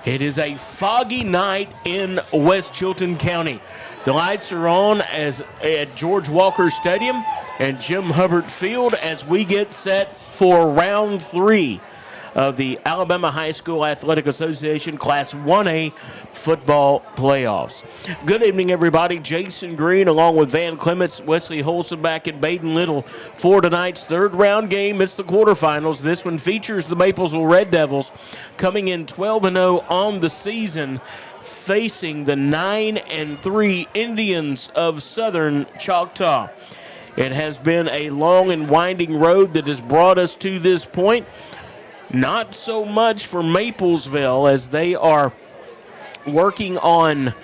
It is a foggy night in West Chilton County. The lights are on at George Walker Stadium and Jim Hubbard Field as we get set for round 3 of the Alabama High School Athletic Association Class 1A football playoffs. Good evening, everybody. Jason Green along with Van Clements, Wesley Holzenbach, and Baden Little for tonight's third round game. It's the quarterfinals. This one features the Maplesville Red Devils coming in 12-0 on the season, facing the 9-3 Indians of Southern Choctaw. It has been a long and winding road that has brought us to this point. Not so much for Maplesville as they are working on,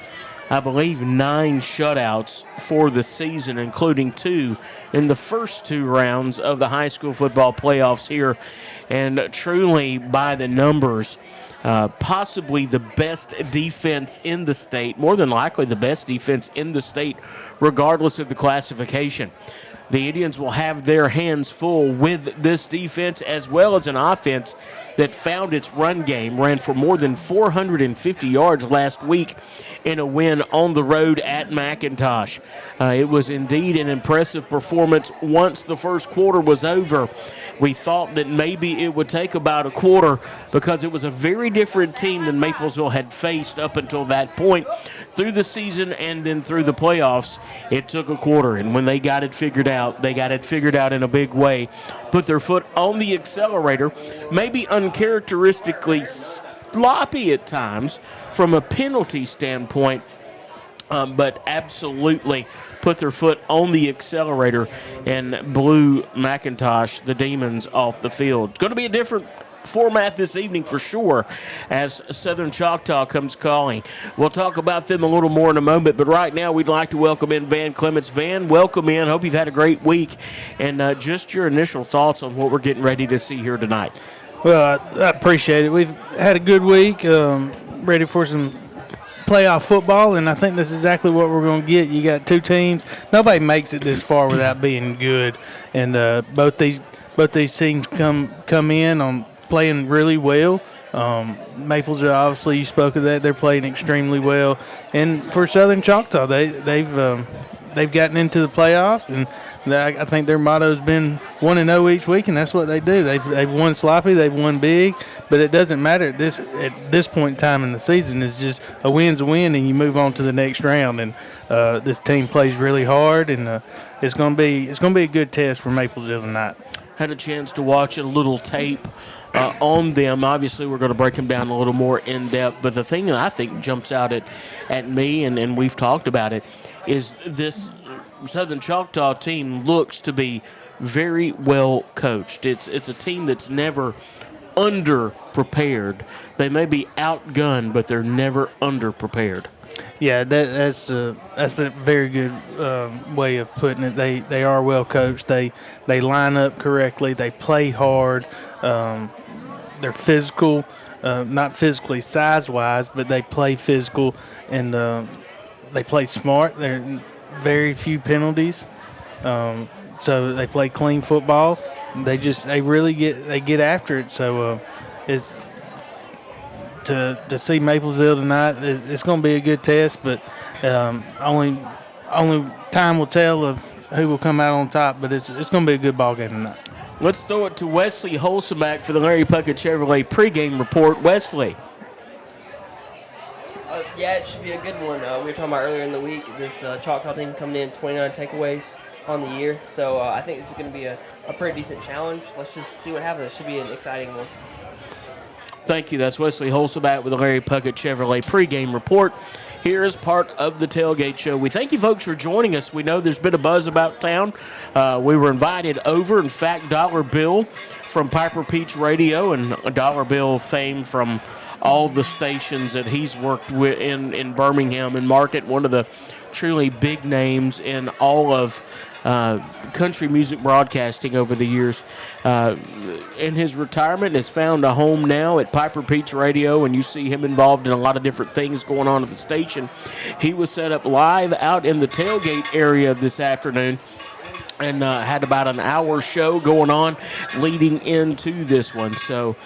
I believe, 9 shutouts for the season, including 2 in the first 2 rounds of the high school football playoffs here. And truly, by the numbers, possibly the best defense in the state, more than likely the best defense in the state, regardless of the classification. The Indians will have their hands full with this defense as well as an offense that found its run game, ran for more than 450 yards last week in a win on the road at McIntosh. It was indeed an impressive performance once the first quarter was over. We thought that maybe it would take about a quarter because it was a very different team than Maplesville had faced up until that point through the season and then through the playoffs. It took a quarter, and when they got it figured out, they got it figured out in a big way. Put their foot on the accelerator, maybe uncharacteristically sloppy at times from a penalty standpoint, but absolutely put their foot on the accelerator and blew McIntosh, the Demons, off the field. It's going to be a different format this evening for sure as Southern Choctaw comes calling. We'll talk about them a little more in a moment, but right now we'd like to welcome in Van Clements. Van, welcome in. Hope you've had a great week, and just your initial thoughts on what we're getting ready to see here tonight. Well, I appreciate it. We've had a good week, ready for some playoff football, and I think that's exactly what we're going to get. You got 2 teams. Nobody makes it this far without being good, and both these teams come in on playing really well. Maplesville, obviously, you spoke of that. They're playing extremely well, and for Southern Choctaw, they've gotten into the playoffs, and I think their motto has been 1-0 each week, and that's what they do. They've won sloppy, they've won big, but it doesn't matter at this point in time in the season. It's just a win's a win, and you move on to the next round. And this team plays really hard, and it's going to be a good test for Maplesville tonight. Had a chance to watch a little tape on them. Obviously, we're going to break them down a little more in depth, but the thing that I think jumps out at me, and we've talked about it, is this Southern Choctaw team looks to be very well coached. It's a team that's never under-prepared. They may be outgunned, but they're never under-prepared. Yeah, that's been a very good way of putting it. They are well coached. They line up correctly. They play hard. They're physical, not physically size-wise, but they play physical, and they play smart. They're very few penalties, so they play clean football. They really get after it. So it's to see Maplesville tonight. It's going to be a good test, but only time will tell of who will come out on top. But it's going to be a good ball game tonight. Let's throw it to Wesley Holzenbach for the Larry Puckett Chevrolet pregame report. Wesley. Yeah, it should be a good one. We were talking about earlier in the week, this Choctaw team coming in 29 takeaways on the year. So I think this is going to be a pretty decent challenge. Let's just see what happens. It should be an exciting one. Thank you. That's Wesley Holzenbach with the Larry Puckett Chevrolet pregame report. Here is part of the Tailgate Show. We thank you folks for joining us. We know there's been a buzz about town. We were invited over. In fact, Dollar Bill from Piper Peach Radio, and Dollar Bill fame from all the stations that he's worked with in Birmingham and Market, one of the truly big names in all of country music broadcasting over the years. In his retirement, has found a home now at Piper Peach Radio, and you see him involved in a lot of different things going on at the station. He was set up live out in the tailgate area this afternoon and had about an hour show going on leading into this one. So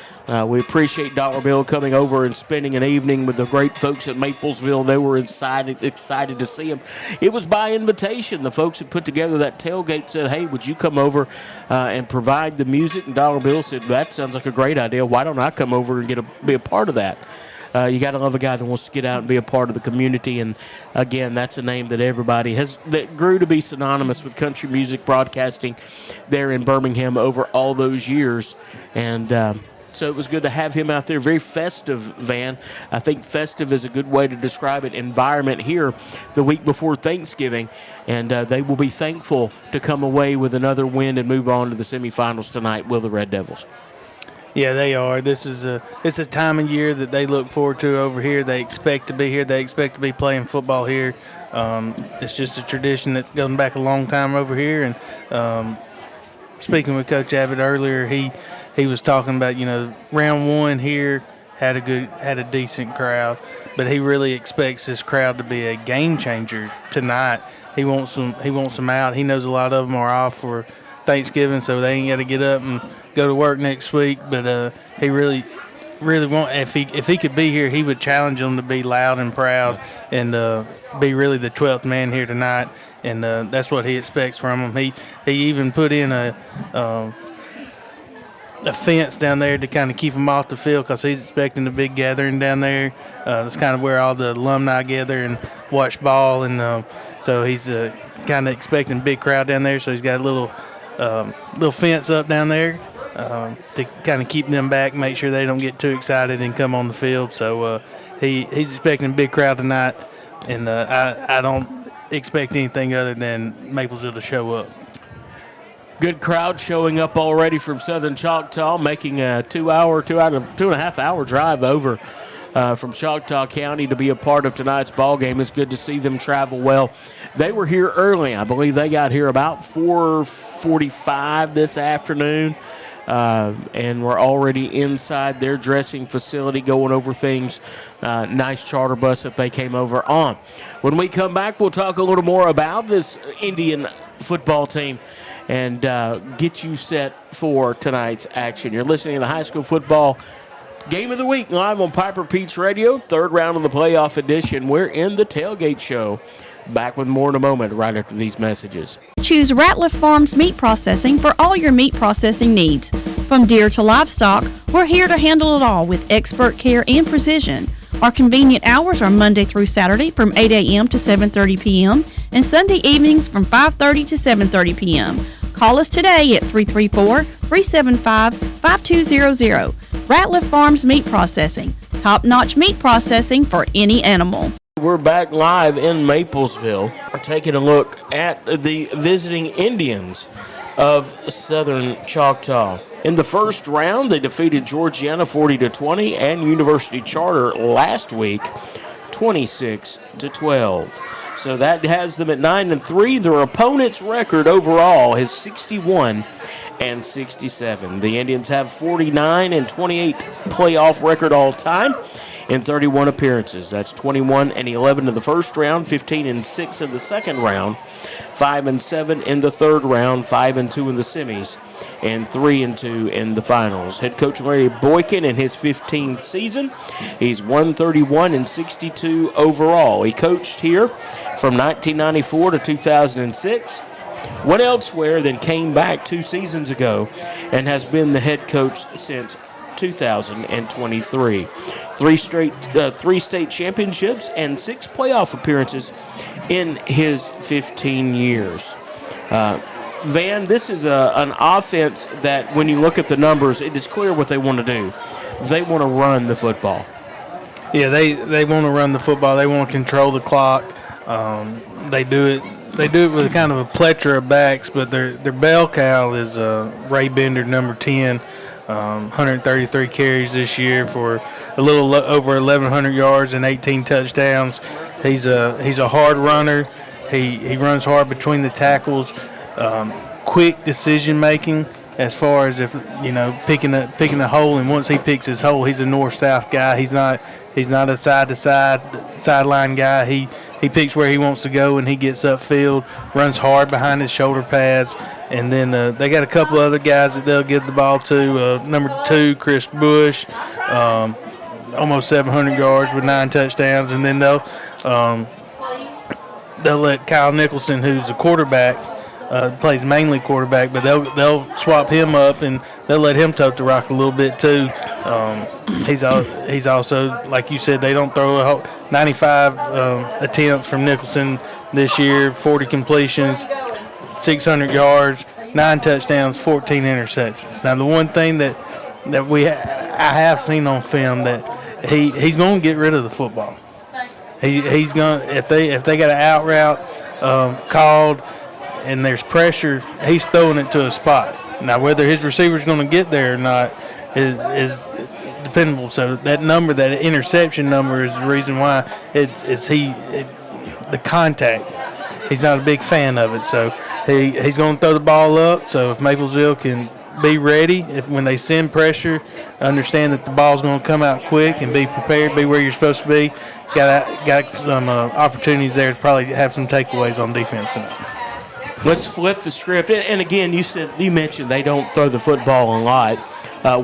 we appreciate Dollar Bill coming over and spending an evening with the great folks at Maplesville. They were excited to see him. It was by invitation. The folks that put together that tailgate said, hey, would you come over and provide the music? And Dollar Bill said, that sounds like a great idea. Why don't I come over and be a part of that? You got to love a guy that wants to get out and be a part of the community. And, again, that's a name that that grew to be synonymous with country music broadcasting there in Birmingham over all those years. And so it was good to have him out there. Very festive, Van. I think festive is a good way to describe it. Environment here the week before Thanksgiving. And they will be thankful to come away with another win and move on to the semifinals tonight, will the Red Devils. Yeah, they are. It's a time of year that they look forward to over here. They expect to be here. They expect to be playing football here. It's just a tradition that's going back a long time over here. And speaking with Coach Abbott earlier, he was talking about, round one here had a decent crowd, but he really expects this crowd to be a game changer tonight. He wants them out. He knows a lot of them are off for Thanksgiving, so they ain't got to get up and go to work next week. But he really if he could be here, he would challenge them to be loud and proud and be really the 12th man here tonight. And that's what he expects from them. He even put in a fence down there to kind of keep them off the field because he's expecting a big gathering down there. That's kind of where all the alumni gather and watch ball. And so he's kind of expecting a big crowd down there. So he's got a little fence up down there to kind of keep them back, make sure they don't get too excited and come on the field. So he's expecting a big crowd tonight, and I don't expect anything other than Maplesville to show up. Good crowd showing up already from Southern Choctaw, making a 2.5 hour drive over from Choctaw County to be a part of tonight's ball game. It's good to see them travel well. They were here early. I believe they got here about 4:45 this afternoon, and we're already inside their dressing facility going over things. Nice charter bus that they came over on. When we come back, we'll talk a little more about this Indian football team and get you set for tonight's action. You're listening to the high school football Game of the Week live on Piper Peach Radio, third round of the playoff edition. We're in the tailgate show. Back with more in a moment right after these messages. Choose Ratliff Farms Meat Processing for all your meat processing needs. From deer to livestock, we're here to handle it all with expert care and precision. Our convenient hours are Monday through Saturday from 8 a.m. to 7:30 p.m. and Sunday evenings from 5:30 to 7:30 p.m. Call us today at 334-375-5200. Ratliff Farms Meat Processing. Top-notch meat processing for any animal. We're back live in Maplesville. We're taking a look at the visiting Indians of Southern Choctaw. In the first round, they defeated Georgiana 40-20 and University Charter last week 26-12. So that has them at 9-3. Their opponent's record overall is 61-67. The Indians have 49-28 playoff record all time in 31 appearances. That's 21-11 in the first round, 15-6 in the second round, 5-7 in the third round, 5-2 in the semis, and 3-2 in the finals. Head coach Larry Boykin in his 15th season. He's 131-62 overall. He coached here from 1994 to 2006. Went elsewhere, then came back 2 seasons ago and has been the head coach since 2023. Three state championships and 6 playoff appearances in his 15 years. Van, this is an offense that when you look at the numbers, it is clear what they want to do. They want to run the football. Yeah, they want to run the football. They want to control the clock. They do it with kind of a plethora of backs, but their bell cow is Ray Bender, number 10. 133 carries this year for a little over 1,100 yards and 18 touchdowns. He's a hard runner. He runs hard between the tackles. Quick decision making as far as picking a hole. And once he picks his hole, he's a north-south guy. He's not a side-to-side sideline guy. He he picks where he wants to go and he gets upfield, runs hard behind his shoulder pads. And then they got a couple other guys that they'll give the ball to. Number 2, Chris Bush, almost 700 yards with 9 touchdowns. And then they'll let Kyle Nicholson, who's a quarterback, plays mainly quarterback, but they'll swap him up and they'll let him tote the rock a little bit too. He's also, like you said, they don't throw 95 attempts from Nicholson this year, 40 completions, 600 yards, 9 touchdowns, 14 interceptions. Now the one thing that I have seen on film that he's going to get rid of the football. He's going, if they got an out route called and there's pressure, he's throwing it to a spot. Now whether his receiver's going to get there or not is dependable. So that number, that interception number, is the reason why the contact. He's not a big fan of it, so he's going to throw the ball up. So if Maplesville can be ready, when they send pressure, understand that the ball's going to come out quick and be prepared, be where you're supposed to be. Got some opportunities there to probably have some takeaways on defense tonight. Let's flip the script. And again, you mentioned they don't throw the football a lot.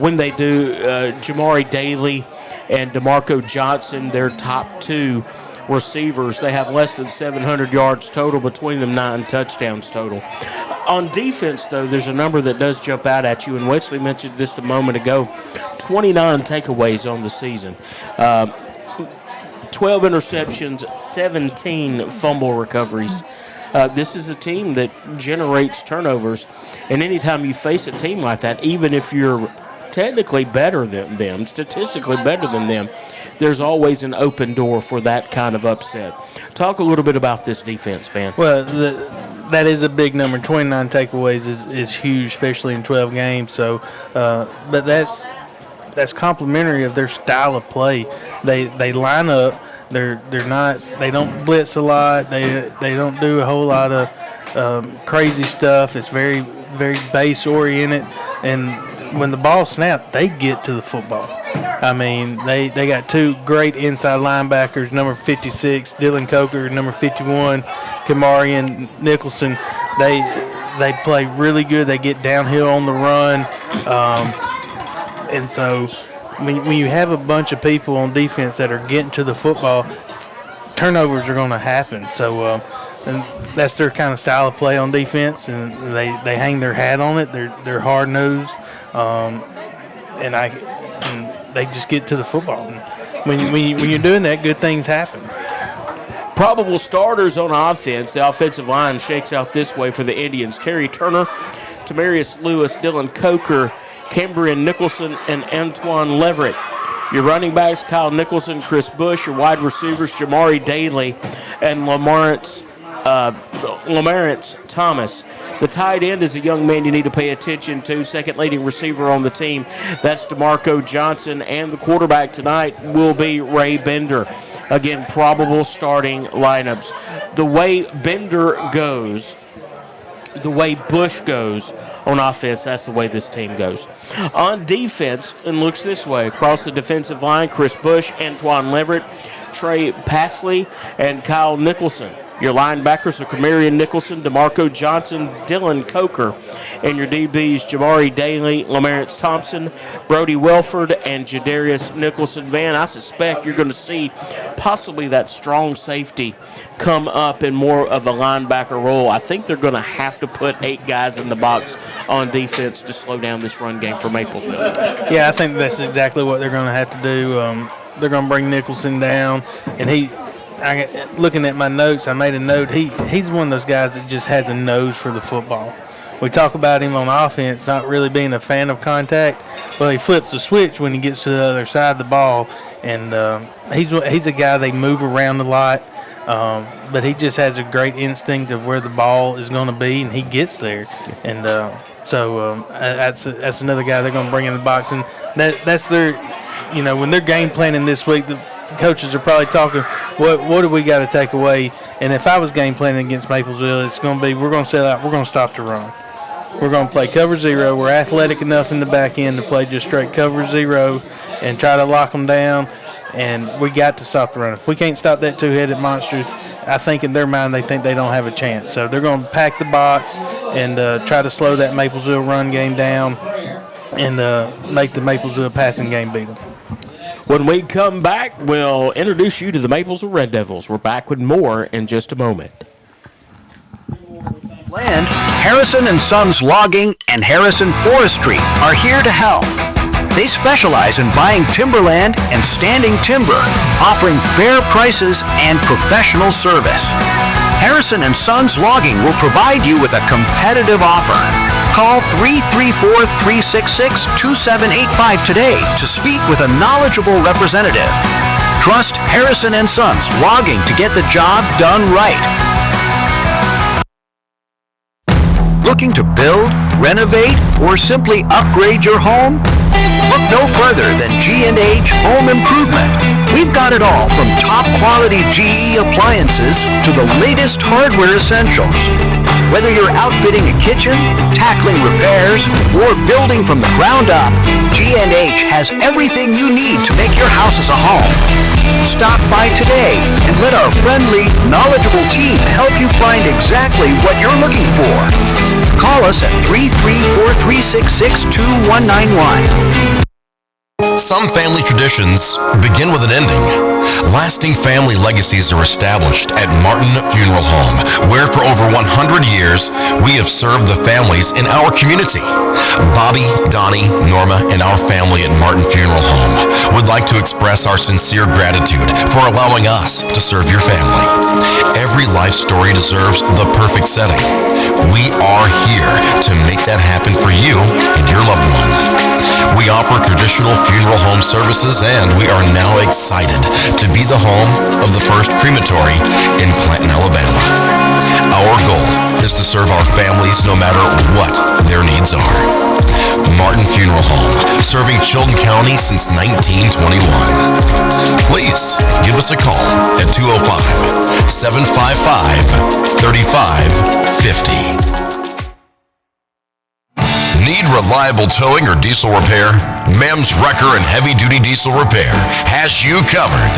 When they do, Jamari Daly and DeMarco Johnson, their top 2 receivers, they have less than 700 yards total between them, 9 touchdowns total. On defense, though, there's a number that does jump out at you, and Wesley mentioned this a moment ago, 29 takeaways on the season. 12 interceptions, 17 fumble recoveries. This is a team that generates turnovers, and anytime you face a team like that, even if you're technically better than them, statistically better than them, there's always an open door for that kind of upset. Talk a little bit about this defense, Van. Well, that is a big number. 29 takeaways is huge, especially in 12 games. So, but that's complimentary of their style of play. They line up. They don't blitz a lot. They don't do a whole lot of crazy stuff. It's very, very base oriented, and when the ball snapped, they get to the football. I mean, they got 2 great inside linebackers, number 56, Dylan Coker, number 51, Kamarian Nicholson. They play really good. They get downhill on the run. And so when you have a bunch of people on defense that are getting to the football, turnovers are going to happen. So and that's their kind of style of play on defense, and they hang their hat on it. They're hard-nosed. And they just get to the football. And when you're doing that, good things happen. Probable starters on offense. The offensive line shakes out this way for the Indians: Terry Turner, Tamarius Lewis, Dylan Coker, Cambrian Nicholson, and Antoine Leverett. Your running backs: Kyle Nicholson, Chris Bush. Your wide receivers: Jamari Daly and Lamarance Thomas. The tight end is a young man you need to pay attention to, second leading receiver on the team. That's DeMarco Johnson, and the quarterback tonight will be Ray Bender. Again, probable starting lineups. The way Bender goes, the way Bush goes on offense, that's the way this team goes. On defense, it looks this way. Across the defensive line, Chris Bush, Antoine Leverett, Trey Pasley, and Kyle Nicholson. Your linebackers are Kamarian Nicholson, DeMarco Johnson, Dylan Coker. And your DBs, Jamari Daly, Lamarance Thompson, Brody Welford, and Jadarius Nicholson. Van, I suspect you're going to see possibly that strong safety come up in more of a linebacker role. I think they're going to have to put 8 guys in the box on defense to slow down this run game for Maplesville. Yeah, I think that's exactly what they're going to have to do. They're going to bring Nicholson down, and looking at my notes, I made a note. He's one of those guys that just has a nose for the football. We talk about him on offense not really being a fan of contact. Well, he flips the switch when he gets to the other side of the ball, and he's a guy they move around a lot, but he just has a great instinct of where the ball is going to be, and he gets there. And so that's another guy they're going to bring in the box, and that's their, when they're game planning this week, the coaches are probably talking, what do we got to take away? And if I was game planning against Maplesville, it's going to be, we're going to sell out, we're going to stop the run. We're going to play cover zero. We're athletic enough in the back end to play just straight cover zero and try to lock them down, and we got to stop the run. If we can't stop that two-headed monster, I think in their mind they think they don't have a chance. So they're going to pack the box and try to slow that Maplesville run game down and make the Maplesville passing game beat them. When we come back, we'll introduce you to the Maplesville Red Devils. We're back with more in just a moment. Land, Harrison & Sons Logging and Harrison Forestry are here to help. They specialize in buying timberland and standing timber, offering fair prices and professional service. Harrison & Sons Logging will provide you with a competitive offer. Call 334-366-2785 today to speak with a knowledgeable representative. Trust Harrison & Sons Logging to get the job done right. Looking to build, renovate, or simply upgrade your home? Look no further than G&H Home Improvement. We've got it all from top quality GE appliances to the latest hardware essentials. Whether you're outfitting a kitchen, tackling repairs, or building from the ground up, G&H has everything you need to make your house as a home. Stop by today and let our friendly, knowledgeable team help you find exactly what you're looking for. Call us at 334-366-2191. Some family traditions begin with an ending. Lasting family legacies are established at Martin Funeral Home, where for over 100 years, we have served the families in our community. Bobby, Donnie, Norma, and our family at Martin Funeral Home would like to express our sincere gratitude for allowing us to serve your family. Every life story deserves the perfect setting. We are here to make that happen for you and your loved one. We offer traditional funeral home services, and we are now excited to be the home of the first crematory in Clanton, Alabama. Our goal is to serve our families no matter what their needs are. Martin Funeral Home, serving Chilton County since 1921. Please give us a call at 205-755-3550. Need reliable towing or diesel repair? Mems Wrecker and Heavy Duty Diesel Repair has you covered.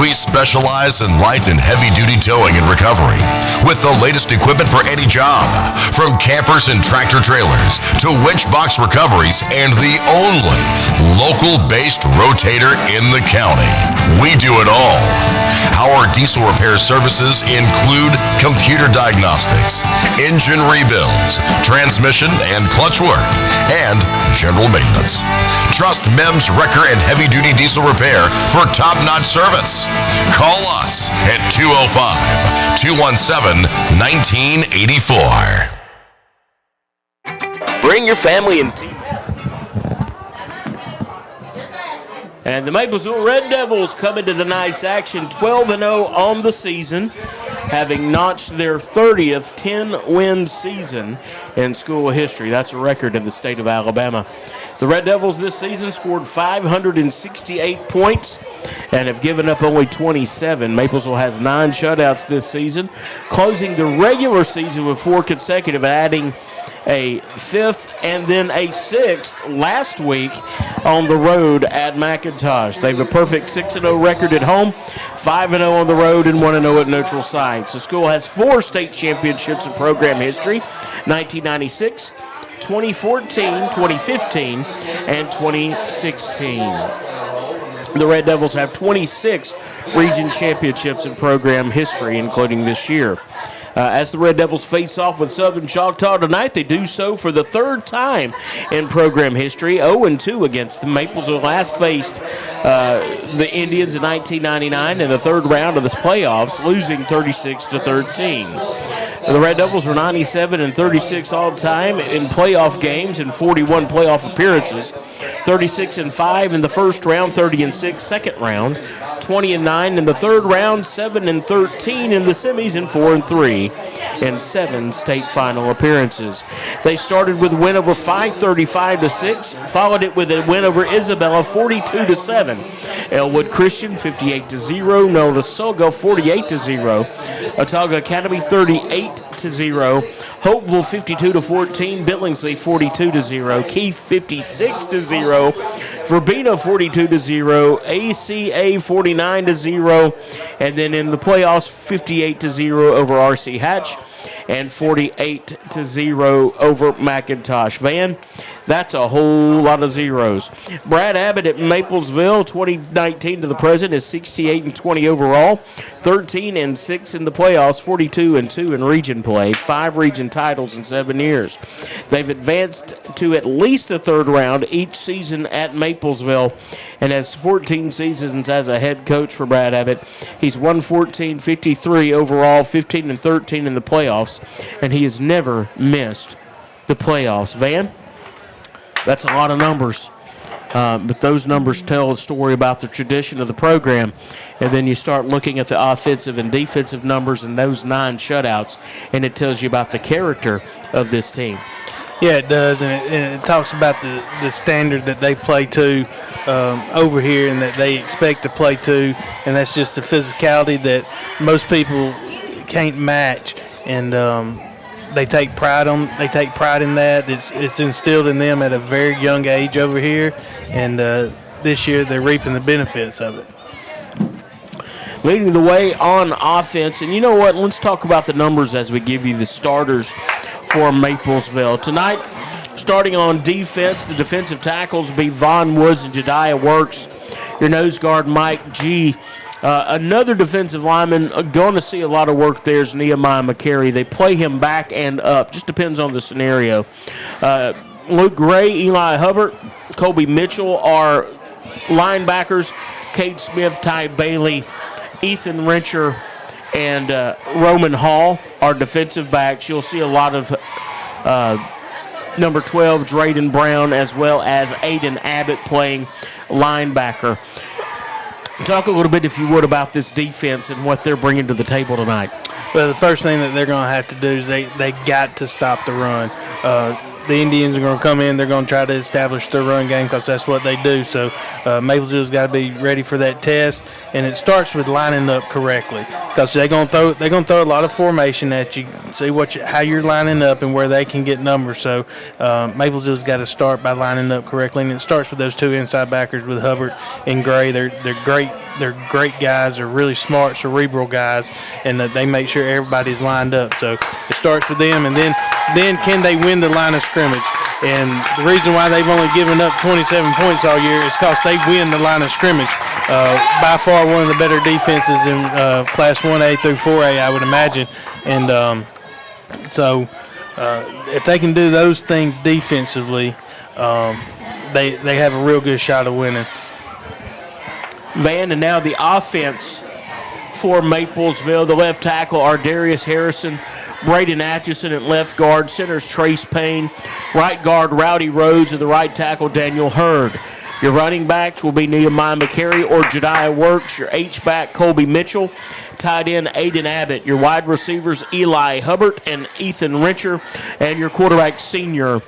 We specialize in light and heavy duty towing and recovery with the latest equipment for any job, from campers and tractor trailers to winch box recoveries and the only local-based rotator in the county. We do it all. Our diesel repair services include computer diagnostics, engine rebuilds, transmission and clutch work, and general maintenance. Trust Mems Wrecker and Heavy Duty Diesel Repair for top-notch service. Call us at 205-217-1984. Bring your family and team. And the Maplesville Red Devils come into tonight's action 12-0 on the season, having notched their 30th 10-win season in school history. That's a record in the state of Alabama. The Red Devils this season scored 568 points and have given up only 27. Maplesville has 9 shutouts this season, closing the regular season with 4 consecutive, adding a 5th and then a 6th last week on the road at McIntosh. They have a perfect 6-0 record at home, 5-0 on the road, and 1-0 at neutral sites. The school has 4 state championships in program history: 1996, 2014, 2015, and 2016. The Red Devils have 26 region championships in program history, including this year. As the Red Devils face off with Southern Choctaw tonight, they do so for the 3rd time in program history, 0-2 against them. Maplesville last faced the Indians in 1999 in the 3rd round of the playoffs, losing 36-13. The Red Devils are 97-36 all-time in playoff games and 41 playoff appearances, 36-5 in the first round, 30-6 second round, 20-9 in the 3rd round, 7-13 in the semis, and 4-3 in 7 state final appearances. They started with a win over Fife, 35-6, followed it with a win over Isabella, 42-7. Elwood Christian, 58-0. Nola Soga, 48-0. Otaga Academy, 38-0. Hopeville 52-14, Billingsley 42-0, Keith 56-0, Verbena 42-0, ACA 49-0, and then in the playoffs 58-0 over RC Hatch and 48-0 over McIntosh. Van, that's a whole lot of zeros. Brad Abbott at Maplesville, 2019 to the present, is 68-20 overall, 13-6 in the playoffs, 42-2 in region play, 5 region titles in 7 years. They've advanced to at least the third round each season at Maplesville, and has 14 seasons as a head coach for Brad Abbott. He's won 14, 53 overall, 15-13 in the playoffs, and he has never missed the playoffs. Van? That's a lot of numbers, but those numbers tell a story about the tradition of the program, and then you start looking at the offensive and defensive numbers and those 9 shutouts, and it tells you about the character of this team. Yeah, it does, and it talks about the standard that they play to over here and that they expect to play to, and that's just the physicality that most people can't match, and they take pride in that. It's instilled in them at a very young age over here, and this year they're reaping the benefits of it. Leading the way on offense, and you know what? Let's talk about the numbers as we give you the starters for Maplesville tonight. Starting on defense, the defensive tackles will be Vaughn Woods and Jediah Works. Your nose guard, Mike G. Another defensive lineman going to see a lot of work there is Nehemiah McCary. They play him back and up. Just depends on the scenario. Luke Gray, Eli Hubbard, Colby Mitchell are linebackers. Cade Smith, Ty Bailey, Ethan Rencher, and Roman Hall are defensive backs. You'll see a lot of number 12, Drayden Brown, as well as Aiden Abbott playing linebacker. Talk a little bit, if you would, about this defense and what they're bringing to the table tonight. Well, the first thing that they're going to have to do is they got to stop the run. The Indians are going to come in. They're going to try to establish their run game because that's what they do. So Maplesville's got to be ready for that test, and it starts with lining up correctly because they're going to throw a lot of formation at you. See how you're lining up and where they can get numbers. So Maplesville's got to start by lining up correctly, and it starts with those 2 inside backers with Hubbard and Gray. They're great. They're great guys. They're really smart, cerebral guys, and they make sure everybody's lined up. So it starts with them, and then can they win the line of scrimmage? And the reason why they've only given up 27 points all year is because they win the line of scrimmage. By far one of the better defenses in Class 1A through 4A, I would imagine. And so if they can do those things defensively, they have a real good shot of winning. Van, and now the offense for Maplesville. The left tackle, Ardarius Harrison. Braden Atchison at left guard. Centers, Trace Payne. Right guard, Rowdy Rhodes. And the right tackle, Daniel Hurd. Your running backs will be Nehemiah McCary or Jediah Works. Your H-back, Colby Mitchell. Tight end, Aiden Abbott. Your wide receivers, Eli Hubbard and Ethan Rencher. And your quarterback, senior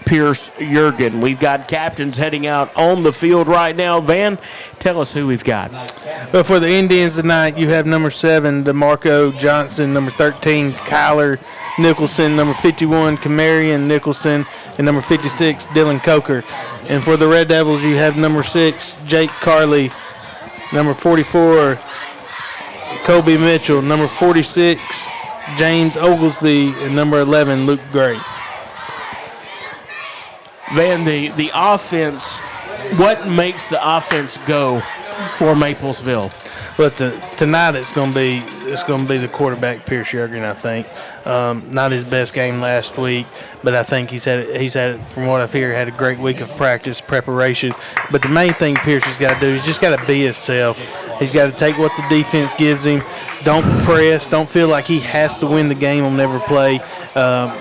Pierce Jurgen. We've got captains heading out on the field right now. Van, tell us who we've got. Well, for the Indians tonight, you have number 7, DeMarco Johnson, number 13, Kyler Nicholson, number 51, Camarion Nicholson, and number 56, Dylan Coker. And for the Red Devils, you have number 6, Jake Carley, number 44, Colby Mitchell, number 46, James Oglesby, and number 11, Luke Gray. Van, the offense, what makes the offense go for Maplesville? But tonight it's going to be the quarterback, Pierce Jurgen, I think. Not his best game last week, but I think he's had from what I've heard, had a great week of practice preparation. But the main thing Pierce has got to do is just got to be himself. He's got to take what the defense gives him. Don't press. Don't feel like he has to win the game on every play.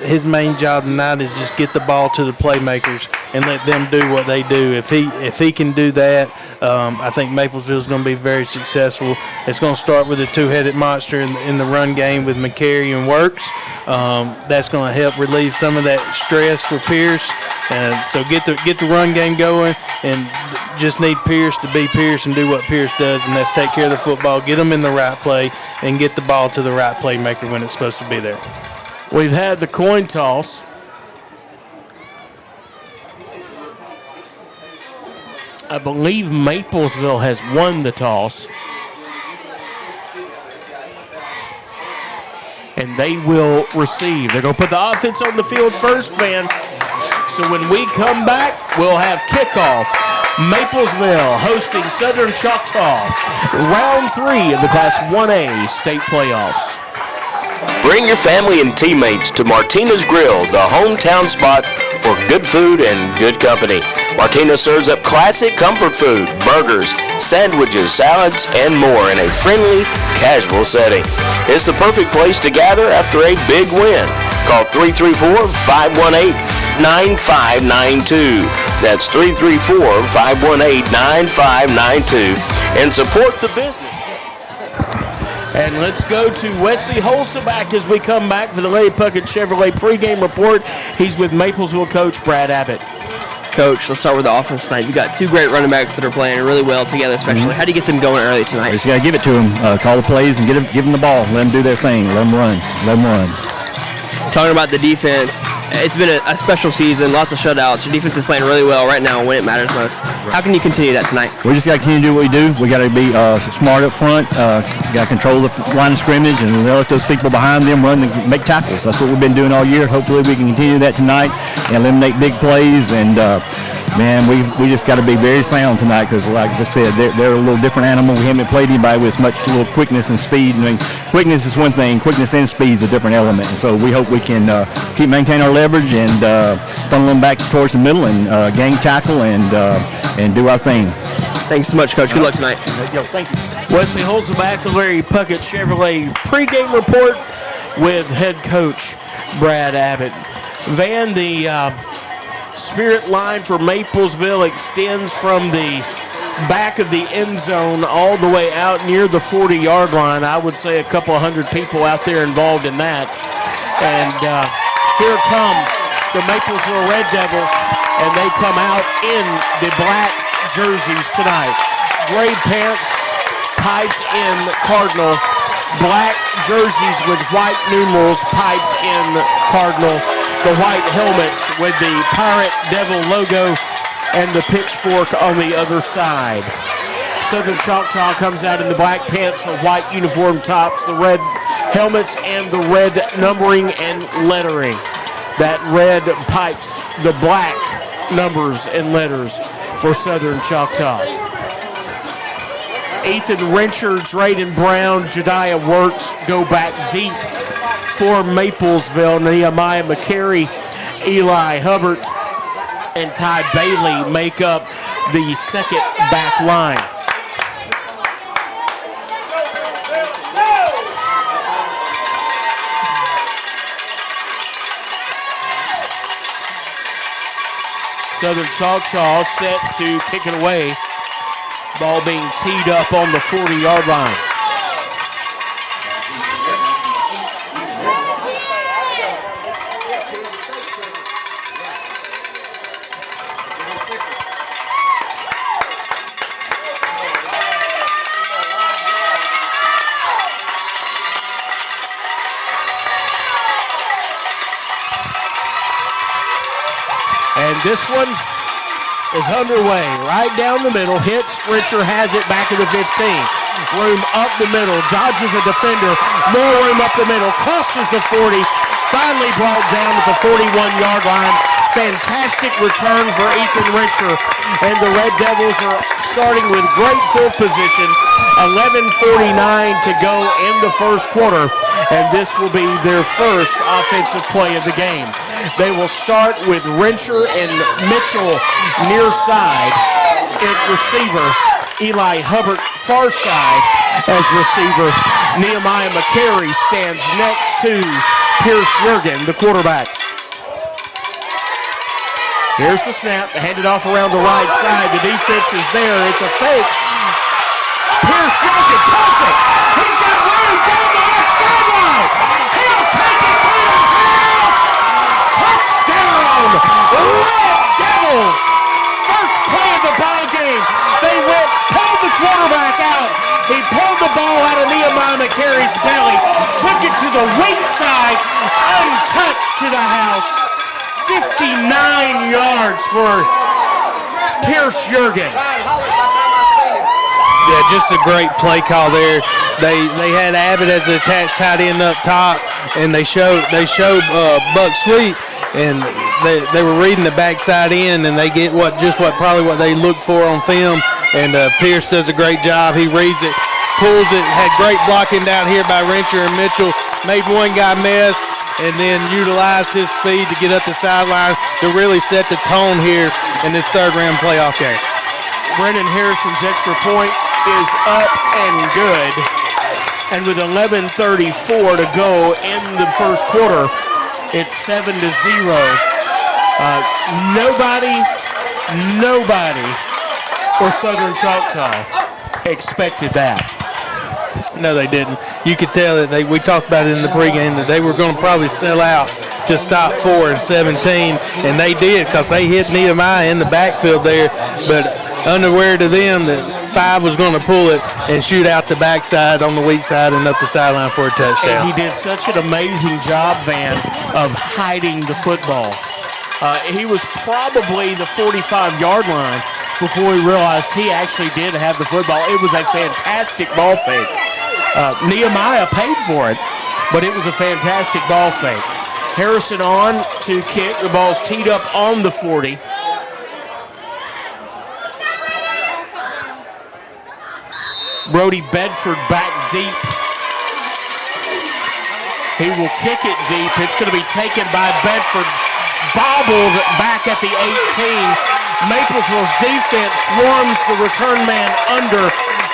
His main job tonight is just get the ball to the playmakers and let them do what they do. If he can do that, I think Maplesville is going to be very successful. It's going to start with a 2-headed monster in the run game with McCary and Works. That's going to help relieve some of that stress for Pierce. And so get the run game going, and just need Pierce to be Pierce and do what Pierce does, and that's take care of the football, get them in the right play, and get the ball to the right playmaker when it's supposed to be there. We've had the coin toss. I believe Maplesville has won the toss. And they will receive. They're going to put the offense on the field first, Van. So when we come back, we'll have kickoff. Maplesville hosting Southern Choctaw. Round 3 of the Class 1A state playoffs. Bring your family and teammates to Martina's Grill, the hometown spot for good food and good company. Martina serves up classic comfort food, burgers, sandwiches, salads, and more in a friendly, casual setting. It's the perfect place to gather after a big win. Call 334-518-9592. That's 334-518-9592 and support the business. And let's go to Wesley Holseback as we come back for the Lady Puckett Chevrolet pregame report. He's with Maplesville coach Brad Abbott. Coach, let's start with the offense tonight. You got 2 great running backs that are playing really well together, especially. How do you get them going early tonight? Just got to give it to them. Call the plays and give them the ball. Let them do their thing. Let them run. Talking about the defense, it's been a special season, lots of shutouts. Your defense is playing really well right now when it matters most. How can you continue that tonight? We just got to continue to do what we do. We got to be smart up front. Got to control the line of scrimmage and let those people behind them run and make tackles. That's what we've been doing all year. Hopefully we can continue that tonight and eliminate big plays. And man, we just got to be very sound tonight because, like I said, they're a little different animal. We haven't played anybody with as much little quickness and speed. I mean, quickness is one thing. Quickness and speed is a different element. And so we hope we can keep maintaining our leverage and funnel them back towards the middle and gang tackle and do our thing. Thanks so much, Coach. Good luck tonight. Thank you. Wesley Holseback, the Larry Puckett Chevrolet pregame report with head coach Brad Abbott. Van, the spirit line for Maplesville extends from the back of the end zone all the way out near the 40-yard line. I would say a couple of hundred people out there involved in that. And here come the Maplesville Red Devils, and they come out in the black jerseys tonight. Gray pants, piped in cardinal, black jerseys with white numerals piped in cardinal, the white helmets with the Pirate Devil logo and the pitchfork on the other side. Southern Choctaw comes out in the black pants, the white uniform tops, the red helmets, and the red numbering and lettering. That red pipes the black numbers and letters for Southern Choctaw. Ethan Rencher, Drayden Brown, Jediah Wirtz go back deep for Maplesville. Nehemiah McCary, Eli Hubbard, and Ty Bailey make up the second back line. Southern Choctaw set to kick it away. Ball being teed up on the 40-yard line. And this one is underway. Right down the middle. Hits. Richard has it back to the 15. Room up the middle. Dodges a defender. More room up the middle. Crosses the 40. Finally brought down at the 41-yard line. Fantastic return for Ethan Richard. And the Red Devils are starting with great field position. 11:49 to go in the first quarter. And this will be their first offensive play of the game. They will start with Rencher and Mitchell near side at receiver. Eli Hubbard far side as receiver. Nehemiah McCary stands next to Pierce Jurgen, the quarterback. Here's the snap, handed off around the right side. The defense is there. It's a fake. Pierce Jurgen pulls it. He's got room down the left sideline. He'll take it to the house. Touchdown, Red Devils. First play of the ball game. They pulled the quarterback out. He pulled the ball out of Nehemiah McCary's belly, took it to the weak side, untouched to the house. 59 yards for Pierce Jurgen. Yeah, just a great play call there. They had Abbott as the attached tight end up top, and they showed Buck Sweet, and they were reading the backside end, and they get probably what they look for on film. And Pierce does a great job. He reads it, pulls it, had great blocking down here by Rencher and Mitchell, made one guy miss, and then utilized his speed to get up the sideline to really set the tone here in this third-round playoff game. Brennan Harrison's extra point is up and good. And with 11:34 to go in the first quarter, it's 7-0. Nobody for Southern Choctaw expected that. No, they didn't. You could tell that we talked about it in the pregame that they were going to probably sell out to stop 4 and 17, and they did because they hit Nehemiah in the backfield there. But unaware to them that 5 was going to pull it and shoot out the backside on the weak side and up the sideline for a touchdown. And he did such an amazing job, Van, of hiding the football. He was probably the 45-yard line before he realized he actually did have the football. It was a fantastic ball fake. Nehemiah paid for it, but it was a fantastic ball fake. Harrison on to kick. The ball's teed up on the 40. Brody Bedford back deep. He will kick it deep. It's going to be taken by Bedford. Bobbled back at the 18. Maplesville's defense swarms the return man under.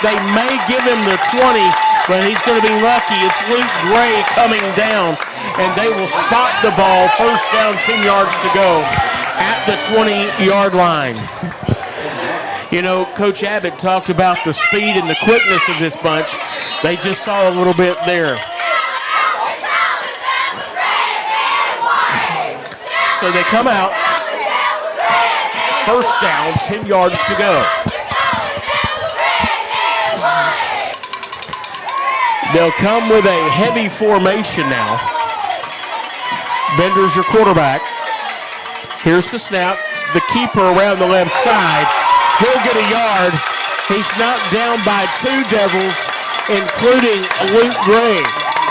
They may give him the 20, but he's going to be lucky. It's Luke Gray coming down, and they will spot the ball. First down, 10 yards to go at the 20-yard line. You know, Coach Abbott talked about the speed and the quickness of this bunch. They just saw a little bit there. So they come out. First down, 10 yards to go. They'll come with a heavy formation now. Bender's your quarterback. Here's the snap. The keeper around the left side. He'll get a yard. He's knocked down by 2 Devils, including Luke Gray.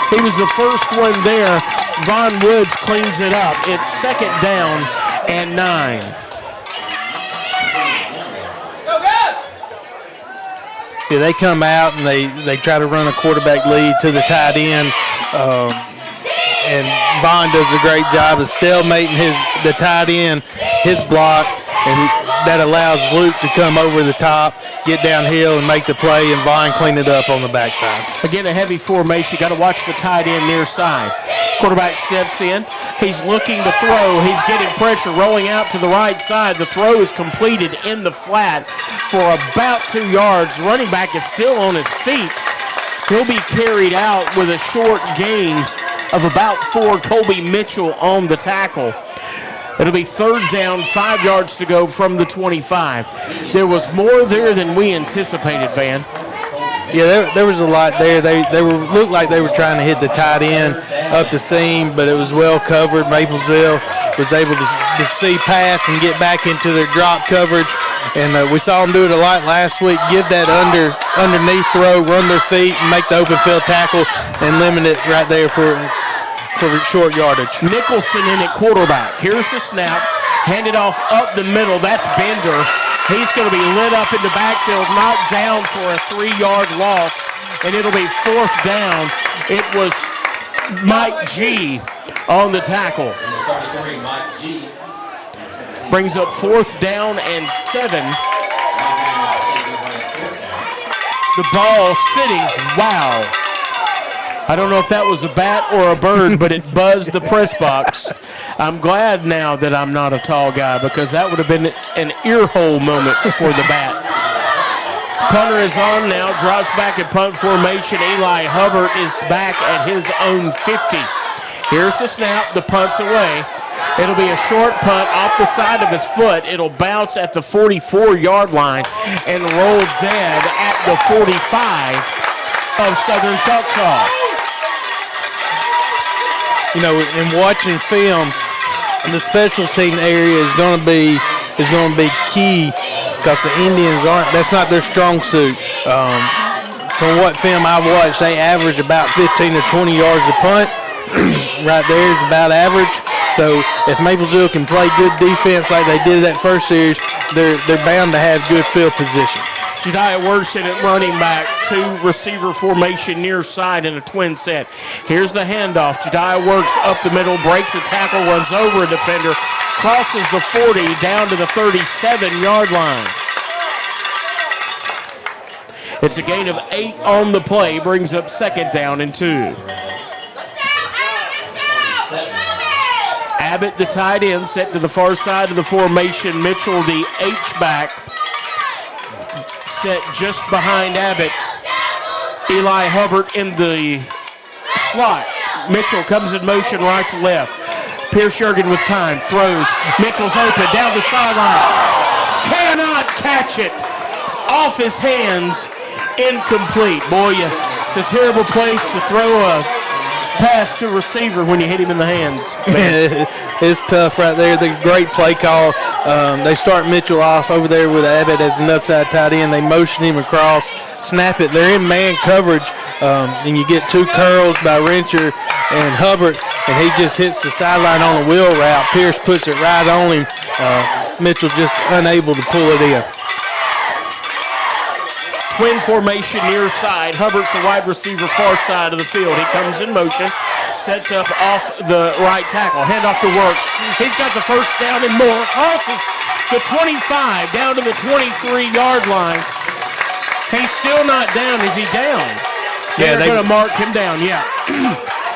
He was the first one there. Von Woods cleans it up. It's second down and 9. Yeah, they come out and they try to run a quarterback lead to the tight end. And Vaughn does a great job of stalemating the tight end, his block, and that allows Luke to come over the top, get downhill, and make the play, and Vaughn clean it up on the backside. Again, a heavy formation. Got to watch the tight end near side. Quarterback steps in. He's looking to throw. He's getting pressure, rolling out to the right side. The throw is completed in the flat for about 2 yards. The running back is still on his feet. He'll be carried out with a short gain of about 4. Colby Mitchell on the tackle. It'll be third down, 5 yards to go from the 25. There was more there than we anticipated, Van. Yeah, there was a lot there. They looked like they were trying to hit the tight end up the seam, but it was well covered. Maplesville was able to see past and get back into their drop coverage. And we saw them do it a lot last week, give that underneath throw, run their feet, and make the open field tackle, and limit it right there for short yardage. Nicholson in at quarterback. Here's the snap. Handed off up the middle. That's Bender. He's going to be lit up in the backfield, knocked down for a 3-yard loss, and it'll be fourth down. It was Mike G on the tackle. Brings up fourth down and 7. The ball sitting. Wow. I don't know if that was a bat or a bird, but it buzzed the press box. I'm glad now that I'm not a tall guy because that would have been an earhole moment for the bat. Punter is on now, drops back in punt formation. Eli Hubbard is back at his own 50. Here's the snap. The punt's away. It'll be a short punt off the side of his foot. It'll bounce at the 44-yard line and roll dead at the 45 of Southern Choctaw. You know, in watching film, the special team area is going to be key because the Indians that's not their strong suit. From what film I watched, they average about 15 to 20 yards a punt. Right there is about average. So if Maplesville can play good defense like they did that first series, they're bound to have good field position. Jediah Works in at running back, 2 receiver formation near side in a twin set. Here's the handoff. Jediah Works up the middle, breaks a tackle, runs over a defender, crosses the 40 down to the 37-yard line. It's a gain of 8 on the play, brings up 2nd down and 2. Abbott, the tight end, set to the far side of the formation. Mitchell, the H-back, set just behind Abbott. Eli Hubbard in the slot. Mitchell comes in motion right to left. Pierce Yergin with time, throws. Mitchell's open, down the sideline. Cannot catch it. Off his hands, incomplete. Boy, it's a terrible place to throw a pass to receiver when you hit him in the hands. It's tough right there. The great play call. They start Mitchell off over there with Abbott as an upside tight end. They motion him across, snap it. They're in man coverage, and you get 2 curls by Rencher and Hubbard, and he just hits the sideline on a wheel route. Pierce puts it right on him. Mitchell just unable to pull it in. Twin formation near side. Hubbart's the wide receiver far side of the field. He comes in motion, sets up off the right tackle. Hand off to Works. He's got the first down and more. Crosses the 25 down to the 23-yard line. He's still not down. Is he down? Yeah, they're going to mark him down, yeah.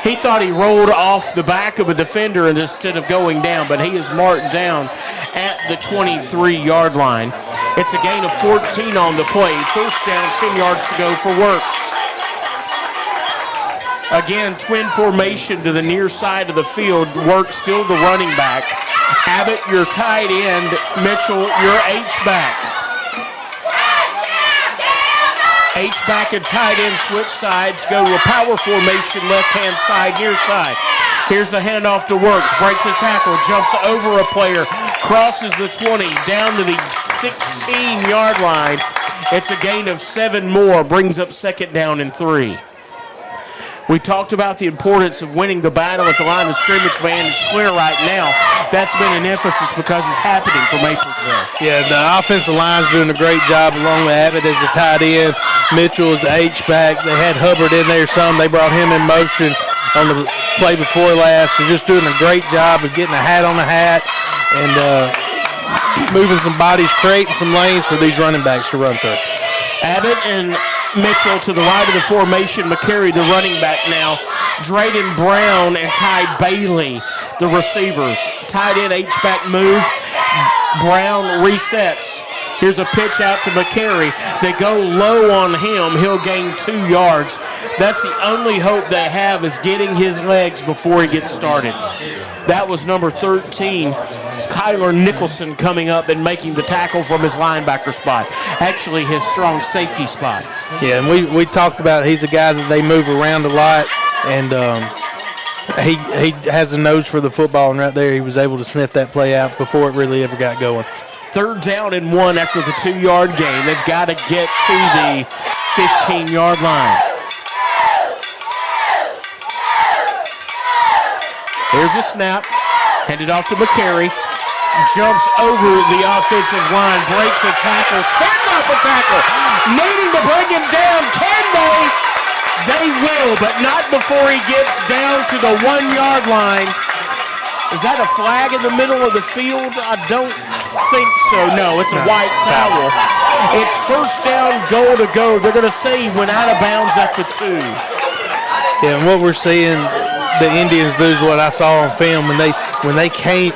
He thought he rolled off the back of a defender instead of going down, but he is marked down at the 23-yard line. It's a gain of 14 on the play. First down, 10 yards to go for Works. Again, twin formation to the near side of the field. Works still the running back. Abbott, your tight end. Mitchell, your H-back. H-back and tight end switch sides. Go to a power formation, left-hand side, near side. Here's the handoff to Works. Breaks a tackle, jumps over a player, crosses the 20, down to the 16-yard line. It's a gain of 7 more, brings up 2nd down and 3. We talked about the importance of winning the battle at the line of scrimmage, man. It's clear right now that's been an emphasis because it's happening for Maplesville. Yeah, the offensive line's doing a great job along with Abbott as the tight end. Mitchell is the H-back. They had Hubbard in there some. They brought him in motion on the play before last. They're just doing a great job of getting a hat on the hat and moving some bodies, creating some lanes for these running backs to run through. Abbott and Mitchell to the right of the formation. McCary, the running back now. Drayden Brown and Ty Bailey, the receivers. Tight end H-back move. Brown resets. Here's a pitch out to McCary. They go low on him. He'll gain 2 yards. That's the only hope they have is getting his legs before he gets started. That was number 13, Kyler Nicholson, coming up and making the tackle from his linebacker spot. Actually, his strong safety spot. Yeah, and we talked about he's a guy that they move around a lot, and he has a nose for the football, and right there he was able to sniff that play out before it really ever got going. 3rd down and 1 after the 2-yard gain. They've got to get to the 15-yard line. Here's the snap. Handed off to McCary. Jumps over the offensive line. Breaks a tackle. Stands off a tackle. Needing to bring him down. Can they? They will, but not before he gets down to the 1-yard line. Is that a flag in the middle of the field? I don't think so. No, it's a white towel. It's first down, goal to go. They're going to say he went out of bounds at the 2. Yeah, and what we're seeing the Indians do is what I saw on film. When they can't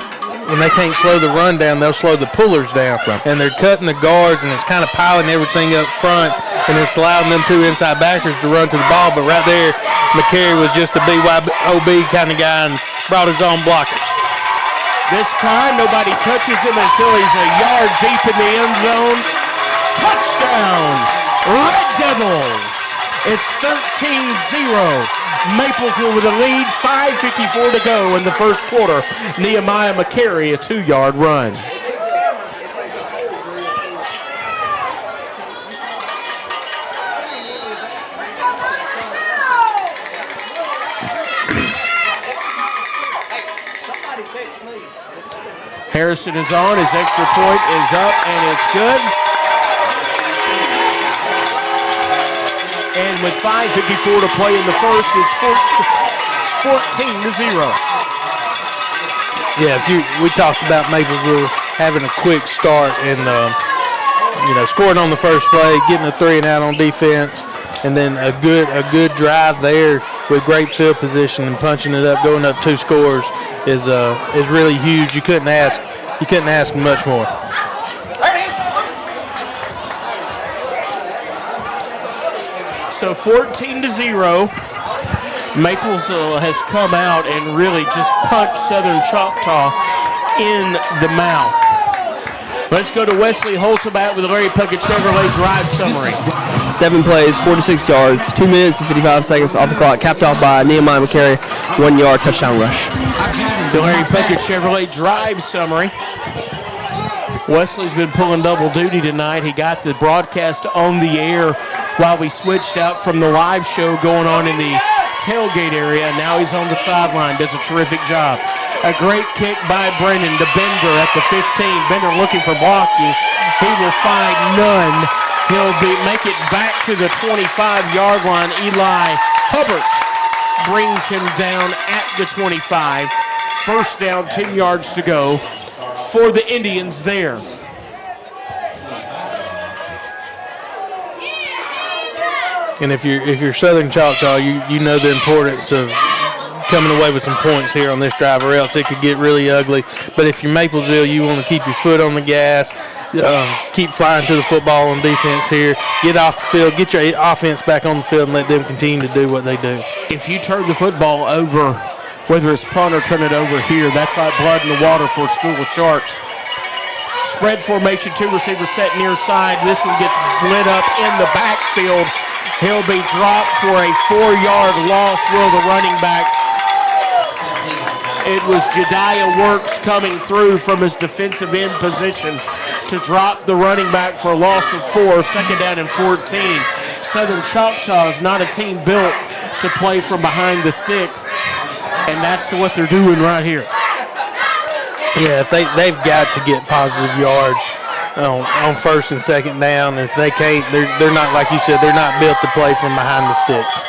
slow the run down, they'll slow the pullers down. Right. And they're cutting the guards, and it's kind of piling everything up front, and it's allowing them 2 inside backers to run to the ball. But right there, McCary was just a BYOB kind of guy and brought his own blocker. This time, nobody touches him until he's a yard deep in the end zone. Touchdown, Red Devils. It's 13-0. Maplesville with a lead, 5:54 to go in the first quarter. Nehemiah McCary, a 2-yard run. Harrison is on. His extra point is up, and it's good. And with 5:54 to play in the first, it's 14-0. Yeah, we talked about Maplesville having a quick start and scoring on the first play, getting a 3 and out on defense, and then a good drive there with great field position and punching it up, going up 2 scores is really huge. You couldn't ask much more. So 14-0. Maplesville has come out and really just punched Southern Choctaw in the mouth. Let's go to Wesley Holsabat with a Larry Puckett Chevrolet drive summary. 7 plays, 46 yards, 2 minutes and 55 seconds off the clock, capped off by Nehemiah McCary, 1 yard touchdown rush. The Larry Puckett Chevrolet drive summary. Wesley's been pulling double duty tonight. He got the broadcast on the air while we switched out from the live show going on in the tailgate area. Now he's on the sideline, does a terrific job. A great kick by Brendan to Bender at the 15. Bender looking for blocking. He will find none. He'll make it back to the 25-yard line. Eli Hubbard brings him down at the 25. First down, 10 yards to go for the Indians there. And if you're Southern Choctaw, you know the importance of coming away with some points here on this drive, or else it could get really ugly. But if you're Maplesville, you want to keep your foot on the gas, keep flying to the football on defense here, get off the field, get your offense back on the field, and let them continue to do what they do. If you turn the football over, whether it's punt or turn it over here, that's like blood in the water for a school of sharks. Spread formation, 2 receivers set near side. This one gets lit up in the backfield. He'll be dropped for a 4-yard loss, will the running back. It was Jediah Works coming through from his defensive end position to drop the running back for a loss of 4, second down and 14. Southern Choctaw is not a team built to play from behind the sticks, and that's what they're doing right here. Yeah, if they've got to get positive yards on first and second down. If they can't, they're not, like you said, they're not built to play from behind the sticks.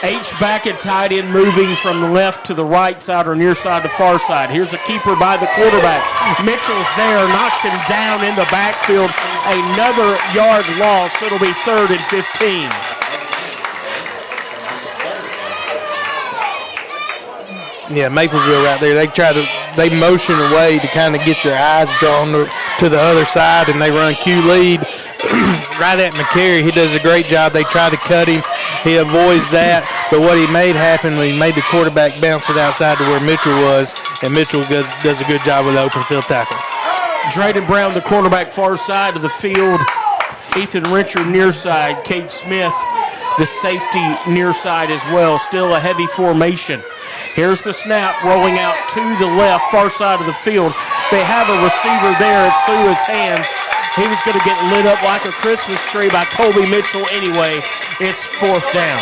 H back at tight end, moving from the left to the right side or near side to far side. Here's a keeper by the quarterback. Mitchell's there, knocks him down in the backfield. Another yard loss. It'll be 3rd and 15. Yeah, Maplesville right there. They motion away to kind of get their eyes drawn to the other side, and they run Q lead right at McCary. He does a great job. They try to cut him. He avoids that, but what he made happen, he made the quarterback bounce it outside to where Mitchell was, and Mitchell does a good job with the open field tackle. Drayden Brown, the cornerback, far side of the field. Ethan Richard near side. Cade Smith, the safety near side as well. Still a heavy formation. Here's the snap, rolling out to the left, far side of the field. They have a receiver there. It's through his hands. He was going to get lit up like a Christmas tree by Colby Mitchell anyway. It's 4th down.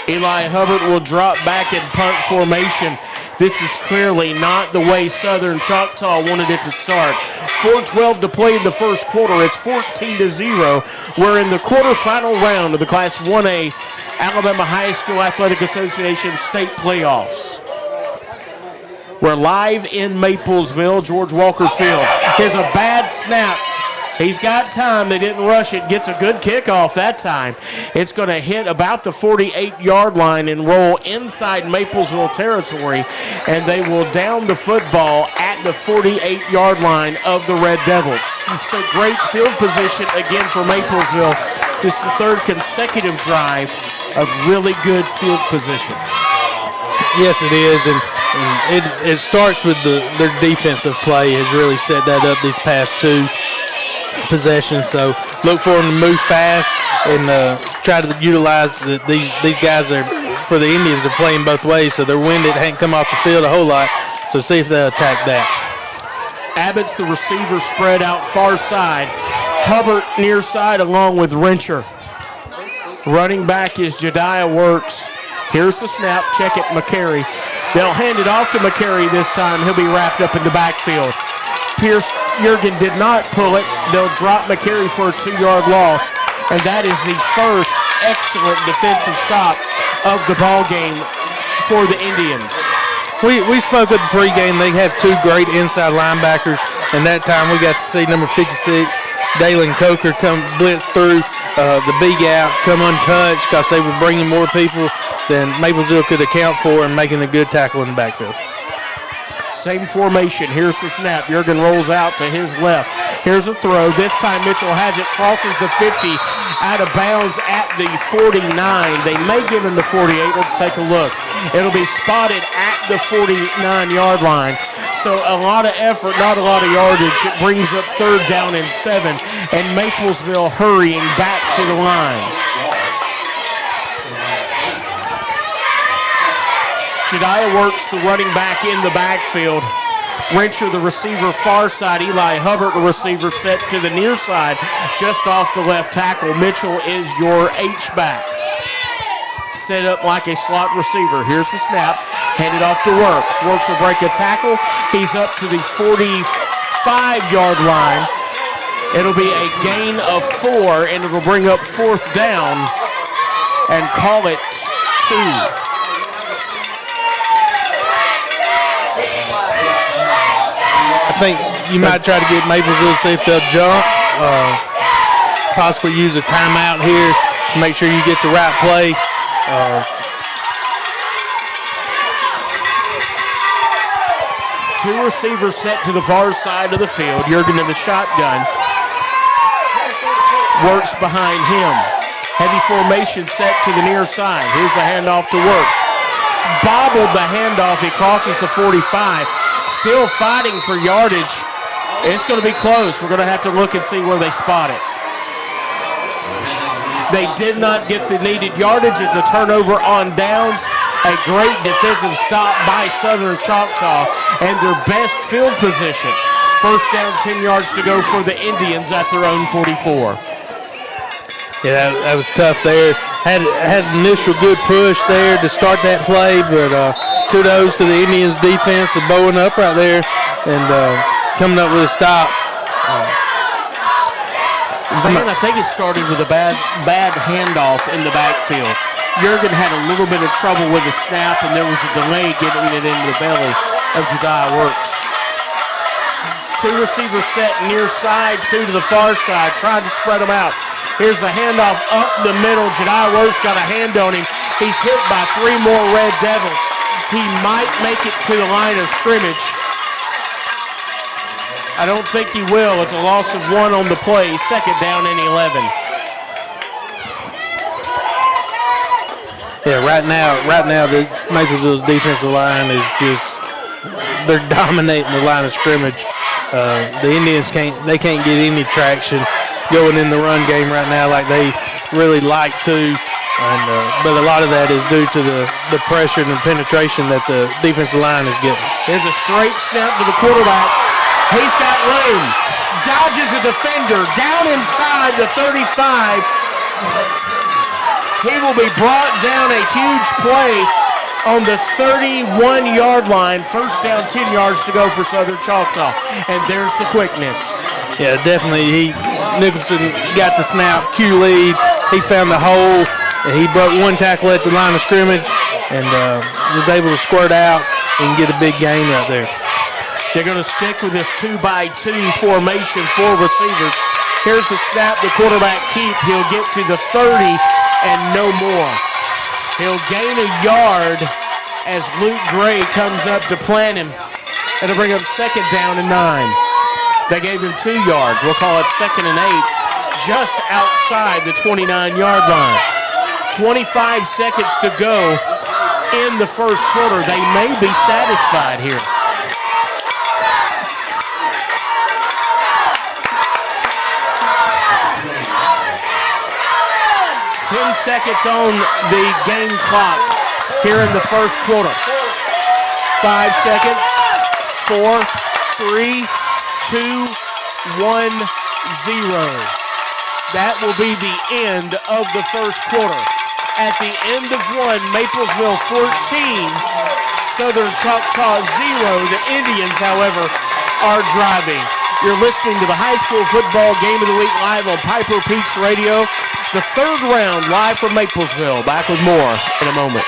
Eli Hubbard will drop back in punt formation. This is clearly not the way Southern Choctaw wanted it to start. 4:12 to play in the first quarter. It's 14-0. We're in the quarterfinal round of the Class 1A Alabama High School Athletic Association state playoffs. We're live in Maplesville, George Walker Field. Here's a bad snap. He's got time. They didn't rush it. Gets a good kickoff that time. It's going to hit about the 48-yard line and roll inside Maplesville territory, and they will down the football at the 48-yard line of the Red Devils. So great field position again for Maplesville. This is the 3rd consecutive drive of really good field position. Yes, it is, and it starts with their defensive play has really set that up these past 2 possessions. So look for them to move fast and try to utilize these guys for the Indians are playing both ways, so they're winded, hadn't come off the field a whole lot. So see if they'll attack that. Abbott's the receiver, spread out far side. Hubbard near side along with Rencher. Running back is Jediah Works. Here's the snap. Check it, McCary. They'll hand it off to McCary this time. He'll be wrapped up in the backfield. Pierce Jurgen did not pull it. They'll drop McCary for a 2-yard loss. And that is the first excellent defensive stop of the ball game for the Indians. We spoke at the pregame. They have 2 great inside linebackers. And that time we got to see number 56, Dalen Coker, come blitz through the big out, come untouched because they were bringing more people than Maplesville could account for and making a good tackle in the backfield. Same formation. Here's the snap. Jurgen rolls out to his left. Here's a throw. This time Mitchell has it, crosses the 50, out of bounds at the 49. They may give him the 48. Let's take a look. It'll be spotted at the 49-yard line. So a lot of effort, not a lot of yardage. It brings up 3rd down and 7, and Maplesville hurrying back to the line. Jediah works the running back in the backfield. Wrencher, the receiver, far side. Eli Hubbard, the receiver, set to the near side, just off the left tackle. Mitchell is your H-back. Set up like a slot receiver. Here's the snap. Handed off to Works. Works will break a tackle. He's up to the 45-yard line. It'll be a gain of 4, and it'll bring up 4th down and call it 2. I think you might try to get Maplesville to see if they'll jump, possibly use a timeout here to make sure you get the right play. Two receivers set to the far side of the field. Jurgen in the shotgun. Works behind him. Heavy formation set to the near side. Here's the handoff to Works. Bobbled the handoff. He crosses the 45. Still fighting for yardage. It's going to be close. We're going to have to look and see where they spot it. They did not get the needed yardage. It's a turnover on downs. A great defensive stop by Southern Choctaw and their best field position. First down, 10 yards to go for the Indians at their own 44. Yeah, that was tough there. Had an initial good push there to start that play, but kudos to the Indians defense of bowing up right there and coming up with a stop. Van, I think it started with a bad handoff in the backfield. Jurgen had a little bit of trouble with the snap, and there was a delay getting it into the belly of Jediah Works. Two receivers set near side, two to the far side, tried to spread them out. Here's the handoff up the middle. Jediah Works got a hand on him. He's hit by 3 more Red Devils. He might make it to the line of scrimmage. I don't think he will. It's a loss of 1 on the play. Second down and 11. Yeah, right now, the Maplesville's defensive line is they're dominating the line of scrimmage. The Indians can't get any traction going in the run game right now like they really like to. But a lot of that is due to the pressure and the penetration that the defensive line is getting. There's a straight snap to the quarterback. He's got room. Dodges a defender. Down inside the 35. He will be brought down a huge play on the 31-yard line. First down, 10 yards to go for Southern Choctaw. And there's the quickness. Yeah, definitely. Nicholson got the snap, Q lead. He found the hole. He broke 1 tackle at the line of scrimmage and was able to squirt out and get a big gain right there. They're going to stick with this 2-by-2 formation, 4 receivers. Here's the snap, the quarterback keep. He'll get to the 30 and no more. He'll gain a yard as Luke Gray comes up to plant him. It'll bring up second down and 9. They gave him 2 yards. We'll call it second and 8, just outside the 29-yard line. 25 seconds to go in the first quarter. They may be satisfied here. Seconds on the game clock here in the first quarter. 5 seconds. 4, 3, 2, 1, 0. That will be the end of the first quarter. at the end of one. Maplesville 14, Southern Choctaw 0. The Indians, however, are driving. You're listening to the high school football game of the week live on Piper Peaks Radio. The third round live from Maplesville. Back with more in a moment.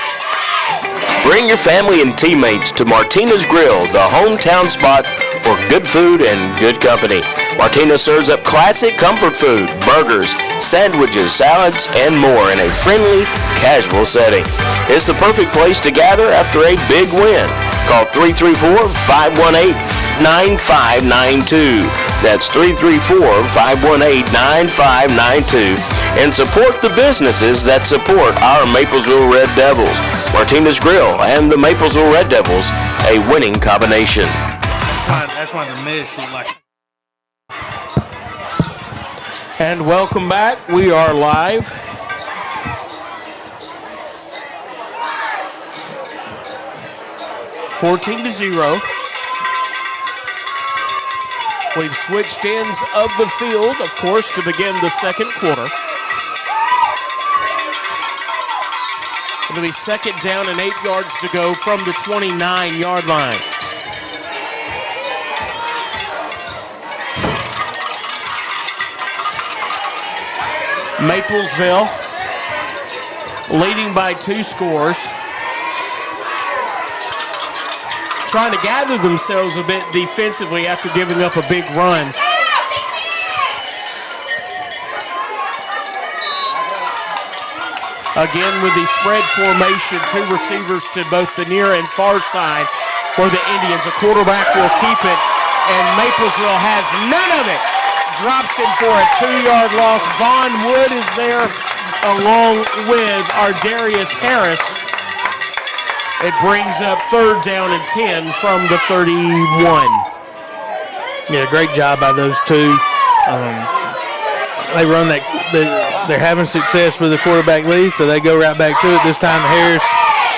Bring your family and teammates to Martina's Grill, the hometown spot for good food and good company. Martina serves up classic comfort food, burgers, sandwiches, salads, and more in a friendly, casual setting. It's the perfect place to gather after a big win. Call 334-518-9592. That's 334-518-9592. And support the businesses that support our Maplesville Red Devils. Martina's Grill and the Maplesville Red Devils, a winning combination. That's why the mesh is like. And welcome back. We are live. (14-0). We've switched ends of the field, of course, to begin the second quarter. It'll be second down and 8 yards to go from the 29-yard line. Maplesville leading by 2 scores. Trying to gather themselves a bit defensively after giving up a big run. Again with the spread formation, 2 receivers to both the near and far side for the Indians. A quarterback will keep it, and Maplesville has none of it. Drops him for a 2-yard loss. Vaughn Wood is there along with Ardarius Harris. It brings up third down and 10 from the 31. Yeah, great job by those two. They run that. They're having success with the quarterback lead, so they go right back to it. This time Harris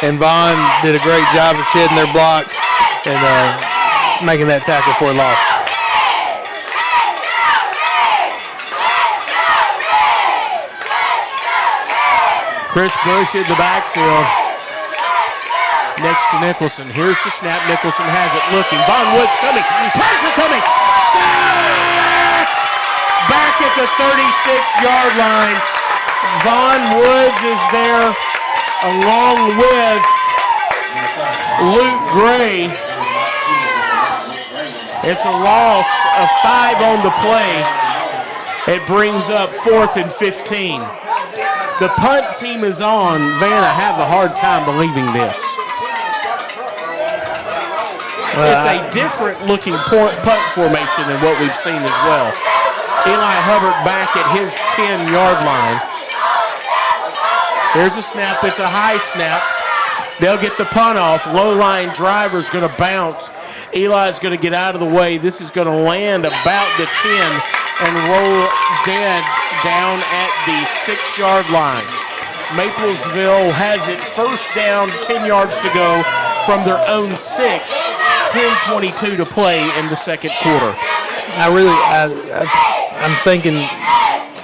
and Vaughn did a great job of shedding their blocks and making that tackle for a loss. Chris Bush in the backfield next to Nicholson. Here's the snap. Nicholson has it looking. Vaughn Wood's coming. Pressure coming. Sack! Back at the 36-yard line. Vaughn Woods is there along with Luke Gray. It's a loss of 5 on the play. It brings up 4th and 15. The punt team is on. Vanna, have a hard time believing this. It's a different looking punt formation than what we've seen as well. Eli Hubbard back at his 10-yard line. Here's a snap. It's a high snap. They'll get the punt off. Low-line driver's going to bounce. Eli's going to get out of the way. This is going to land about the 10 and roll dead down at the 6-yard line. Maplesville has it first down, 10 yards to go from their own 6. 10:22 to play in the second quarter. I'm thinking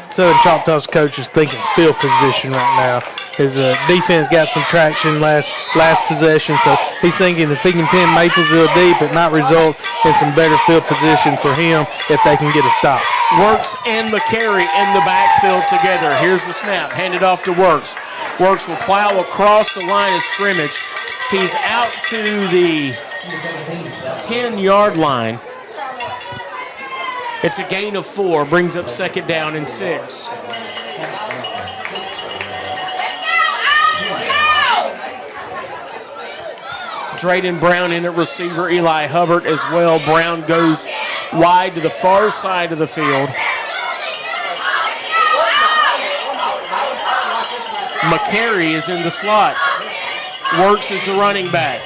Southern Choctaw's coach is thinking field position right now. His defense got some traction last possession, so he's thinking if he can pin Maplesville deep, it might result in some better field position for him if they can get a stop. Works and McCary in the backfield together. Here's the snap, handed off to Works. Works will plow across the line of scrimmage. He's out to the 10-yard line. It's a gain of 4, brings up second down and 6. Drayden Brown in at receiver, Eli Hubbard as well. Brown goes wide to the far side of the field. McCary is in the slot. Works as the running back.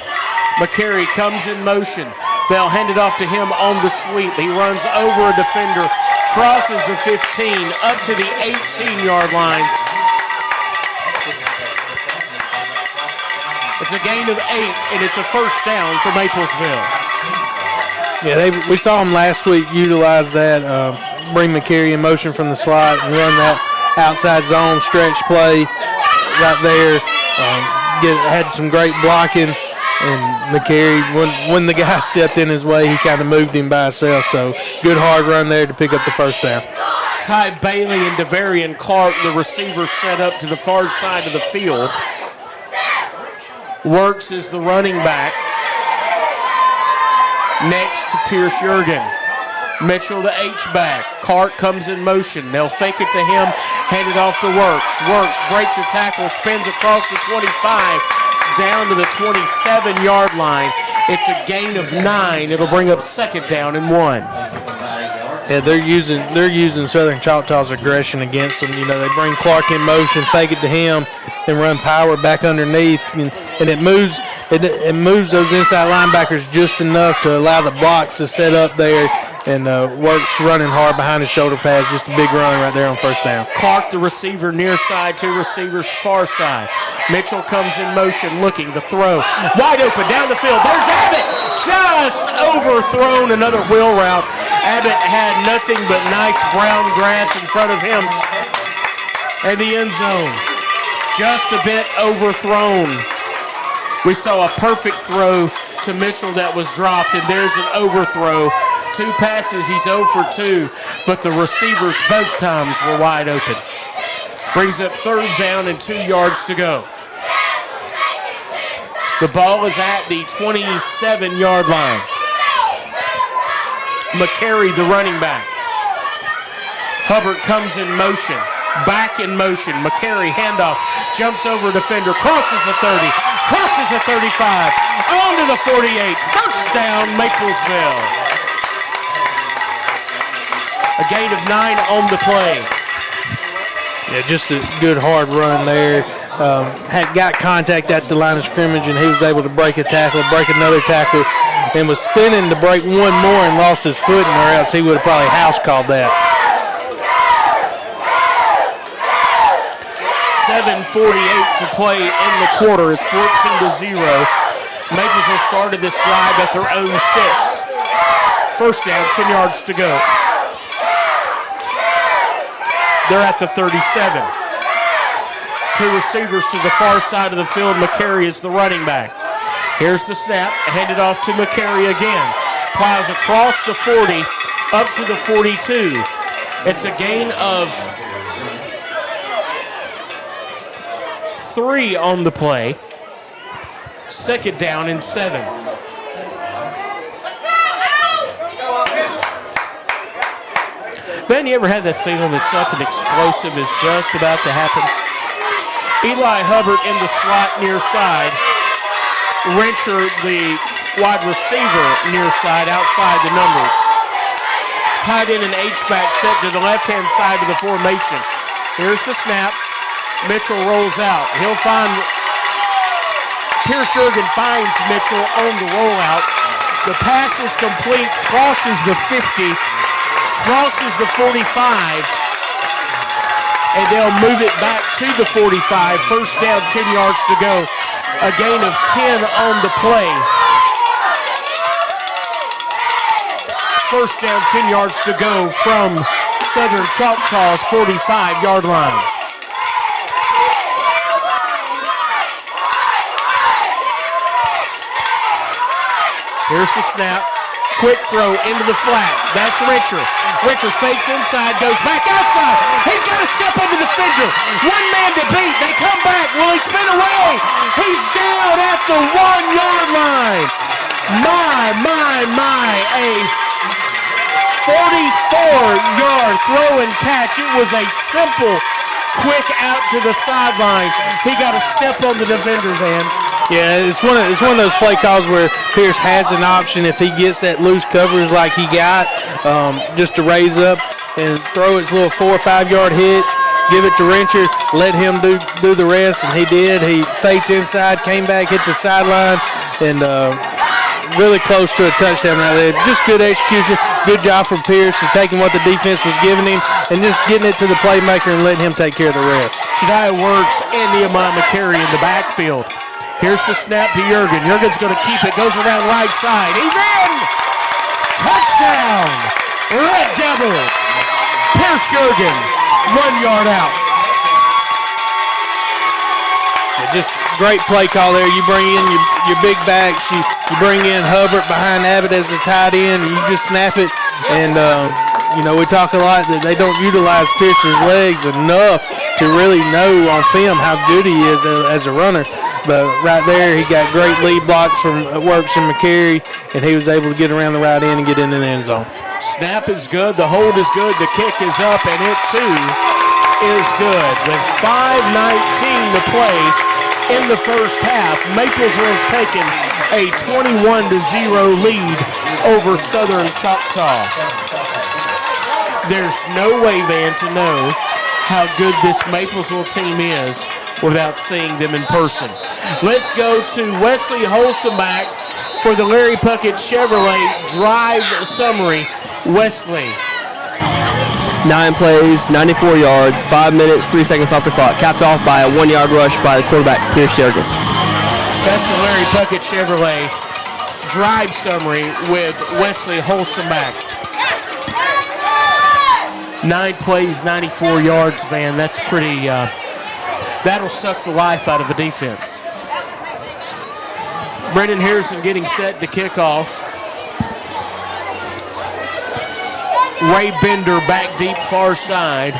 McCary comes in motion. They'll hand it off to him on the sweep. He runs over a defender, crosses the 15, up to the 18-yard line. It's a gain of 8, and it's a first down for Maplesville. Yeah, we saw him last week utilize that, bring McCary in motion from the slot and run that outside zone stretch play. right there. Had some great blocking, and McCary, when the guy stepped in his way, he kind of moved him by himself. So good hard run there to pick up the first down. Ty Bailey and Devarian Clark, the receivers, set up to the far side of the field. Works is the running back. Next to Pierce Jurgen. Mitchell, the H-back. Clark comes in motion. They'll fake it to him, hand it off to Works. Works breaks a tackle, spins across the 25, down to the 27-yard line. It's a gain of 9. It'll bring up second down and 1. Yeah, they're using Southern Choctaw's aggression against them. You know, they bring Clark in motion, fake it to him, and run power back underneath, and it moves those inside linebackers just enough to allow the blocks to set up there. And Works running hard behind his shoulder pads. Just a big run right there on first down. Clark, the receiver, near side. 2 receivers, far side. Mitchell comes in motion, looking. The throw. Wide open, down the field. There's Abbott. Just overthrown. Another wheel route. Abbott had nothing but nice brown grass in front of him. And the end zone. Just a bit overthrown. We saw a perfect throw to Mitchell that was dropped, and there's an overthrow. 2 passes, he's 0 for 2, but the receivers both times were wide open. Brings up third down and 2 yards to go. The ball is at the 27-yard line. McCary, the running back. Hubbard comes in motion. Back in motion. McCary, handoff. Jumps over defender. Crosses the 30. Crosses the 35. On to the 48. First down, Maplesville. A gain of 9 on the play. Yeah, just a good hard run there. Had got contact at the line of scrimmage, and he was able to break a tackle, break another tackle, and was spinning to break one more and lost his footing, or else he would have probably house called that. 7:48 to play in the quarter. It's 14-0. Maplesville started this drive at their own 6. First down, 10 yards to go. They're at the 37. 2 receivers to the far side of the field. McCary is the running back. Here's the snap. Handed off to McCary again. Plows across the 40 up to the 42. It's a gain of 3 on the play. Second down and 7. Ben, you ever had that feeling that something explosive is just about to happen? Eli Hubbard in the slot near side. Rencher, the wide receiver, near side, outside the numbers. Tight end and H-back set to the left-hand side of the formation. Here's the snap. Mitchell rolls out. He'll find Pierce Jurgen finds Mitchell on the rollout. The pass is complete, crosses the 50, crosses the 45, and they'll move it back to the 45. First down, 10 yards to go. A gain of 10 on the play. First down, 10 yards to go from Southern Choctaw's 45-yard line. Here's the snap. Quick throw into the flat. That's Rencher. Rencher fakes inside, goes back outside. He's got to step on the defender. One man to beat. They come back. Will he spin away? He's down at the 1-yard line. My. A 44-yard throw and catch. It was a simple, quick out to the sideline. He got to step on the defender, Van. Yeah, it's one of those play calls where Pierce has an option if he gets that loose coverage like he got, just to raise up and throw his little 4 or 5 yard hitch, give it to Rencher, let him do the rest, and he did. He faked inside, came back, hit the sideline, and really close to a touchdown right there. Just good execution, good job from Pierce of taking what the defense was giving him and just getting it to the playmaker and letting him take care of the rest. Jediah Works and Nehemiah McCary in the backfield. Here's the snap to Jurgen. Jurgen's going to keep it. Goes around right side. He's in! Touchdown! Red Devils! Pierce Jurgen, 1 yard out. just great play call there. You bring in your big backs. You bring in Hubbard behind Abbott as the tight end, and you just snap it. And, we talk a lot that they don't utilize Pierce's legs enough to really know on film how good he is as a runner. But right there, he got great lead blocks from Works and McCary, and he was able to get around the right end and get into the end zone. Snap is good. The hold is good. The kick is up, and it, too, is good. With 5:19 to play in the first half, Maplesville's taken a 21-0 lead over Southern Choctaw. There's no way, Van, to know how good this Maplesville team is without seeing them in person. Let's go to Wesley Holsomback for the Larry Puckett Chevrolet drive summary. Wesley. 9 plays, 94 yards, 5 minutes, 3 seconds off the clock. Capped off by a 1-yard rush by the quarterback, Pierce Sherrigan. That's the Larry Puckett Chevrolet drive summary with Wesley Holsomback. 9 plays, 94 yards, Van. That's pretty, that'll suck the life out of a defense. Brendan Harrison getting set to kick off. Ray Bender back deep far side.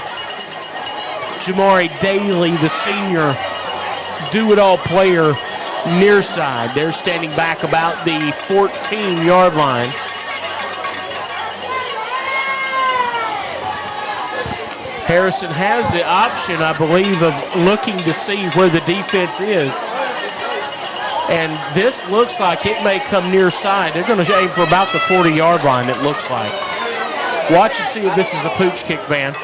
Jamari Daly, the senior do-it-all player, near side. They're standing back about the 14-yard line. Harrison has the option, I believe, of looking to see where the defense is. And this looks like it may come near side. They're going to aim for about the 40-yard line, it looks like. Watch and see if this is a pooch kick, Van.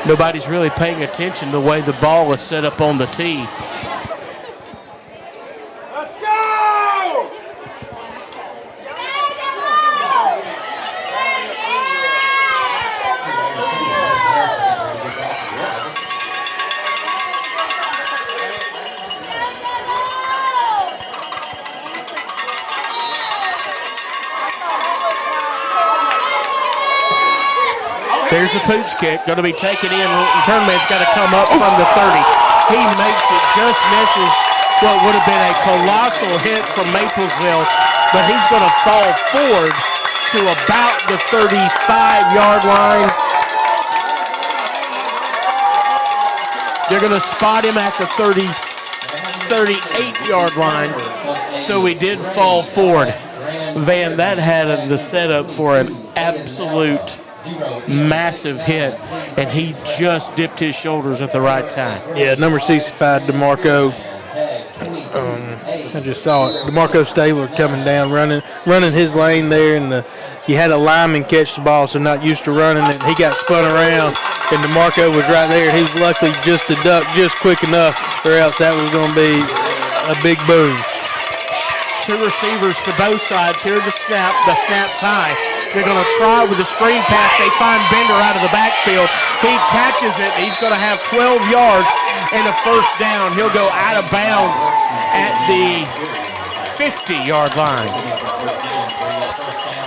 Nobody's really paying attention the way the ball is set up on the tee. There's the pooch kick, going to be taken in. Return man's got to come up from the 30. He makes it, just misses what would have been a colossal hit from Maplesville, but he's going to fall forward to about the 35-yard line. They're going to spot him at the 38-yard line, so he did fall forward. Van, that had the setup for an absolute massive hit, and he just dipped his shoulders at the right time. Yeah, number 65, DeMarco. I just saw it. DeMarco Stabler coming down, running his lane there, and you had a lineman catch the ball, so not used to running it. He got spun around, and DeMarco was right there. He was lucky just to duck just quick enough, or else that was going to be a big boom. 2 receivers to both sides. Here the snap. The snap's high. They're going to try with a screen pass. They find Bender out of the backfield. He catches it. He's going to have 12 yards and a first down. He'll go out of bounds at the 50-yard line.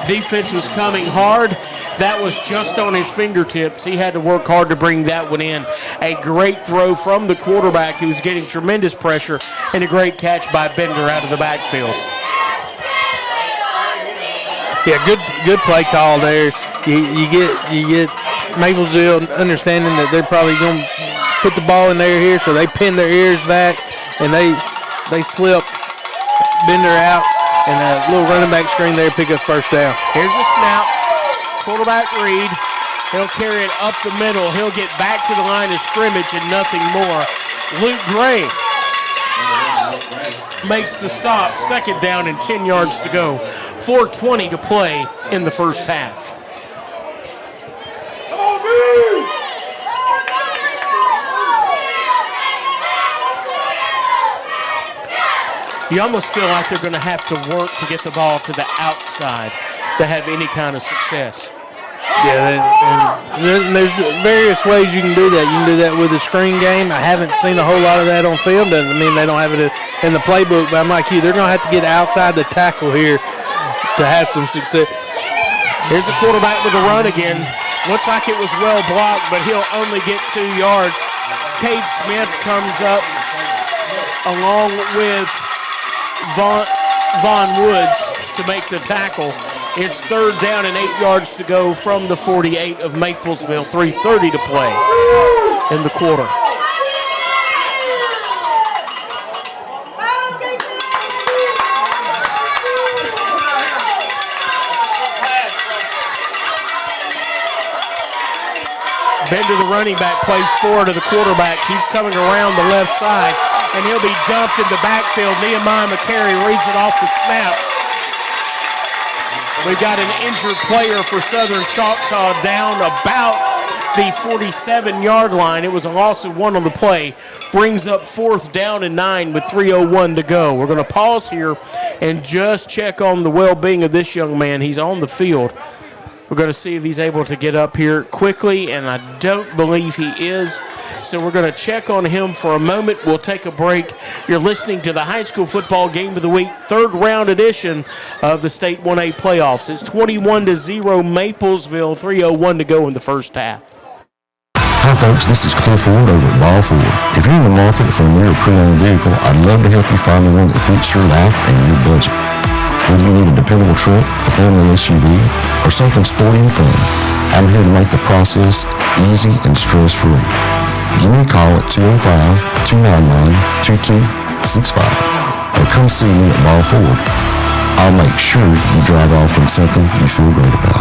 Defense was coming hard. That was just on his fingertips. He had to work hard to bring that one in. A great throw from the quarterback who was getting tremendous pressure, and a great catch by Bender out of the backfield. Yeah, good play call there. You get Maplesville understanding that they're probably going to put the ball in their ear, so they pin their ears back, and they slip Bender out, and a little running back screen there, pick up first down. Here's the snap. Quarterback read. He'll carry it up the middle. He'll get back to the line of scrimmage and nothing more. Luke Gray makes the stop. Second down and 10 yards to go. 4:20 to play in the first half. You almost feel like they're going to have to work to get the ball to the outside to have any kind of success. Yeah, and there's various ways you can do that. You can do that with a screen game. I haven't seen a whole lot of that on film. Doesn't mean they don't have it in the playbook, but I'm like you. They're going to have to get outside the tackle here to have some success. Here's the quarterback with a run again. Looks like it was well blocked, but he'll only get 2 yards. Cade Smith comes up along with Vaughn Woods to make the tackle. It's 3rd down and 8 yards to go from the 48 of Maplesville. 3:30 to play in the quarter. Bender, the running back, plays forward to the quarterback. He's coming around the left side, and he'll be dumped in the backfield. Nehemiah McCary reads it off the snap. We've got an injured player for Southern Choctaw down about the 47-yard line. It was a loss of 1 on the play. Brings up 4th down and 9 with 3:01 to go. We're going to pause here and just check on the well-being of this young man. He's on the field. We're going to see if he's able to get up here quickly, and I don't believe he is. So we're going to check on him for a moment. We'll take a break. You're listening to the High School Football Game of the Week, 3rd round edition of the State 1A playoffs. It's 21-0 Maplesville, 3:01 to go in the first half. Hi folks, this is Cliff Ward over at Ball Ford. If you're in the market for a new or pre-owned vehicle, I'd love to help you find the one that fits your life and your budget. Whether you need a dependable truck, a family SUV, or something sporty and fun, I'm here to make the process easy and stress-free. Give me a call at 205-299-2265 or come see me at Ball Ford. I'll make sure you drive off in something you feel great about.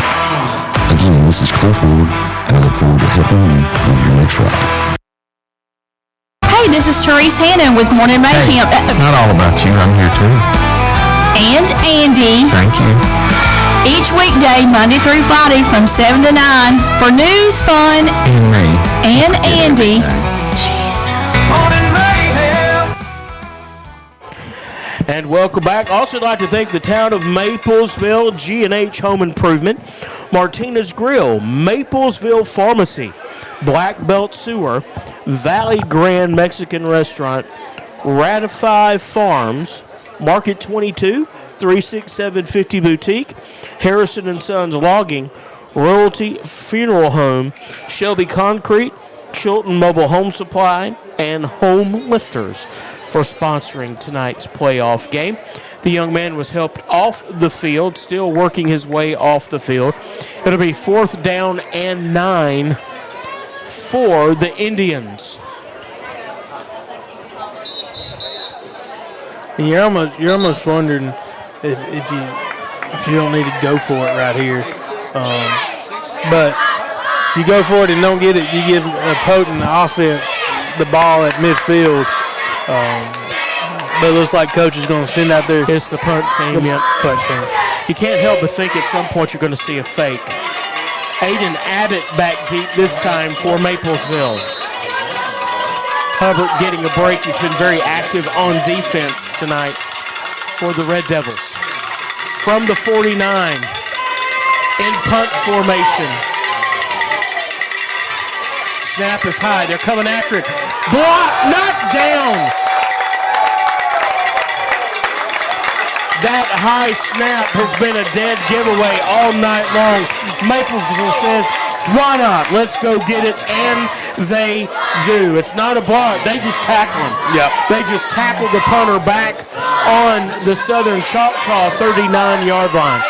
Again, this is Cliff Ward, and I look forward to helping you with your next ride. Hey, this is Therese Hannon with Morning Mayhem. It's not all about you. I'm here too. And Andy. Thank you. Each weekday, Monday through Friday from 7 to 9 for news, fun, And me. and Andy. Everything. Jeez. And welcome back. Also, I'd like to thank the town of Maplesville, G&H Home Improvement, Martinez Grill, Maplesville Pharmacy, Black Belt Sewer, Valley Grand Mexican Restaurant, Ratify Farms, Market 22, 36750 Boutique, Harrison & Sons Logging, Royalty Funeral Home, Shelby Concrete, Chilton Mobile Home Supply, and Home Lifters for sponsoring tonight's playoff game. The young man was helped off the field, still working his way off the field. It'll be 4th down and 9 for the Indians. And you're almost wondering if you don't need to go for it right here. But if you go for it and don't get it, you give opposing offense the ball at midfield. But it looks like coach is going to send out there. It's the punt team, yep. Punt team. You can't help but think at some point you're going to see a fake. Aiden Abbott back deep this time for Maplesville. Hubbard getting a break. He's been very active on defense tonight for the Red Devils. From the 49, in punt formation. Snap is high. They're coming after it. Block, knocked down. That high snap has been a dead giveaway all night long. Maplesville says, why not? Let's go get it, and they do. It's not a block. They just tackle him. Yep. They just tackle the punter back on the Southern Choctaw 39-yard line.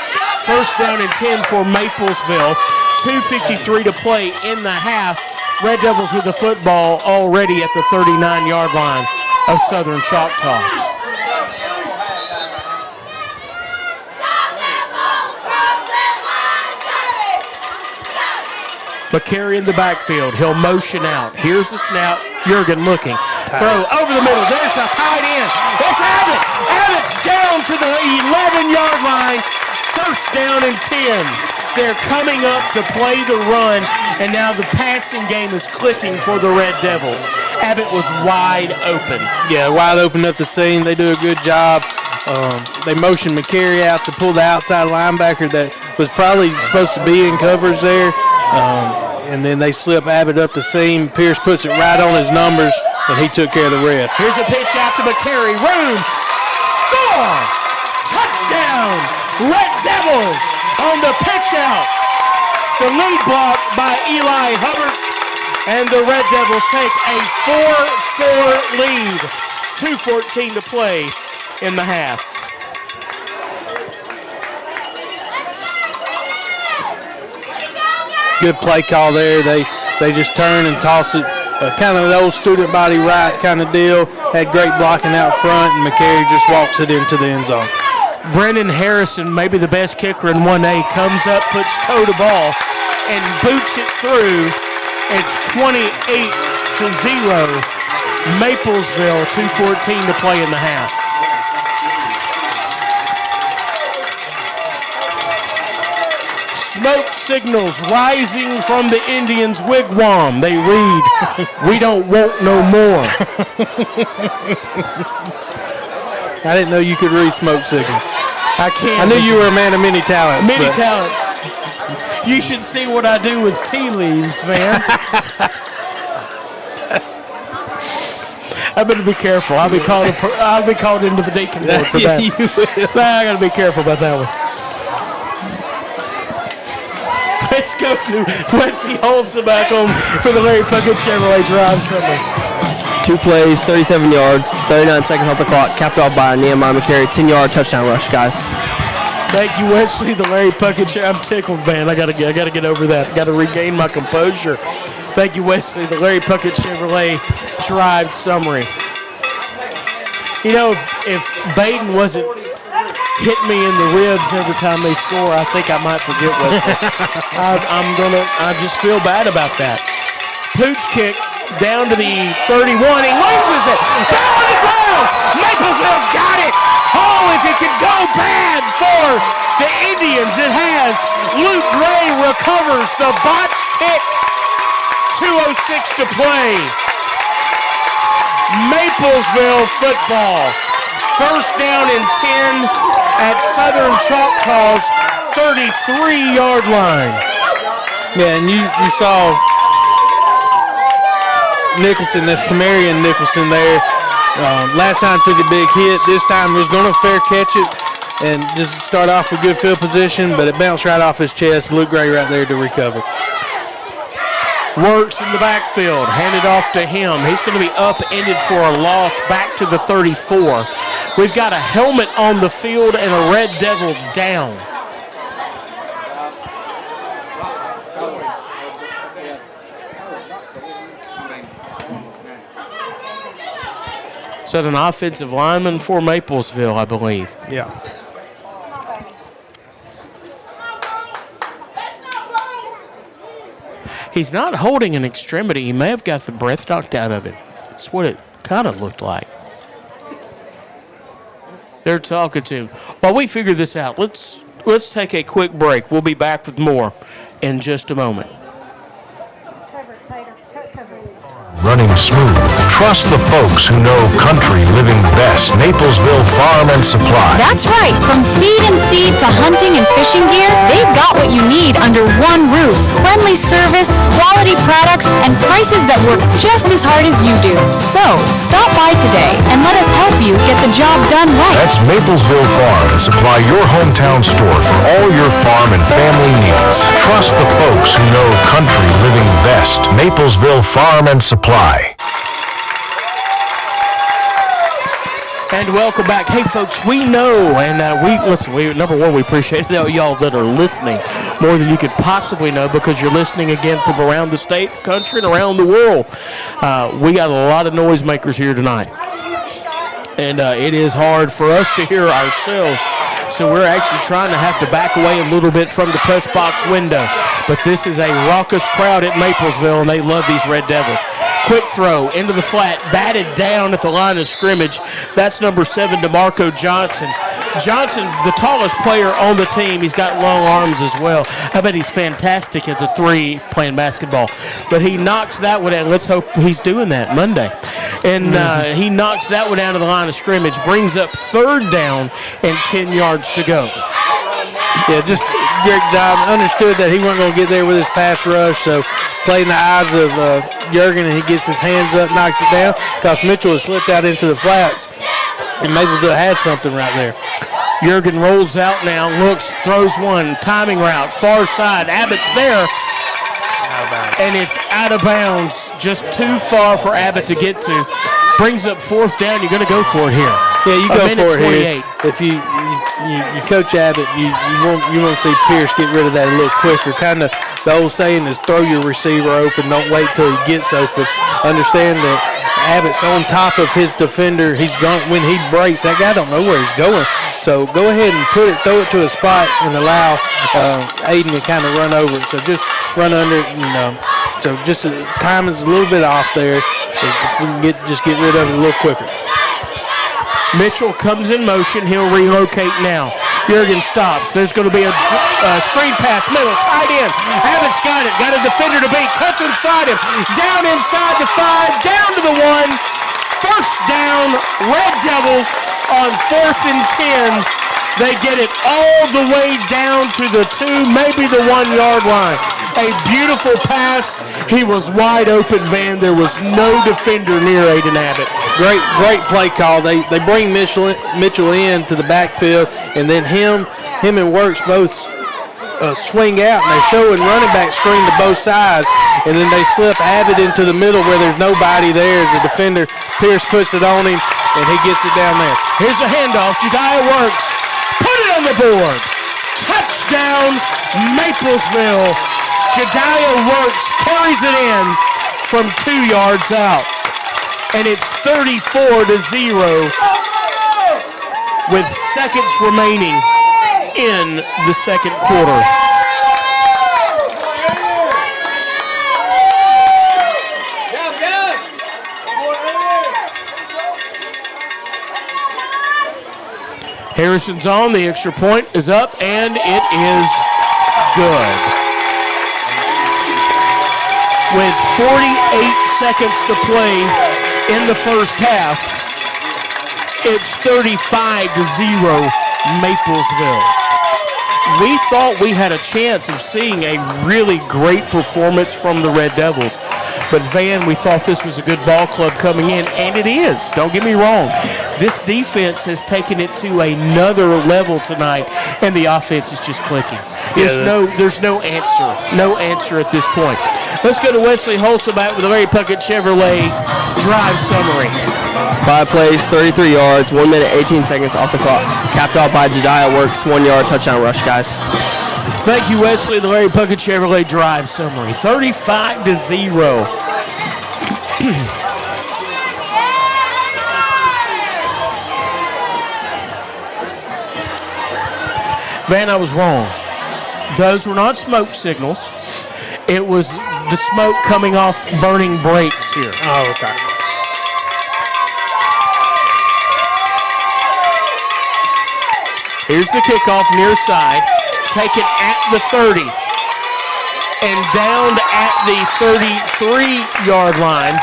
1st down and 10 for Maplesville. 2:53 to play in the half. Red Devils with the football already at the 39-yard line of Southern Choctaw. McCary in the backfield. He'll motion out. Here's the snap. Jurgen looking. Throw over the middle. There's a tight end. It's Abbott. Abbott's down to the 11-yard line. 1st down and 10. They're coming up to play the run, and now the passing game is clicking for the Red Devils. Abbott was wide open. Yeah, wide open up the seam. They do a good job. They motion McCary out to pull the outside linebacker that was probably supposed to be in coverage there. And then they slip Abbott up the seam. Pierce puts it right on his numbers, and he took care of the rest. Here's a pitch out to McCary. Room. Score! Touchdown! Red Devils on the pitch out. The lead block by Eli Hubbard. And the Red Devils take a 4-score lead. 2:14 to play in the half. Good play call there. They just turn and toss it, kind of the old student body right kind of deal. Had great blocking out front, and McCary just walks it into the end zone. Brennan Harrison, maybe the best kicker in 1A, comes up, puts toe to ball, and boots it through. It's 28-0. Maplesville, 2:14 to play in the half. Smoke signals rising from the Indians' wigwam. They read, "We don't want no more." I didn't know you could read smoke signals. I can't. I knew you were a man of many talents. Many talents. You should see what I do with tea leaves, man. I better be careful. I'll be called into the deacon board for that. You will. I got to be careful about that one. Let's go to Wesley Olson back home for the Larry Puckett Chevrolet Drive Summary. 2 plays, 37 yards, 39 seconds off the clock, capped off by Nehemiah McCary, 10-yard touchdown rush, guys. Thank you, Wesley. The Larry Puckett Chevrolet. I'm tickled, man. I gotta get over that. Got to regain my composure. Thank you, Wesley. The Larry Puckett Chevrolet Drive Summary. You know, if Baden wasn't hitting me in the ribs every time they score, I think I might forget Wesley. I just feel bad about that. Pooch kick down to the 31. He loses it. Down on the ground. Maplesville's got it. Oh, if it could go bad for the Indians, it has. Luke Gray recovers the botch kick. 2:06 to play. Maplesville football. First down and 10 at Southern Choctaw's 33-yard line. Yeah, and you saw Nicholson, that's Camarion Nicholson there. Last time took a big hit. This time was going to fair catch it and just start off with good field position, but it bounced right off his chest. Luke Gray right there to recover. Works in the backfield, handed off to him. He's going to be upended for a loss back to the 34. We've got a helmet on the field and a Red Devil down. So an offensive lineman for Maplesville, I believe. Yeah. He's not holding an extremity. He may have got the breath knocked out of it. That's what it kind of looked like. They're talking to him. While we figure this out, let's take a quick break. We'll be back with more in just a moment. Running smooth. Trust the folks who know country living best. Maplesville Farm and Supply. That's right. From feed and seed to hunting and fishing gear, they've got what you need under one roof. Friendly service, quality products, and prices that work just as hard as you do. So, stop by today and let us help you get the job done right. That's Maplesville Farm and Supply, your hometown store for all your farm and family needs. Trust the folks who know country living best. Maplesville Farm and Supply. And welcome back. Hey, folks, we know, and number one, we appreciate y'all that are listening more than you could possibly know, because you're listening again from around the state, country, and around the world. We got a lot of noisemakers here tonight, and it is hard for us to hear ourselves. So we're actually trying to have to back away a little bit from the press box window. But this is a raucous crowd at Maplesville, and they love these Red Devils. Quick throw into the flat, batted down at the line of scrimmage. That's number 7, DeMarco Johnson. Johnson, the tallest player on the team. He's got long arms as well. I bet he's fantastic as a 3 playing basketball. But he knocks that one down. Let's hope he's doing that Monday. And he knocks that one down to the line of scrimmage, brings up 3rd down and 10 yards to go. Yeah, just great job. Understood that he wasn't going to get there with his pass rush, so played in the eyes of Jurgen, and he gets his hands up, knocks it down, because Mitchell has slipped out into the flats, and Maplesville had something right there. Jurgen rolls out now, looks, throws one, timing route, far side. Abbott's there, and it's out of bounds, just too far for Abbott to get to. Brings up fourth down. You're going to go for it here. Yeah, you go for it 28. here. If you coach Abbott, you want to see Pierce get rid of that a little quicker. Kind of the old saying is throw your receiver open. Don't wait till he gets open. Understand that Abbott's on top of his defender. He's going when he breaks. That guy don't know where he's going. So go ahead and throw it to a spot and allow Aiden to kind of run over it. So just run under it, and so just time is a little bit off there. If we can just get rid of it a little quicker. Mitchell comes in motion. He'll relocate now. Jurgen stops. There's going to be a screen pass, middle, tight end. Abbott's got it. Got a defender to beat. Cuts inside him. Down inside the 5. Down to the 1. First down, Red Devils on 4th and 10. They get it all the way down to the 2, maybe the 1 yard line. A beautiful pass. He was wide open, Van. There was no defender near Aiden Abbott. Great play call. They bring Mitchell in to the backfield, and then him and Works both swing out, and they're showing running back screen to both sides, and then they slip Abbott into the middle where there's nobody there. The defender, Pierce, puts it on him, and he gets it down there. Here's a handoff. Jediah Works. Put it on the board. Touchdown, Maplesville. Jediah Works carries it in from 2 yards out. And it's 34-0 with seconds remaining in the second quarter. Harrison's on. The extra point is up, and it is good. With 48 seconds to play in the first half, it's 35-0 Maplesville. We thought we had a chance of seeing a really great performance from the Red Devils. But, Van, we thought this was a good ball club coming in, and it is. Don't get me wrong. This defense has taken it to another level tonight, and the offense is just clicking. There's no answer at this point. Let's go to Wesley Holsaback with a Larry Puckett Chevrolet drive summary. 5 plays, 33 yards, 1 minute, 18 seconds off the clock. Capped off by Jediah Works, 1 yard touchdown rush, guys. Thank you, Wesley. The Larry Puckett Chevrolet drive summary. 35-0. Van, I was wrong. Those were not smoke signals. It was the smoke coming off burning brakes here. Oh, okay. Here's the kickoff near side. Taken at the 30 and downed at the 33-yard line.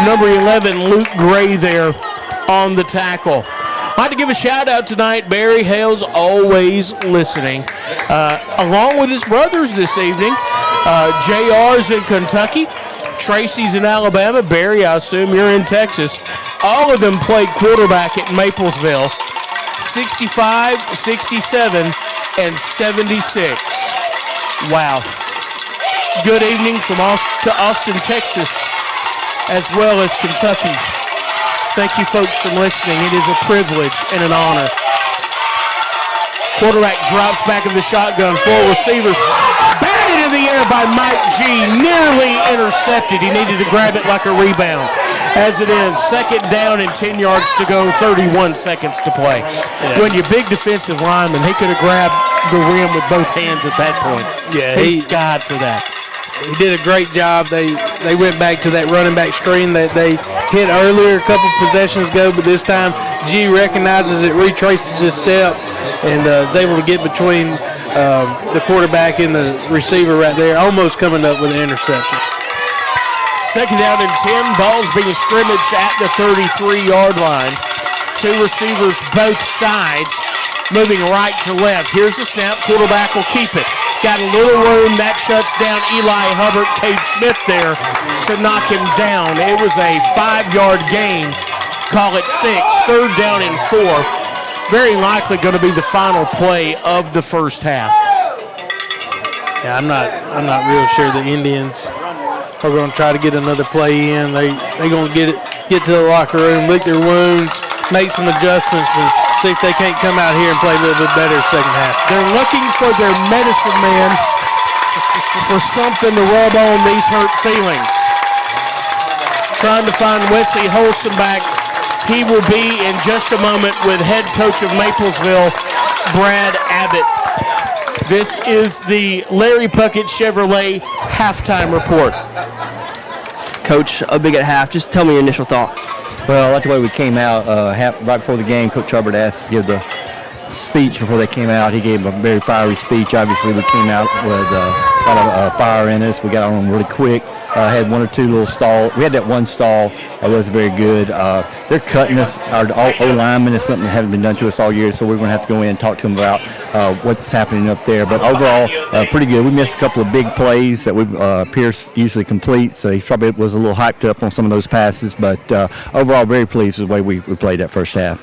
Number 11, Luke Gray there on the tackle. I'd like to give a shout-out tonight. Barry Hales always listening, along with his brothers this evening. JR's in Kentucky. Tracy's in Alabama. Barry, I assume you're in Texas. All of them played quarterback at Maplesville. 65, 67, and 76. Wow. Good evening from Austin, Texas, as well as Kentucky. Thank you, folks, for listening. It is a privilege and an honor. Quarterback drops back of the shotgun. 4 receivers. Batted in the air by Mike G. Nearly intercepted. He needed to grab it like a rebound. As it is, second down and 10 yards to go, 31 seconds to play. Yeah. When your big defensive lineman, he could have grabbed the rim with both hands at that point. Yeah, he skied for that. He did a great job. They went back to that running back screen that they hit earlier a couple possessions ago, but this time G recognizes it, retraces his steps, and is able to get between the quarterback and the receiver right there, almost coming up with an interception. Second down and 10. Ball's being scrimmaged at the 33-yard line. 2 receivers both sides. moving right to left. Here's the snap. Quarterback will keep it. Got a little room. That shuts down Eli Hubbard. Cade Smith there to knock him down. It was a 5-yard gain. Call it 6. 3rd down and 4. Very likely going to be the final play of the first half. Yeah, I'm not real sure the Indians are going to try to get another play in. They're going to get to the locker room, lick their wounds, make some adjustments, and see if they can't come out here and play a little bit better second half. They're looking for their medicine man for something to rub on these hurt feelings. Trying to find Wesley Holson back. He will be in just a moment with head coach of Maplesville, Brad Abbott. This is the Larry Puckett Chevrolet halftime report. Coach, a big at half. Just tell me your initial thoughts. Well, that's the way we came out. Right before the game, Coach Hubbard asked to give the speech before they came out. He gave a very fiery speech. Obviously, we came out with a lot of fire in us. We got on really quick. Had one or two little stalls. We had that one stall that was very good. They're cutting us. Our O-lineman is something that hasn't been done to us all year, so we're going to have to go in and talk to them about what's happening up there. But overall, pretty good. We missed a couple of big plays that Pierce usually completes, so he probably was a little hyped up on some of those passes. But overall, very pleased with the way we played that first half.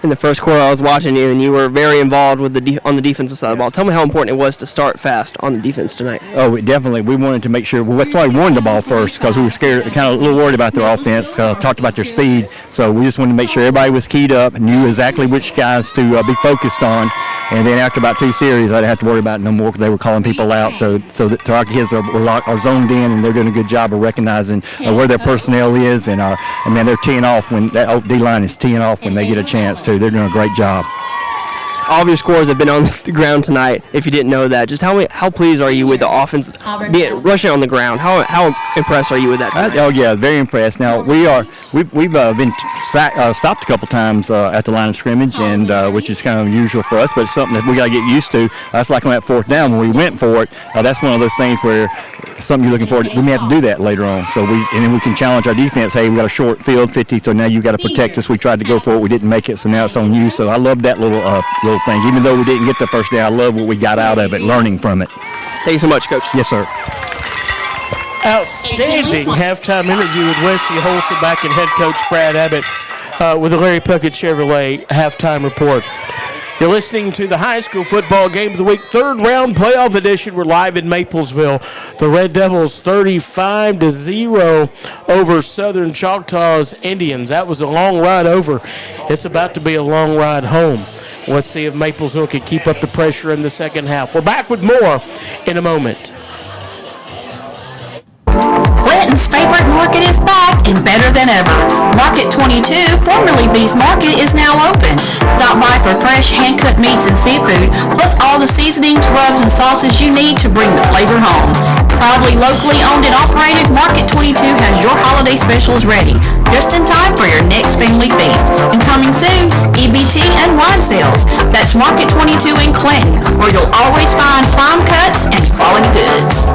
In the first quarter, I was watching you, and you were very involved with on the defensive side of the ball. Tell me how important it was to start fast on the defense tonight. Oh, definitely. We wanted to make sure. Well, that's why we wanted the ball first, because we were scared, kind of a little worried about their offense. Talked about their speed, so we just wanted to make sure everybody was keyed up and knew exactly which guys to be focused on. And then after about 2 series, I didn't have to worry about it no more because they were calling people out. So our kids are zoned in, and they're doing a good job of recognizing where their personnel is. And they're teeing off when that D-line is teeing off when they get a chance to. They're doing a great job. All of your scores have been on the ground tonight. If you didn't know that, just how pleased are you with the offense rushing on the ground? How impressed are you with that tonight? Oh yeah, very impressed. Now we've been stopped a couple times at the line of scrimmage, and which is kind of unusual for us, but it's something that we got to get used to. That's like on that 4th down when we went for it. That's one of those things where something you're looking for. We may have to do that later on. So then we can challenge our defense. Hey, we got a short field, 50. So now you got to protect us. We tried to go for it, we didn't make it. So now it's on you. So I love that little thing. Even though we didn't get the first down, I love what we got out of it, learning from it. Thank you so much, Coach. Yes, sir. Outstanding halftime interview with Wesley Holson back and head coach Brad Abbott with the Larry Puckett Chevrolet halftime report. You're listening to the high school football game of the week, 3rd round playoff edition. We're live in Maplesville. The Red Devils 35-0 over Southern Choctaw's Indians. That was a long ride over. It's about to be a long ride home. Let's see if Maplesville can keep up the pressure in the second half. We're back with more in a moment. Clinton's favorite market is back and better than ever. Market 22, formerly Bee's Market, is now open. Stop by for fresh hand-cut meats and seafood, plus all the seasonings, rubs, and sauces you need to bring the flavor home. Proudly locally owned and operated, Market 22 has your holiday specials ready, just in time for your next family feast. And coming soon, EBT and wine sales. That's Market 22 in Clinton, where you'll always find prime cuts and quality goods.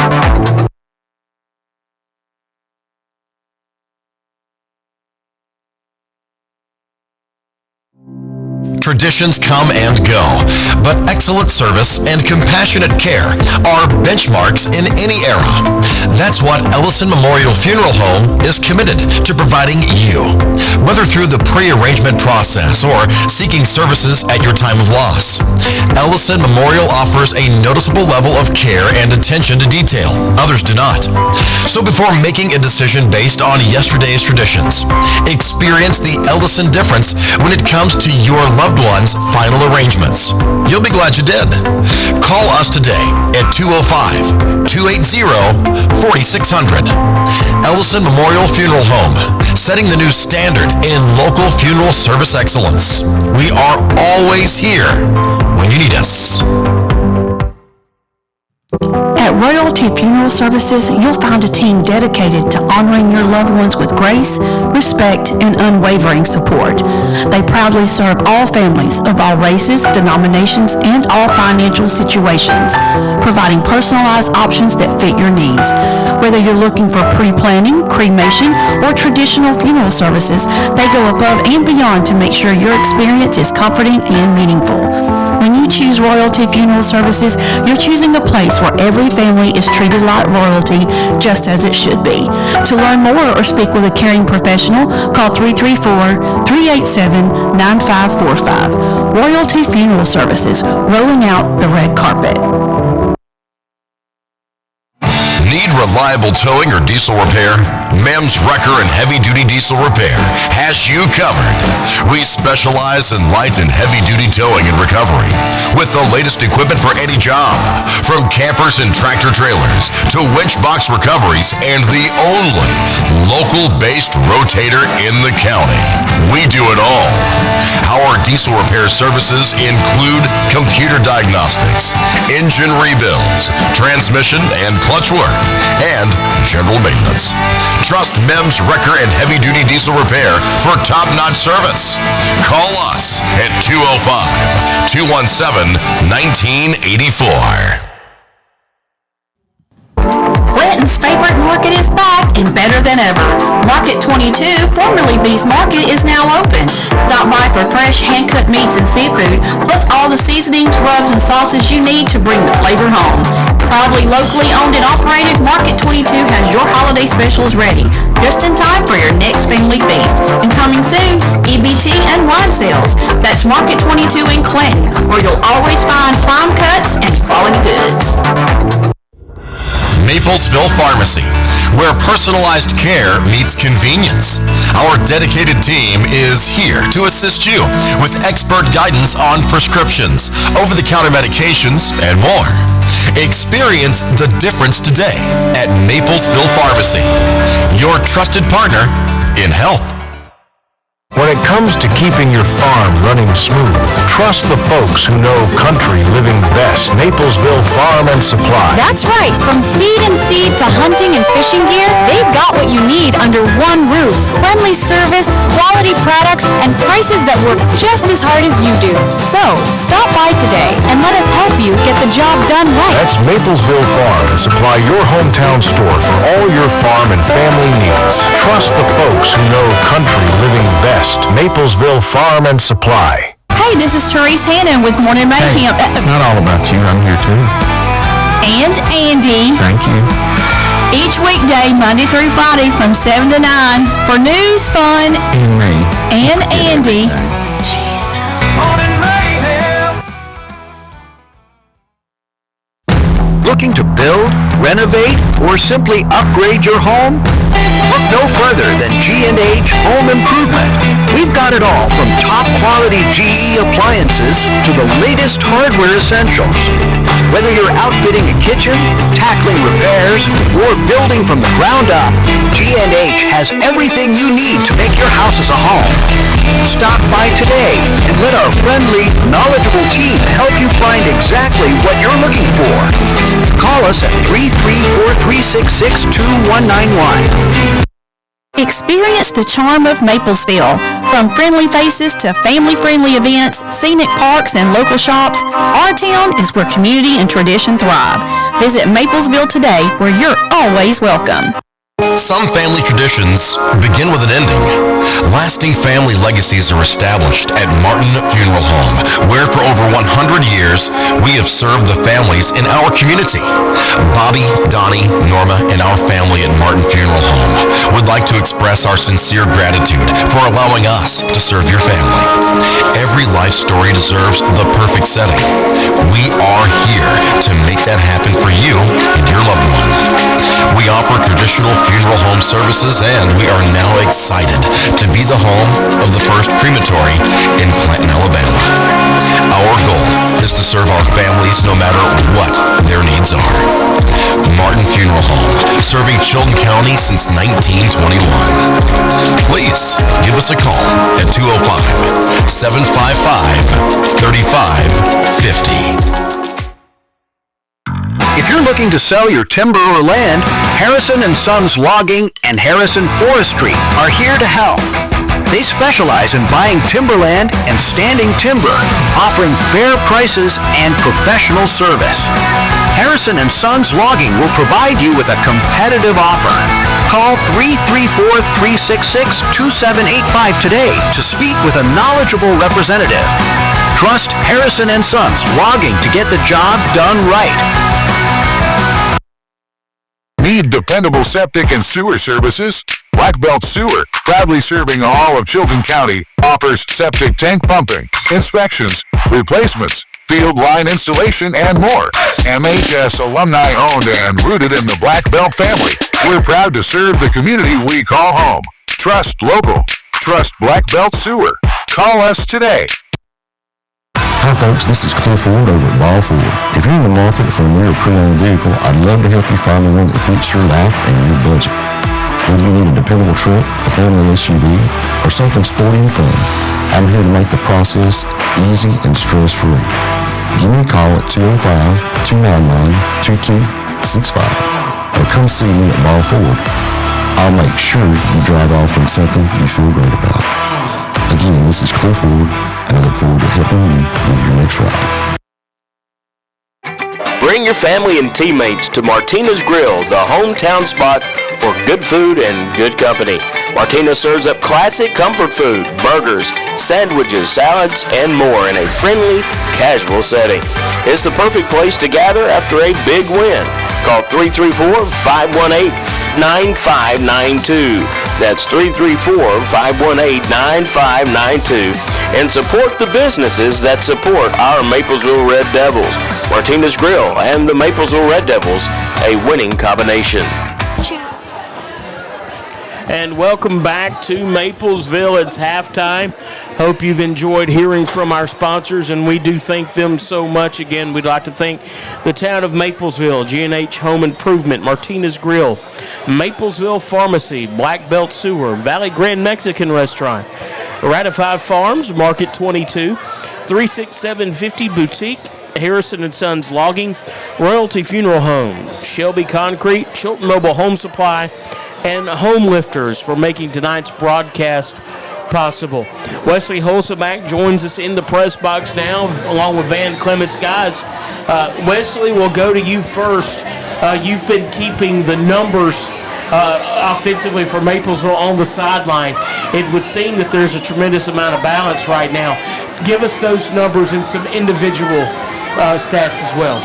Traditions come and go, but excellent service and compassionate care are benchmarks in any era. That's what Ellison Memorial Funeral Home is committed to providing you. Whether through the pre-arrangement process or seeking services at your time of loss, Ellison Memorial offers a noticeable level of care and attention to detail. Others do not. So before making a decision based on yesterday's traditions, experience the Ellison difference when it comes to your loved one's final arrangements. You'll be glad you did. Call us today at 205-280-4600. Ellison Memorial Funeral Home, setting the new standard in local funeral service excellence. We are always here when you need us. At At Royalty Funeral Services, you'll find a team dedicated to honoring your loved ones with grace, respect, and unwavering support. They proudly serve all families of all races, denominations, and all financial situations, providing personalized options that fit your needs. Whether you're looking for pre-planning, cremation, or traditional funeral services, they go above and beyond to make sure your experience is comforting and meaningful. When you choose Royalty Funeral Services, you're choosing a place where every family is treated like royalty, just as it should be. To learn more or speak with a caring professional, call 334-387-9545. Royalty Funeral Services, rolling out the red carpet. Need reliable towing or diesel repair? Mems Wrecker and Heavy Duty Diesel Repair has you covered. We specialize in light and heavy duty towing and recovery with the latest equipment for any job, from campers and tractor trailers to winch box recoveries and the only local-based rotator in the county. We do it all. Our diesel repair services include computer diagnostics, engine rebuilds, transmission and clutch work, and general maintenance. Trust Mems Wrecker and Heavy Duty Diesel Repair for top-notch service. Call us at 205-217-1984. Clinton's favorite market is back and better than ever. Market 22, formerly Beast Market, is now open. Stop by for fresh hand-cut meats and seafood, plus all the seasonings, rubs, and sauces you need to bring the flavor home. Proudly locally owned and operated, Market 22 has your holiday specials ready, just in time for your next family feast. And coming soon, EBT and wine sales. That's Market 22 in Clinton, where you'll always find prime cuts and quality goods. Maplesville Pharmacy, where personalized care meets convenience. Our dedicated team is here to assist you with expert guidance on prescriptions, over-the-counter medications, and more. Experience the difference today at Maplesville Pharmacy, your trusted partner in health. When it comes to keeping your farm running smooth, trust the folks who know country living best. Maplesville Farm and Supply. That's right. From feed and seed to hunting and fishing gear, they've got what you need under one roof. Friendly service, quality products, and prices that work just as hard as you do. So, stop by today and let us help you get the job done right. That's Maplesville Farm and Supply, your hometown store for all your farm and family needs. Trust the folks who know country living best. Maplesville Farm and Supply. Hey, this is Therese Hannon with Morning Mayhem. Hey, it's not all about you. I'm here too. And Andy. Thank you. Each weekday, Monday through Friday from 7 to 9 for news, fun, And me. and Andy. Jeez. Looking to build, renovate, or simply upgrade your home? Look no further than G&H Home Improvement. We've got it all from top quality GE appliances to the latest hardware essentials. Whether you're outfitting a kitchen, tackling repairs, or building from the ground up, G&H has everything you need to make your house as a home. Stop by today and let our friendly, knowledgeable team help you find exactly what you're looking for. Call us at 334-366-2191. Experience the charm of Maplesville. From friendly faces to family-friendly events, scenic parks, and local shops, our town is where community and tradition thrive. Visit Maplesville today, where you're always welcome. Some family traditions begin with an ending. Lasting family legacies are established at Martin Funeral Home, where for over 100 years, we have served the families in our community. Bobby, Donnie, Norma, and our family at Martin Funeral Home would like to express our sincere gratitude for allowing us to serve your family. Every life story deserves the perfect setting. We are here to make that happen for you and your loved one. We offer traditional funeral home services, and we are now excited to be the home of the first crematory in Clinton, Alabama. Our goal is to serve our families no matter what their needs are. Martin Funeral Home, serving Chilton County since 1921. Please give us a call at 205-755-3550. If you're looking to sell your timber or land, Harrison & Sons Logging and Harrison Forestry are here to help. They specialize in buying timberland and standing timber, offering fair prices and professional service. Harrison & Sons Logging will provide you with a competitive offer. Call 334-366-2785 today to speak with a knowledgeable representative. Trust Harrison & Sons Logging to get the job done right. Need dependable septic and sewer services? Black Belt Sewer, proudly serving all of Chilton County, offers septic tank pumping, inspections, replacements, field line installation, and more. MHS alumni owned and rooted in the Black Belt family. We're proud to serve the community we call home. Trust local. Trust Black Belt Sewer. Call us today. Hi folks, this is Cliff Ward over at Ball Ford. If you're in the market for a new or pre-owned vehicle, I'd love to help you find the one that fits your life and your budget. Whether you need a dependable truck, a family SUV, or something sporty and fun, I'm here to make the process easy and stress-free. Give me a call at 205-299-2265 or come see me at Ball Ford. I'll make sure you drive off in something you feel great about. Again, this is Cliff Ward, and I look forward to helping you with your next ride. Bring your family and teammates to Martina's Grill, the hometown spot for good food and good company. Martina serves up classic comfort food, burgers, sandwiches, salads, and more in a friendly, casual setting. It's the perfect place to gather after a big win. Call 334-518-9592. That's 334-518-9592. And support the businesses that support our Maplesville Red Devils. Martina's Grill and the Maplesville Red Devils, a winning combination. And welcome back to Maplesville. It's halftime. Hope you've enjoyed hearing from our sponsors, and we do thank them so much. Again, we'd like to thank the town of Maplesville, G&H Home Improvement, Martina's Grill, Maplesville Pharmacy, Black Belt Sewer, Valley Grand Mexican Restaurant, Ratified Farms, Market 22, 36750 Boutique, Harrison & Sons Logging, Royalty Funeral Home, Shelby Concrete, Chilton Mobile Home Supply, and Home Lifters for making tonight's broadcast possible. Wesley Holsamack joins us in the press box now, along with Van Clements. Guys, Wesley, we'll go to you first. You've been keeping the numbers offensively for Maplesville on the sideline. It would seem that there's a tremendous amount of balance right now. Give us those numbers and some individual stats as well.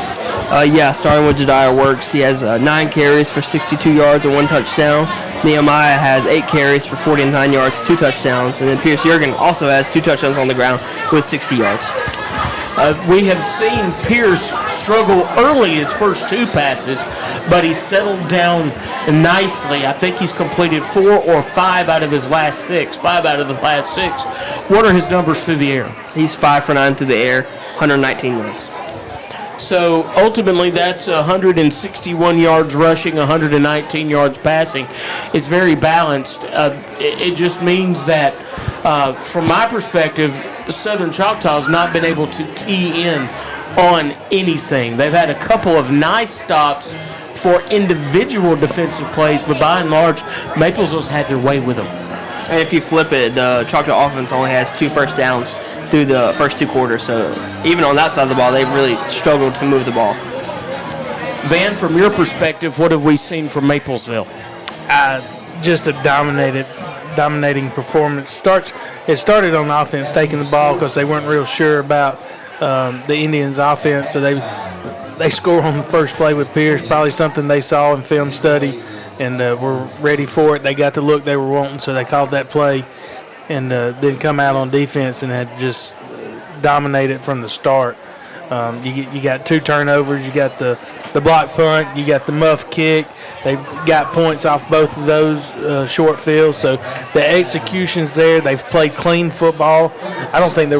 Starting with Jediah Works, he has 9 carries for 62 yards and 1 touchdown. Nehemiah has 8 carries for 49 yards, 2 touchdowns. And then Pierce Yergin also has 2 touchdowns on the ground with 60 yards. We have seen Pierce struggle early his first 2 passes, but he's settled down nicely. I think he's completed 4 or 5 out of his last 6. 5 out of his last 6. What are his numbers through the air? He's 5 for 9 through the air, 119 yards. So ultimately, that's 161 yards rushing, 119 yards passing. It's very balanced. It just means that, from my perspective, Southern Choctaw has not been able to key in on anything. They've had a couple of nice stops for individual defensive plays, but by and large, Maplesville's had their way with them. And if you flip it, the Choctaw offense only has 2 first downs through the first 2 quarters. So even on that side of the ball, they've really struggled to move the ball. Van, from your perspective, what have we seen from Maplesville? Just a dominating performance. It started on offense, taking the ball because they weren't real sure about the Indians' offense. So they score on the first play with Pierce, probably something they saw in film study, and were ready for it. They got the look they were wanting, so they called that play, and then come out on defense and had just dominated from the start. You got 2 turnovers, you got the block punt, you got the muff kick. They got points off both of those short fields, so the execution's there. They've played clean football. I don't think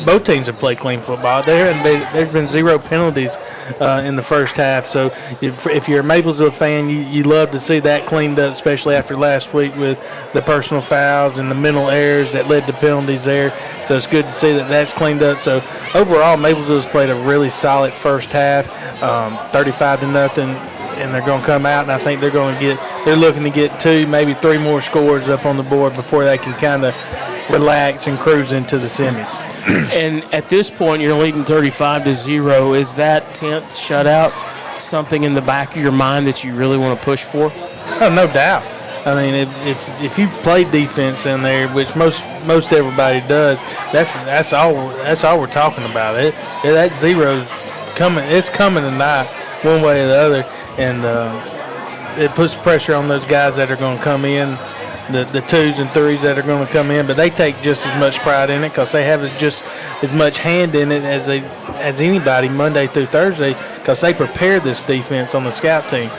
both teams have played clean football. There's been 0 penalties in the first half, so if you're a Maplesville fan, you love to see that cleaned up, especially after last week with the personal fouls and the mental errors that led to penalties there. So it's good to see that that's cleaned up. So overall, Maplesville's played a really solid first half, 35-0, and they're going to come out, and I think they're looking to get 2, maybe 3 more scores up on the board before they can kind of relax and cruise into the semis. And at this point, you're leading 35-0. Is that 10th shutout something in the back of your mind that you really want to push for? Oh, no doubt. I mean, if you play defense in there, which most everybody does, that's all we're talking about. That zero's coming. It's coming tonight, one way or the other, and it puts pressure on those guys that are going to come in. The 2s and 3s that are going to come in, but they take just as much pride in it because they have just as much hand in it as anybody Monday through Thursday because they prepare this defense on the scout team.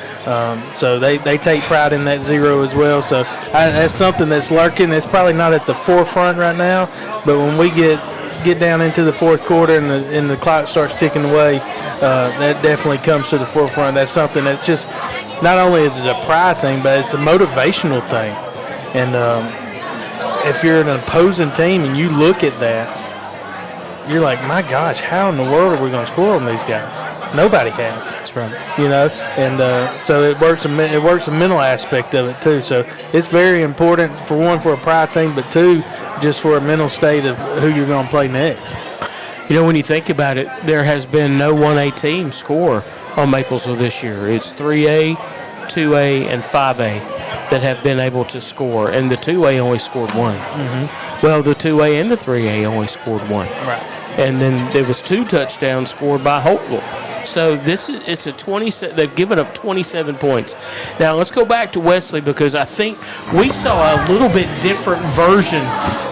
So they take pride in that zero as well. So that's something that's lurking. It's probably not at the forefront right now, but when we get down into the fourth quarter and the clock starts ticking away, that definitely comes to the forefront. That's something that's just not only is it a pride thing, but it's a motivational thing. And if you're an opposing team and you look at that, you're like, my gosh, how in the world are we going to score on these guys? Nobody has. That's right. And so it works a mental aspect of it too. So it's very important, for one, for a pride thing, but two, just for a mental state of who you're going to play next. When you think about it, there has been no 1A team score on Maplesville this year. It's 3A, 2A, and 5A that have been able to score, and the 2A only scored 1. Mm-hmm. Well, the 2A and the 3A only scored 1. Right. And then there was 2 touchdowns scored by Hopeville. So it's a 20. They've given up 27 points. Now let's go back to Wesley because I think we saw a little bit different version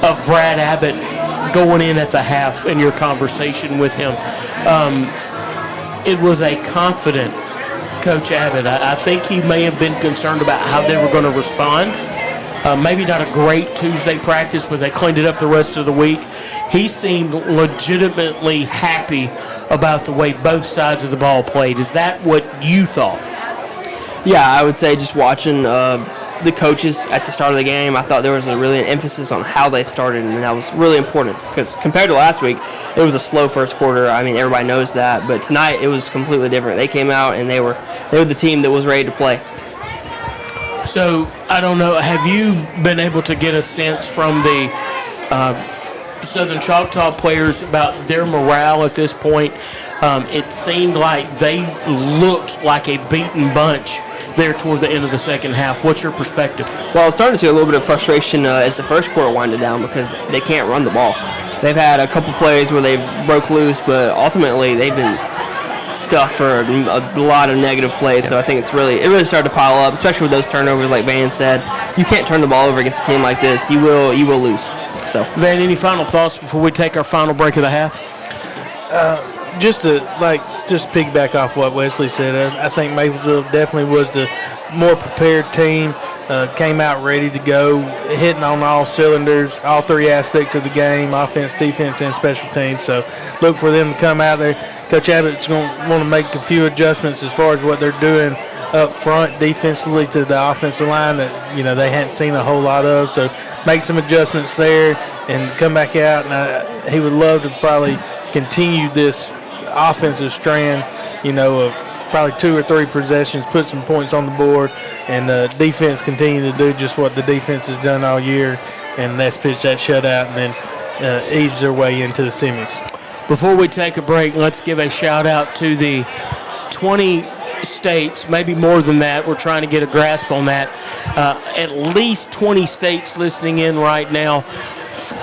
of Brad Abbott going in at the half in your conversation with him. It was a confident Coach Abbott. I think he may have been concerned about how they were going to respond. Maybe not a great Tuesday practice, but they cleaned it up the rest of the week. He seemed legitimately happy about the way both sides of the ball played. Is that what you thought? Yeah, I would say just watching the coaches at the start of the game, I thought there was an emphasis on how they started, and that was really important because compared to last week, it was a slow first quarter. I mean, everybody knows that, but tonight it was completely different. They came out and they were the team that was ready to play. So, I don't know, have you been able to get a sense from the Southern Choctaw players about their morale at this point? It seemed like they looked like a beaten bunch there toward the end of the second half. What's your perspective? Well, I was starting to see a little bit of frustration as the first quarter winded down because they can't run the ball. They've had a couple plays where they've broke loose, but ultimately they've been stuff for a lot of negative plays, so I think it really started to pile up, especially with those turnovers. Like Van said, you can't turn the ball over against a team like this. You will lose. So, Van, any final thoughts before we take our final break of the half? Just piggyback off what Wesley said, I think Maplesville definitely was the more prepared team. Came out ready to go, hitting on all cylinders, all 3 aspects of the game, offense, defense, and special teams. So look for them to come out there. Coach Abbott's going to want to make a few adjustments as far as what they're doing up front defensively to the offensive line that they hadn't seen a whole lot of. So make some adjustments there and come back out. And he would love to probably continue this offensive strand, of probably 2 or 3 possessions, put some points on the board, and the defense continue to do just what the defense has done all year, and that's pitch that shutout and then ease their way into the semis. Before we take a break, let's give a shout-out to the 20 states, maybe more than that. We're trying to get a grasp on that. At least 20 states listening in right now.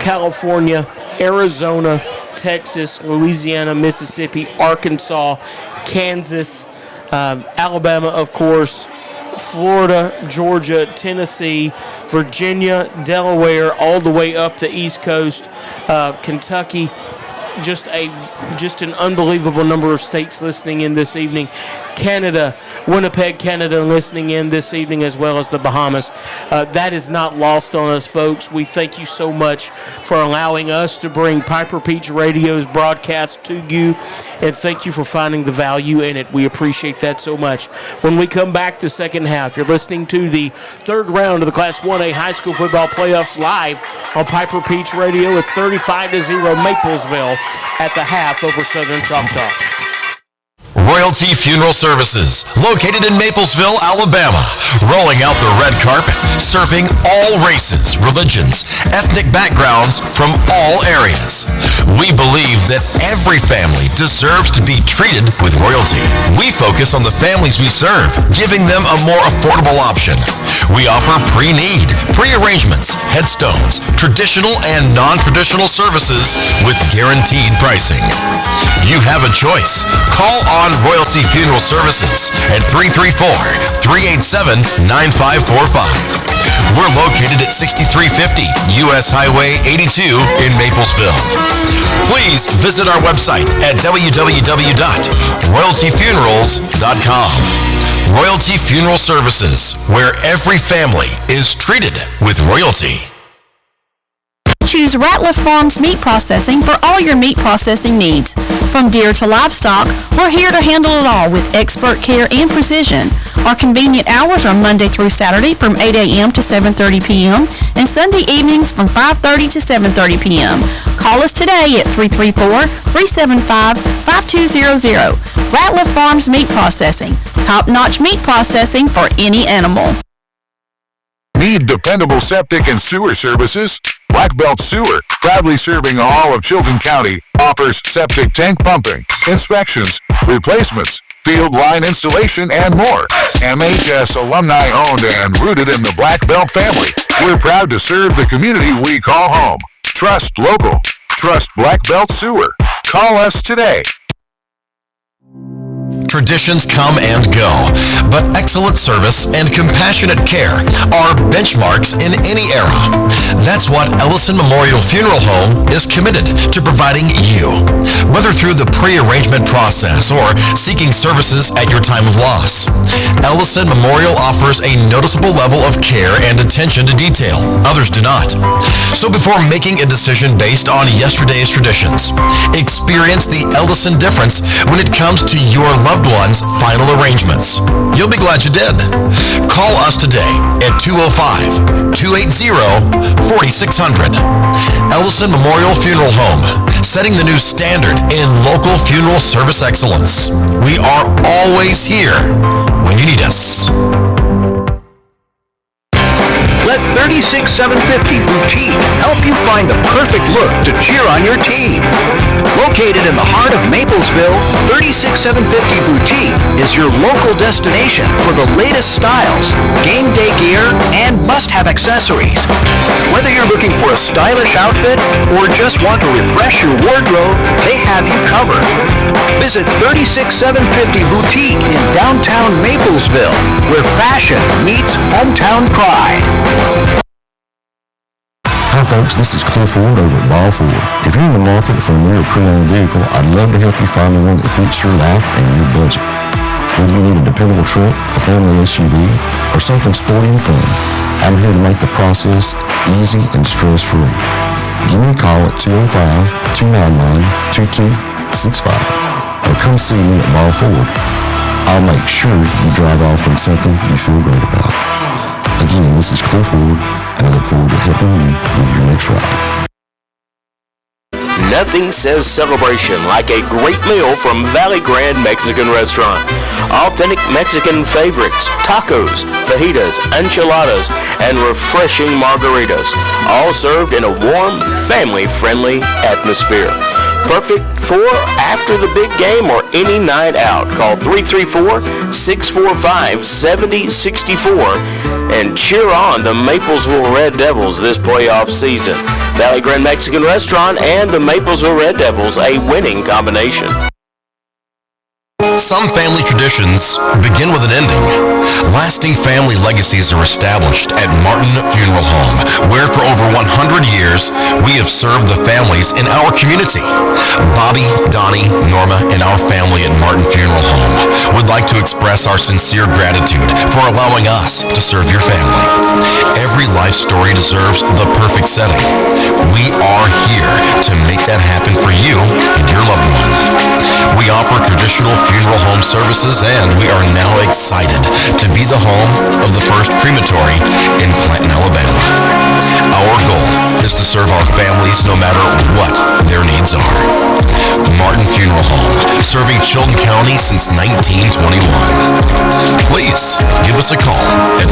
California, Arizona, Texas, Louisiana, Mississippi, Arkansas, Kansas, Alabama, of course, Florida, Georgia, Tennessee, Virginia, Delaware, all the way up the East Coast, Kentucky. just an unbelievable number of states listening in this evening. Canada, Winnipeg, Canada, listening in this evening, as well as the Bahamas. That is not lost on us, folks. We thank you so much for allowing us to bring Piper Peach Radio's broadcast to you, and thank you for finding the value in it. We appreciate that so much. When we come back to second half, you're listening to the third round of the Class 1A High School Football Playoffs live on Piper Peach Radio. It's 35-0 Maplesville at the half over Southern Choctaw. Royalty Funeral Services, located in Maplesville, Alabama, rolling out the red carpet, serving all races, religions, ethnic backgrounds from all areas. We believe that every family deserves to be treated with royalty. We focus on the families we serve, giving them a more affordable option. We offer pre-need, pre-arrangements, headstones, traditional and non-traditional services with guaranteed pricing. You have a choice. Call on Royalty Funeral Services at 334-387-9545. We're located at 6350 U.S. Highway 82 in Maplesville. Please visit our website at www.royaltyfunerals.com. Royalty Funeral Services, where every family is treated with royalty. Choose Ratliff Farms Meat Processing for all your meat processing needs. From deer to livestock, we're here to handle it all with expert care and precision. Our convenient hours are Monday through Saturday from 8 a.m. to 7:30 p.m. and Sunday evenings from 5:30 to 7:30 p.m. Call us today at 334-375-5200. Ratliff Farms Meat Processing. Top-notch meat processing for any animal. Need dependable septic and sewer services? Black Belt Sewer, proudly serving all of Chilton County, offers septic tank pumping, inspections, replacements, field line installation, and more. MHS alumni owned and rooted in the Black Belt family. We're proud to serve the community we call home. Trust local. Trust Black Belt Sewer. Call us today. Traditions come and go, but excellent service and compassionate care are benchmarks in any era. That's what Ellison Memorial Funeral Home is committed to providing you. Whether through the pre-arrangement process or seeking services at your time of loss, Ellison Memorial offers a noticeable level of care and attention to detail. Others do not. So before making a decision based on yesterday's traditions, experience the Ellison difference when it comes to your loved one's final arrangements. You'll be glad you did. Call us today at 205-280-4600. Ellison Memorial Funeral Home, setting the new standard in local funeral service excellence. We are always here when you need us. Let 36750 Boutique help you find the perfect look to cheer on your team. Located in the heart of Maplesville, 36750 Boutique is your local destination for the latest styles, game day gear, and must-have accessories. Whether you're looking for a stylish outfit or just want to refresh your wardrobe, they have you covered. Visit 36750 Boutique in downtown Maplesville, where fashion meets hometown pride. Hi folks, this is Cliff Ford over at Ball Ford. If you're in the market for a new or pre-owned vehicle, I'd love to help you find the one that fits your life and your budget. Whether you need a dependable truck, a family SUV, or something sporty and fun, I'm here to make the process easy and stress-free. Give me a call at 205-299-2265 or come see me at Ball Ford. I'll make sure you drive off in something you feel great about. Again, this is Cliff Ward, and I look forward to helping you with your next ride. Nothing says celebration like a great meal from Valley Grand Mexican Restaurant. Authentic Mexican favorites, tacos, fajitas, enchiladas, and refreshing margaritas, all served in a warm, family-friendly atmosphere. Perfect for after the big game or any night out. Call 334-645-7064 and cheer on the Maplesville Red Devils this playoff season. Valley Grand Mexican Restaurant and the Maplesville Red Devils, a winning combination. Some family traditions begin with an ending. Lasting family legacies are established at Martin Funeral Home, where for over 100 years, we have served the families in our community. Bobby, Donnie, Norma, and our family at Martin Funeral Home would like to express our sincere gratitude for allowing us to serve your family. Every life story deserves the perfect setting. We are here to make that happen for you and your loved one. We offer traditional funeral home services, and we are now excited to be the home of the first crematory in Clanton, Alabama. Our goal is to serve our families no matter what their needs are. Martin Funeral Home, serving Chilton County since 1921. Please give us a call at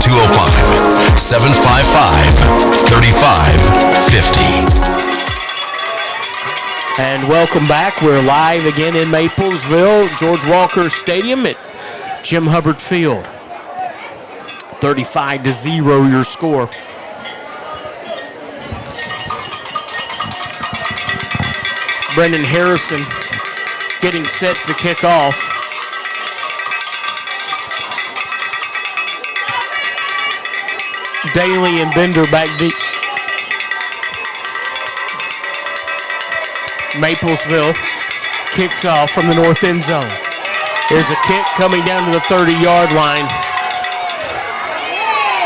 205-755-3550. And welcome back. We're live again in Maplesville, George Walker Stadium at Jim Hubbard Field. 35-0 your score. Brendan Harrison getting set to kick off. Daly and Bender back deep. Maplesville kicks off from the north end zone. There's a kick coming down to the 30-yard line.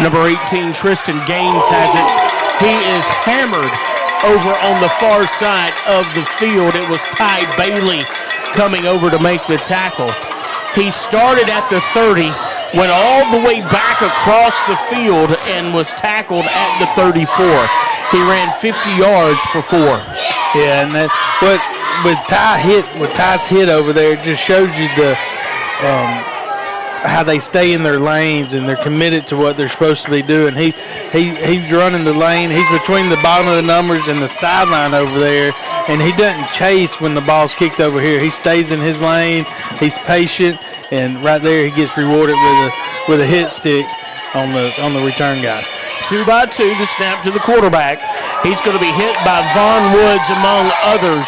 Number 18, Tristan Gaines has it. He is hammered over on the far side of the field. It was Ty Bailey coming over to make the tackle. He started at the 30, went all the way back across the field, and was tackled at the 34. He ran 50 yards for 4. Yeah, and that with Ty's hit over there, it just shows you the how they stay in their lanes and they're committed to what they're supposed to be doing. He's running the lane. He's between the bottom of the numbers and the sideline over there, and he doesn't chase when the ball's kicked over here. He stays in his lane. He's patient, and right there he gets rewarded with a hit stick on the return guy. 2-by-2, the snap to the quarterback. He's going to be hit by Vaughn Woods, among others,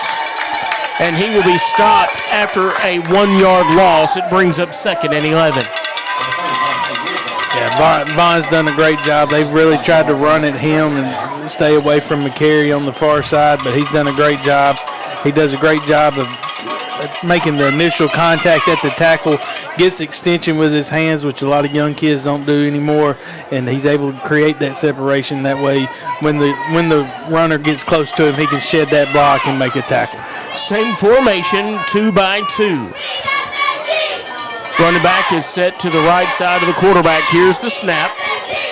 and he will be stopped after a 1-yard loss. It brings up 2nd and 11. Yeah, Vaughn's done a great job. They've really tried to run at him and stay away from McCary on the far side, but he's done a great job. He does a great job of making the initial contact at the tackle, gets extension with his hands, which a lot of young kids don't do anymore, and he's able to create that separation. That way, when the runner gets close to him, he can shed that block and make a tackle. Same formation, 2-by-2. Running back is set to the right side of the quarterback. Here's the snap.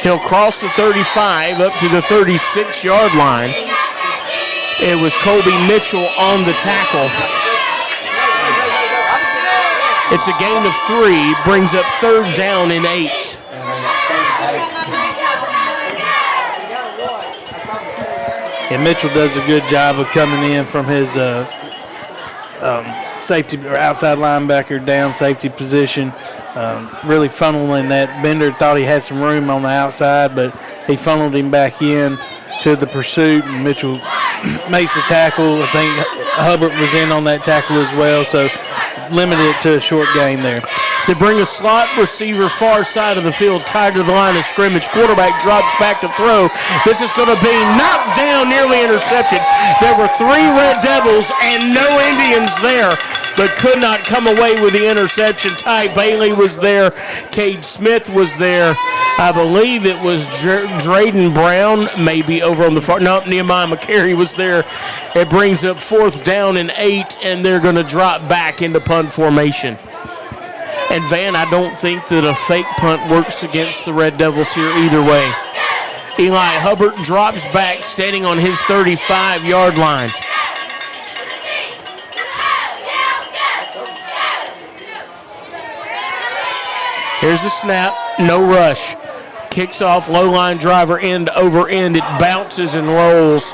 He'll cross the 35 up to the 36-yard line. It was Colby Mitchell on the tackle. It's a gain of 3, brings up 3rd down and 8. And Mitchell does a good job of coming in from his safety or outside linebacker down safety position, really funneling that. Bender thought he had some room on the outside, but he funneled him back in to the pursuit, and Mitchell makes the tackle. I think Hubbard was in on that tackle as well, so limited it to a short gain there. They bring a slot receiver far side of the field, tied to the line of scrimmage. Quarterback drops back to throw. This is going to be knocked down, nearly intercepted. There were 3 Red Devils and no Indians there, but could not come away with the interception. Ty Bailey was there. Cade Smith was there. I believe it was Drayden Brown, maybe over on the far. No, Nehemiah McCary was there. It brings up 4th down and 8, and they're going to drop back into punt formation. And Van, I don't think that a fake punt works against the Red Devils here either way. Eli Hubbard drops back, standing on his 35-yard line. Here's the snap, no rush. Kicks off, low line driver end over end. It bounces and rolls.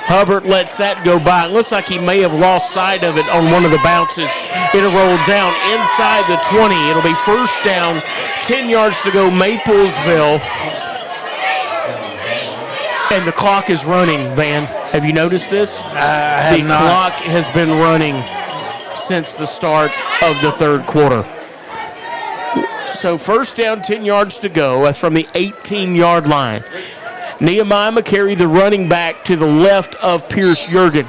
Hubbard lets that go by. It looks like he may have lost sight of it on one of the bounces. It'll roll down inside the 20. It'll be 1st down, 10 yards to go, Maplesville. And the clock is running, Van. Have you noticed this? I have the not. Clock has been running since the start of the third quarter. So first down, 10 yards to go from the 18-yard line. Nehemiah McCary, the running back, to the left of Pierce Jurgen.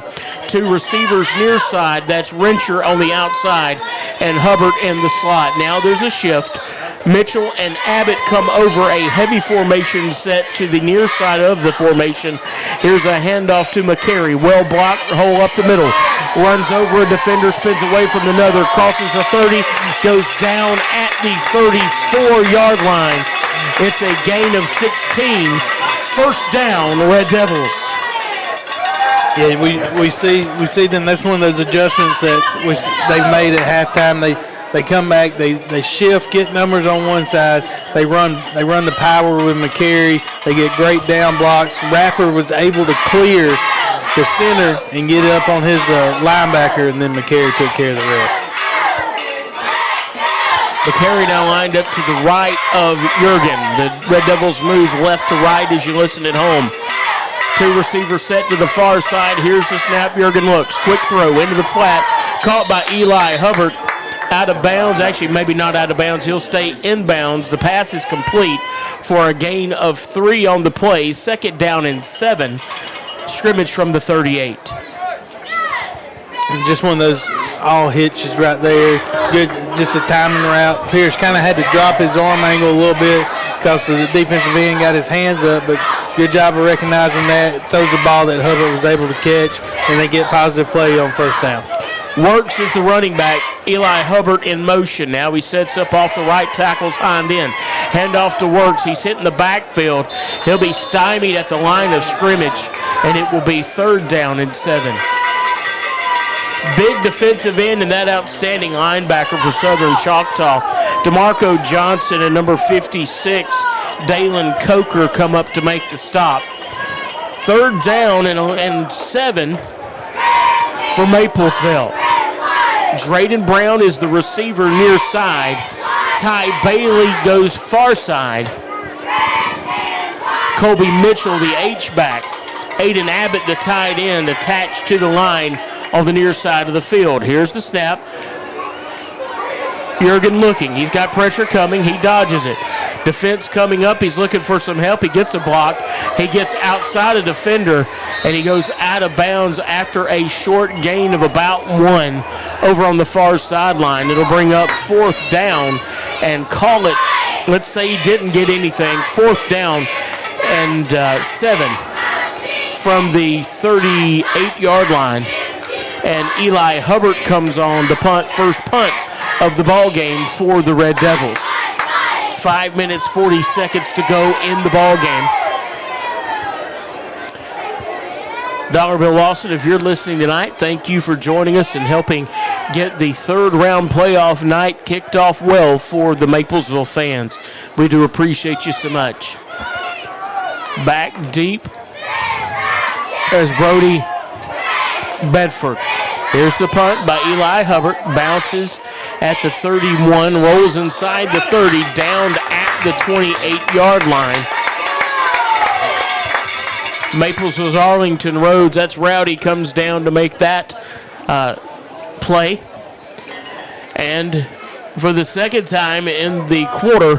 Two receivers near side. That's Rencher on the outside and Hubbard in the slot. Now there's a shift. Mitchell and Abbott come over a heavy formation set to the near side of the formation. Here's a handoff to McCary. Well blocked, hole up the middle. Runs over a defender, spins away from another, crosses the 30, goes down at the 34-yard line. It's a gain of 16. First down, Red Devils. Yeah, we see them. That's one of those adjustments that they've made at halftime. They come back, they shift, get numbers on one side. They run the power with McCary. They get great down blocks. Rapper was able to clear the center and get up on his linebacker, and then McCary took care of the rest. McCary now lined up to the right of Jurgen. The Red Devils move left to right as you listen at home. Two receivers set to the far side. Here's the snap. Jurgen looks. Quick throw into the flat. Caught by Eli Hubbard. Out of bounds. Actually, maybe not out of bounds. He'll stay in bounds. The pass is complete for a gain of 3 on the play. Second down and 7. Scrimmage from the 38. And just one of those all hitches right there. Good, just a timing route. Pierce kind of had to drop his arm angle a little bit because the defensive end got his hands up, but good job of recognizing that. Throws the ball that Hubbard was able to catch, and they get positive play on first down. Works is the running back. Eli Hubbard in motion. Now he sets up off the right tackle's hind end. Handoff to Works. He's hitting the backfield. He'll be stymied at the line of scrimmage, and it will be third down and 7. Big defensive end and that outstanding linebacker for Southern Choctaw. DeMarco Johnson and number 56, Dalen Coker, come up to make the stop. Third down and 7 for Maplesville. Drayden Brown is the receiver near side. Ty Bailey goes far side. Colby Mitchell, the H-back. Aiden Abbott, the tight end, attached to the line on the near side of the field. Here's the snap. Jurgen looking. He's got pressure coming. He dodges it. Defense coming up. He's looking for some help. He gets a block. He gets outside a defender, and he goes out of bounds after a short gain of about 1 over on the far sideline. It'll bring up fourth down and call it, let's say he didn't get anything, fourth down and 7 from the 38-yard line. And Eli Hubbard comes on the first punt of the ball game for the Red Devils. 5 minutes, 40 seconds to go in the ball game. Dollar Bill Lawson, if you're listening tonight, thank you for joining us and helping get the third round playoff night kicked off well for the Maplesville fans. We do appreciate you so much. Back deep as Brody Bedford. Here's the punt by Eli Hubbard. Bounces at the 31, rolls inside the 30, down at the 28-yard line. Maplesville's Arlington Rhodes. That's Rowdy comes down to make that play. And for the second time in the quarter,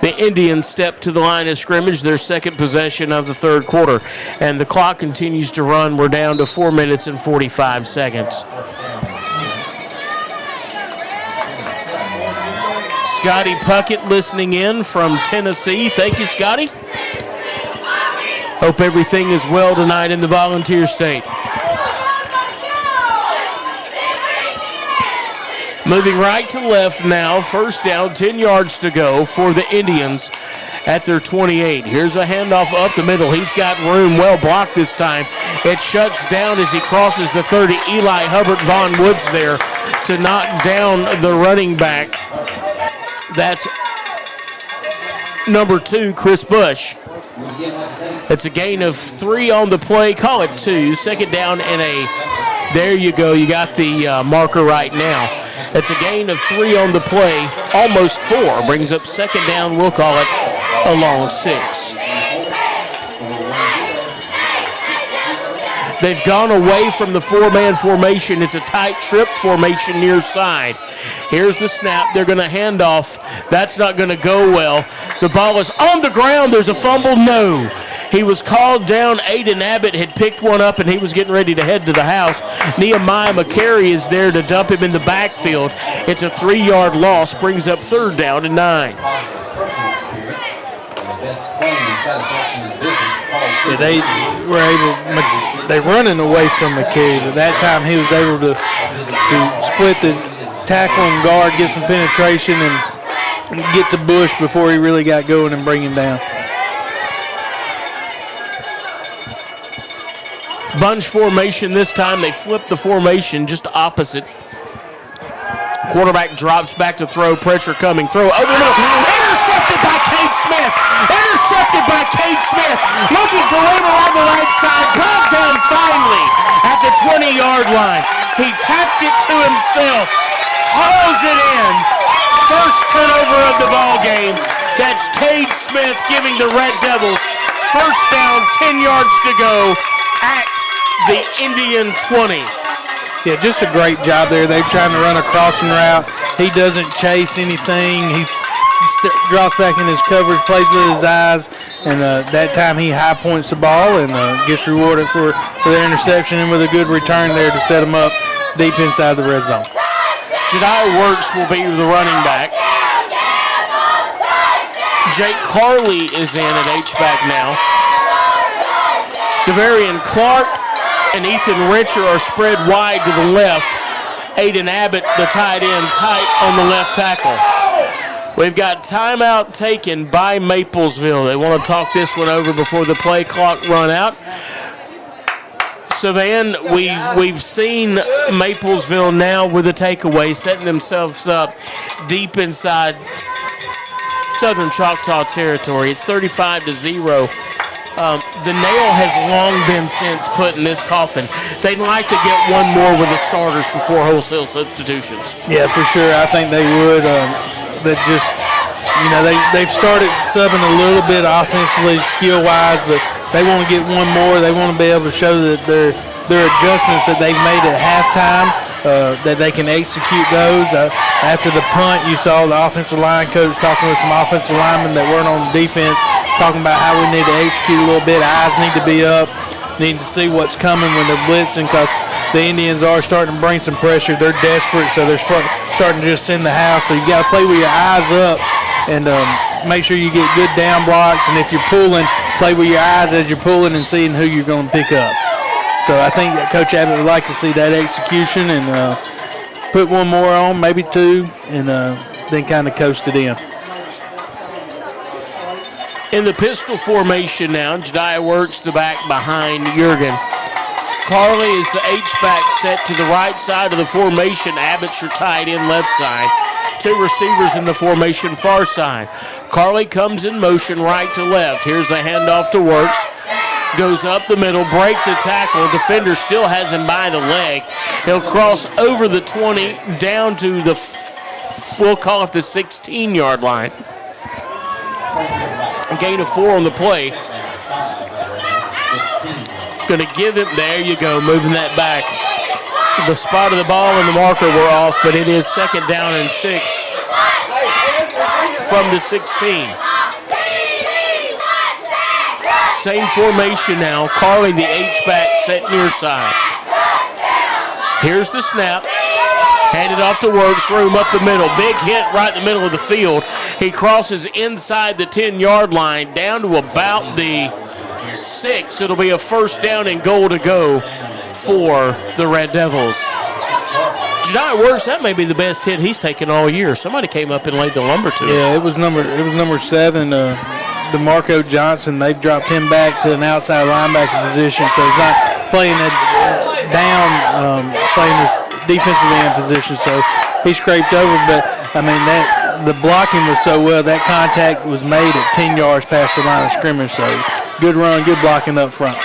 the Indians step to the line of scrimmage, their second possession of the third quarter. And the clock continues to run. We're down to 4 minutes and 45 seconds. Scotty Puckett listening in from Tennessee. Thank you, Scotty. Hope everything is well tonight in the Volunteer State. Moving right to left now. First down, 10 yards to go for the Indians at their 28. Here's a handoff up the middle. He's got room, well blocked this time. It shuts down as he crosses the 30. Eli Hubbard, Von Woods there to knock down the running back. That's number 2, Chris Bush. It's a gain of 3 on the play. Call it 2. Second down and there you go. You got the marker right now. It's a gain of 3 on the play, almost 4. Brings up second down. We'll call it a long 6. They've gone away from the four-man formation. It's a tight trip formation near side. Here's the snap. They're going to hand off. That's not going to go well. The ball is on the ground. There's a fumble. No. He was called down. Aiden Abbott had picked one up, and he was getting ready to head to the house. Nehemiah McCary is there to dump him in the backfield. It's a 3-yard loss. Brings up 3rd down and 9. Yeah, they're running away from McCary, but that time he was able to split the tackle and guard, get some penetration, and get to Bush before he really got going and bring him down. Bunch formation this time. They flip the formation just opposite. Quarterback drops back to throw. Pressure coming. Throw over the middle. Intercepted by Cade Smith. Intercepted by Cade Smith. Looking for Weber on the right side. Brought down finally at the 20-yard line. He tapped it to himself. Hauls it in. First turnover of the ball game. That's Cade Smith giving the Red Devils first down, 10 yards to go at the Indian 20. Yeah, just a great job there. They're trying to run a crossing route. He doesn't chase anything. He drops back in his coverage, plays with his eyes, and that time he high points the ball and gets rewarded for the interception and with a good return there to set him up deep inside the red zone. Jediah Works will be the running back. Jake Carley is in at H-back now. Devarian Clark and Ethan Richer are spread wide to the left. Aiden Abbott, the tight end, tight on the left tackle. We've got timeout taken by Maplesville. They want to talk this one over before the play clock run out. Savan, we've seen Maplesville now with a takeaway, setting themselves up deep inside Southern Choctaw territory. It's 35-0. The nail has long been since put in this coffin. They'd like to get one more with the starters before wholesale substitutions. Yeah, for sure. I think they would. That just, they've started subbing a little bit offensively, skill-wise, but they want to get one more. They want to be able to show that their adjustments that they've made at halftime, that they can execute those. After the punt, you saw the offensive line coach talking with some offensive linemen that weren't on defense, talking about how we need to execute a little bit. Eyes need to be up, need to see what's coming when they're blitzing, because the Indians are starting to bring some pressure. They're desperate, so they're starting to just send the house. So you got to play with your eyes up and make sure you get good down blocks. And if you're pulling, play with your eyes as you're pulling and seeing who you're going to pick up. So I think that Coach Abbott would like to see that execution and put one more on, maybe two, and then kind of coast it in. In the pistol formation now, Jediah Works the back behind Jurgen. Carley is the H-back set to the right side of the formation. Abbott's your tight end left side. Two receivers in the formation far side. Carley comes in motion right to left. Here's the handoff to Works. Goes up the middle, breaks a tackle. Defender still has him by the leg. He'll cross over the 20 down to the, we'll call it the 16-yard line. A gain of 4 on the play. Going to give it, there you go, moving that back. The spot of the ball and the marker were off, but it is 2nd down and 6 from the 16. Same formation now. Carley, the H-back, set near side. Here's the snap. Handed off to Works, room up the middle. Big hit right in the middle of the field. He crosses inside the 10-yard line down to about the 6. It'll be a first down and goal to go for the Red Devils. Jediah Works, that may be the best hit he's taken all year. Somebody came up and laid the lumber to him. Yeah, it was number 7, DeMarco Johnson. They've dropped him back to an outside linebacker position, so he's not playing it down, playing this defensive end position. So he scraped over, but I mean the blocking was so well. That contact was made at 10 yards past the line of scrimmage. So good run, good blocking up front.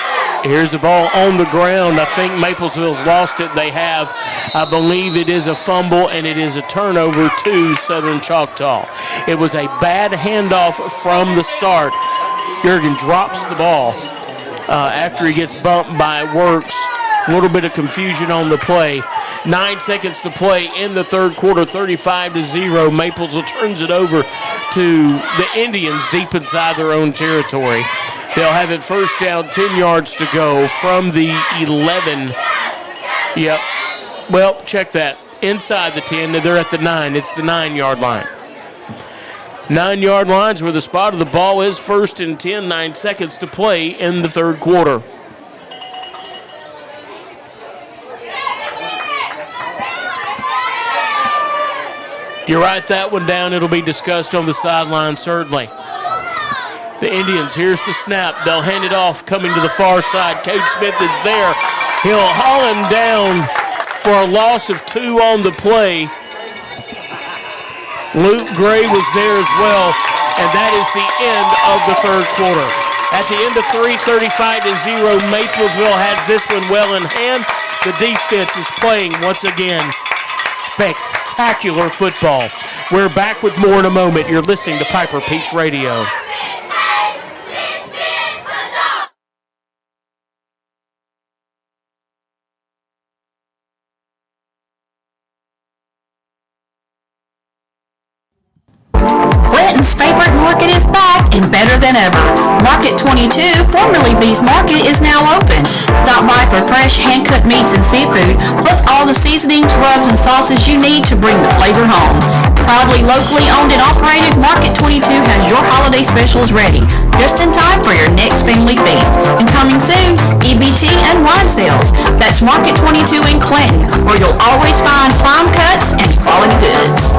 Here's the ball on the ground. I think Maplesville's lost it. They have. I believe it is a fumble, and it is a turnover to Southern Choctaw. It was a bad handoff from the start. Jurgen drops the ball. after he gets bumped by Works. A little bit of confusion on the play. 9 seconds to play in the third quarter, 35-0. Maplesville turns it over to the Indians deep inside their own territory. They'll have it first down, 10 yards to go from the 11. Yep. Well, check that. Inside the 10, they're at the 9. It's the 9-yard line. 9-yard line's where the spot of the ball is. First and 10, 9 seconds to play in the third quarter. You write that one down, it'll be discussed on the sideline, certainly. The Indians, here's the snap. They'll hand it off, coming to the far side. Cade Smith is there. He'll haul him down for a loss of 2 on the play. Luke Gray was there as well, and that is the end of the third quarter. At the end of 35-0, Maplesville has this one well in hand. The defense is playing once again spectacular football. We're back with more in a moment. You're listening to Piper Peach Radio. Clinton's favorite market is back and better than ever. Market 22, formerly Bee's Market, is now open. Stop by for fresh hand-cut meats and seafood, plus all the seasonings, rubs, and sauces you need to bring the flavor home. Proudly locally owned and operated, Market 22 has your holiday specials ready, just in time for your next family feast. And coming soon, EBT and wine sales. That's Market 22 in Clinton, where you'll always find prime cuts and quality goods.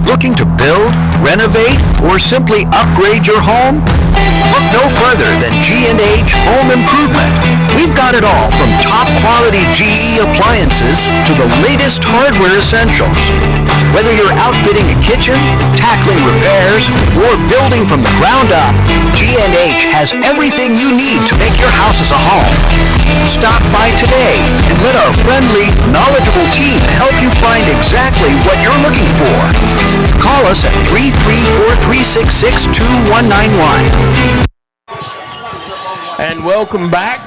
Looking to build, renovate, or simply upgrade your home? Look no further than G&H Home Improvement. We've got it all from top quality GE appliances to the latest hardware essentials. Whether you're outfitting a kitchen, tackling repairs, or building from the ground up, G&H has everything you need to make your house as a home. Stop by today and let our friendly, knowledgeable team help you find exactly what you're looking for. Call us at 334-366-2191. And welcome back.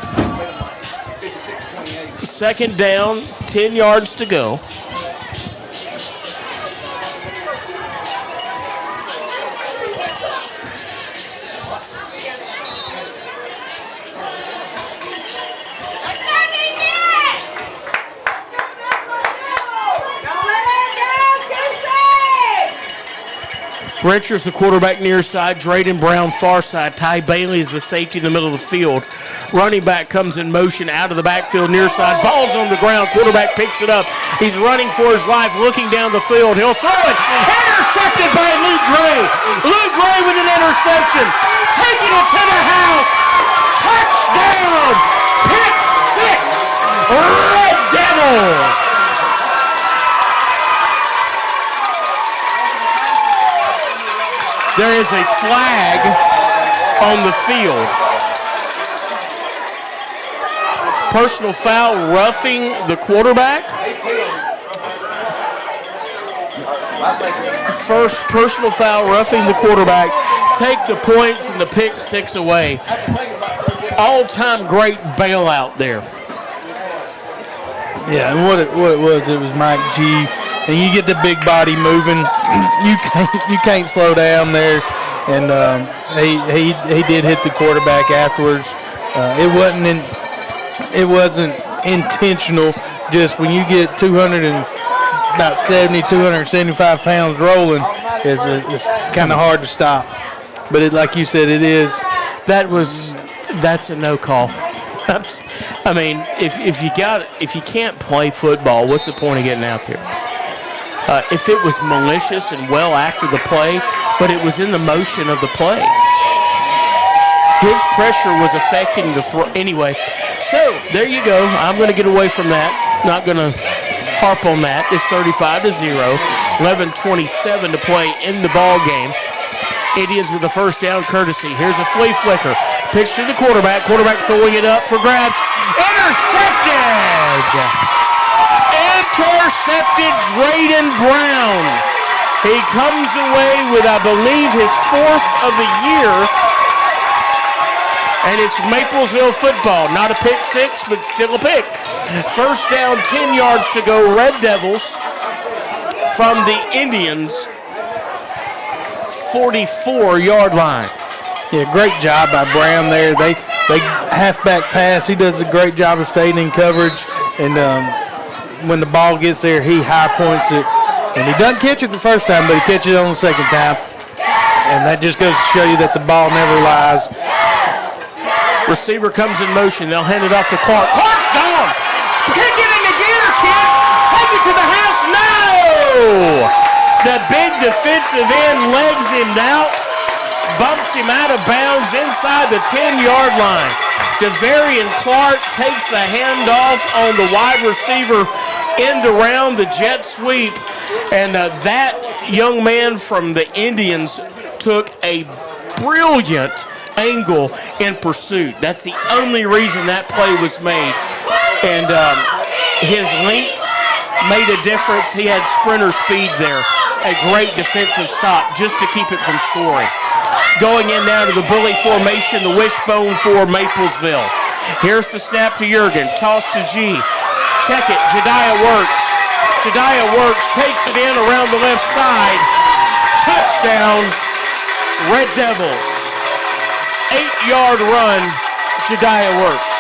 Second down, 10 yards to go. Richards, the quarterback near side. Drayden Brown, far side. Ty Bailey is the safety in the middle of the field. Running back comes in motion out of the backfield near side. Ball's on the ground. Quarterback picks it up. He's running for his life, looking down the field. He'll throw it. Intercepted by Luke Gray. Luke Gray with an interception. Taking it to the house. Touchdown. Pick 6. Red Devils. There is a flag on the field. Personal foul, roughing the quarterback. First personal foul, roughing the quarterback. Take the points and the pick 6 away. All-time great bailout there. Yeah, and what it was Mike G. And you get the big body moving, you can't slow down there. And he did hit the quarterback afterwards. It wasn't intentional. Just when you get 275 pounds rolling, it's kind of hard to stop. But like you said, it is. That's a no call. I mean, if you can't play football, what's the point of getting out there? If it was malicious and well after the play, but it was in the motion of the play. His pressure was affecting the throw. Anyway, so there you go. I'm going to get away from that. Not going to harp on that. It's 35-0. 11:27 to play in the ball game. Indians with the first down courtesy. Here's a flea flicker. Pitch to the quarterback. Quarterback throwing it up for grabs. Intercepted! Intercepted Drayden Brown. He comes away with, I believe, his 4th of the year. And it's Maplesville football. Not a pick six, but still a pick. First down, 10 yards to go. Red Devils from the Indians' 44-yard line. Yeah, great job by Brown there. They halfback pass. He does a great job of staying in coverage. And when the ball gets there, he high points it. And he doesn't catch it the first time, but he catches it on the second time. And that just goes to show you that the ball never lies. Receiver comes in motion. They'll hand it off to Clark. Clark's gone. Kick it into gear, kid. Take it to the house. No! The big defensive end legs him out. Bumps him out of bounds inside the 10-yard line. DeVarian Clark takes the handoff on the wide receiver end around the jet sweep. And that young man from the Indians took a brilliant angle in pursuit. That's the only reason that play was made. And his length made a difference. He had sprinter speed there. A great defensive stop just to keep it from scoring. Going in now to the bully formation, the wishbone for Maplesville. Here's the snap to Jurgen. Toss to G. Check it. Jediah works. Jediah works. Takes it in around the left side. Touchdown, Red Devils. 8-yard run, Jediah works.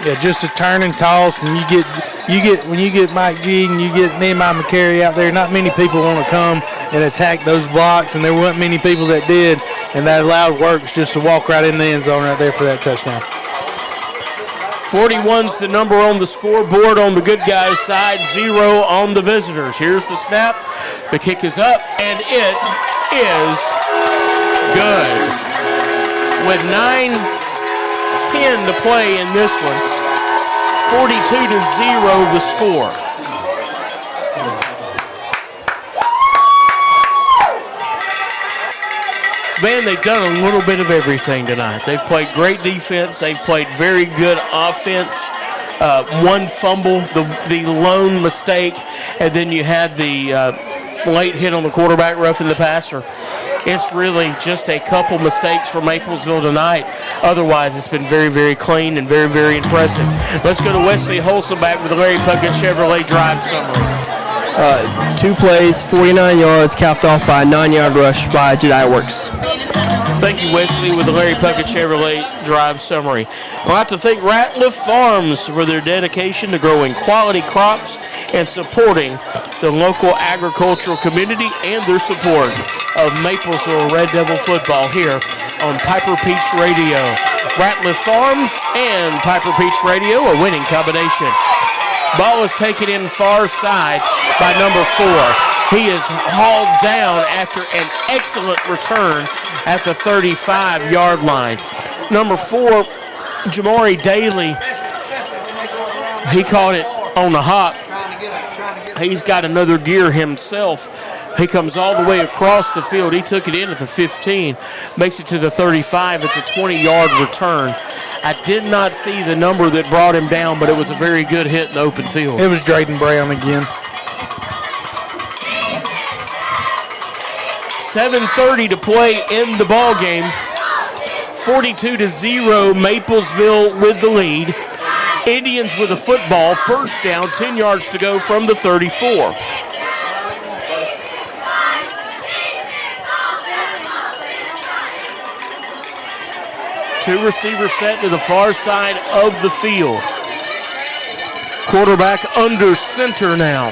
Yeah, just a turn and toss, and when you get Mike G and you get Nehemiah McCary out there, not many people want to come and attack those blocks, and there weren't many people that did, and that allowed Works just to walk right in the end zone right there for that touchdown. 41's the number on the scoreboard on the good guys' side, 0 on the visitors. Here's the snap. The kick is up, and it is good. With 9:10 to play in this one, 42-0 the score. Man, they've done a little bit of everything tonight. They've played great defense. They've played very good offense. One fumble, the lone mistake, and then you had the late hit on the quarterback, roughing the passer. It's really just a couple mistakes for Maplesville tonight. Otherwise, it's been very, very clean and very, very impressive. Let's go to Wesley Holstenbach with the Larry Puckett Chevrolet drive summary. 2 plays, 49 yards, capped off by a 9-yard rush by Jediah Works. Thank you, Wesley, with the Larry Puckett Chevrolet drive summary. I'd like to thank Ratliff Farms for their dedication to growing quality crops and supporting the local agricultural community and their support of Maplesville Red Devil football here on Piper Peach Radio. Ratliff Farms and Piper Peach Radio, a winning combination. Ball is taken in far side by number 4. He is hauled down after an excellent return at the 35-yard line. Number 4, Jamari Daly, he caught it on the hop. He's got another gear himself. He comes all the way across the field. He took it in at the 15, makes it to the 35. It's a 20-yard return. I did not see the number that brought him down, but it was a very good hit in the open field. It was Drayden Brown again. 7:30 to play in the ball game. 42-0, Maplesville with the lead. Indians with a football, first down, 10 yards to go from the 34. Two receivers set to the far side of the field. Quarterback under center now.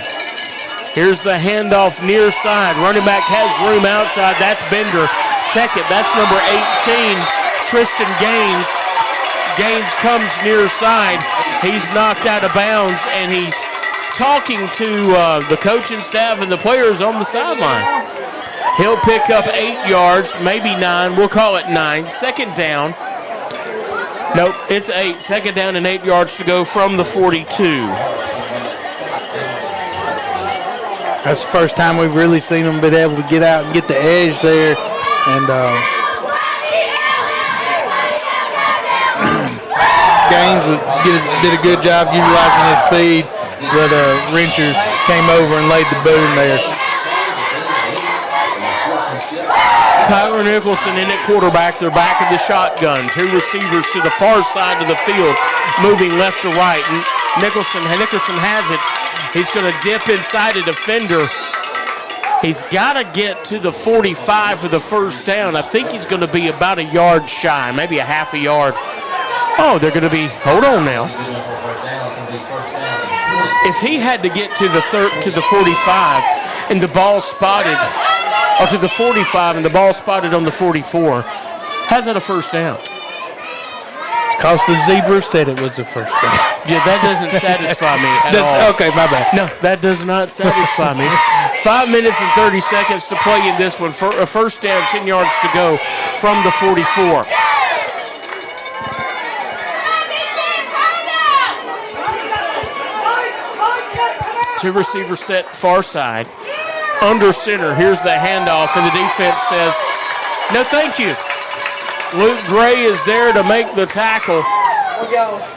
Here's the handoff near side. Running back has room outside. That's Bender. Check it. That's number 18, Tristan Gaines. Gaines comes near side. He's knocked out of bounds, and he's talking to the coaching staff and the players on the sideline. He'll pick up 8 yards, maybe 9. We'll call it 9. Second down. Nope, it's 8. Second down and 8 yards to go from the 42. That's the first time we've really seen them been able to get out and get the edge there. And Gaines did a good job utilizing his speed, but Rencher came over and laid the boom there. Kyler Nicholson in at quarterback. They're back in the shotgun. Two receivers to the far side of the field, moving left to right. Nicholson has it. He's going to dip inside a defender. He's got to get to the 45 for the first down. I think he's going to be about a yard shy, maybe a half a yard. Oh, they're going to be, hold on now. If he had to get to the 45 and the ball spotted, or to the 45 and the ball spotted on the 44, how's that a first down? Because the zebra said it was the first down. Yeah, that doesn't satisfy me at all. Okay, my bad. No, that does not satisfy me. 5 minutes and 30 seconds to play in this one. For a first down, 10 yards to go from the 44. Two receivers set far side. Under center, here's the handoff, and the defense says, no thank you. Luke Gray is there to make the tackle.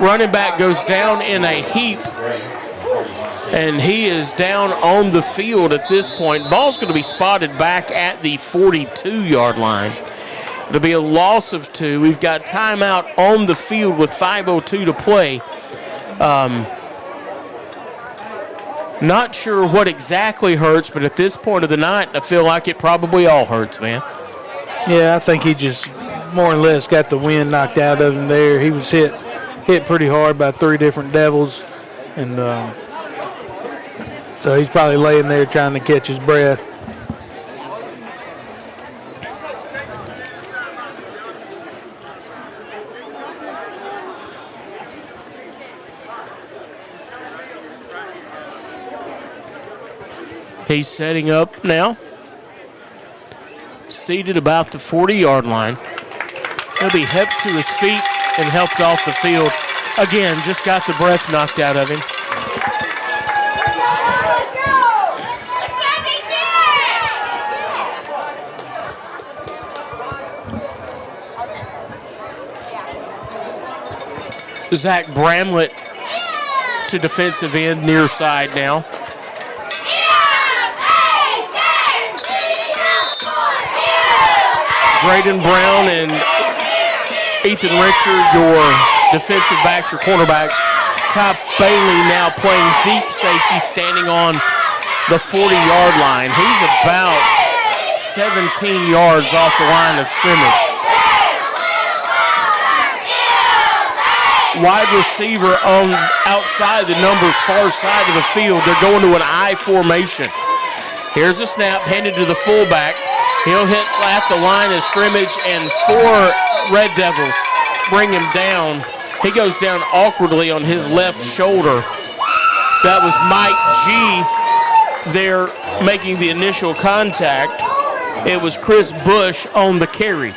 Running back goes down in a heap, and he is down on the field at this point. Ball's going to be spotted back at the 42-yard line. It'll be a loss of 2. We've got timeout on the field with 5:02 to play. Not sure what exactly hurts, but at this point of the night, I feel like it probably all hurts, man. Yeah, I think he just more or less got the wind knocked out of him there. He was hit pretty hard by 3 different devils, and so he's probably laying there trying to catch his breath. He's setting up now. Seated about the 40-yard line. He'll be helped to his feet and helped off the field. Again, just got the breath knocked out of him. Zach Bramlett to defensive end, near side now. Drayden Brown and Ethan Richard, your defensive backs, your cornerbacks. Ty Bailey now playing deep safety, standing on the 40-yard line. He's about 17 yards off the line of scrimmage. Wide receiver on outside the numbers, far side of the field. They're going to an I formation. Here's a snap, handed to the fullback. He'll hit at the line of scrimmage, and 4 Red Devils bring him down. He goes down awkwardly on his left shoulder. That was Mike G there making the initial contact. It was Chris Bush on the carry.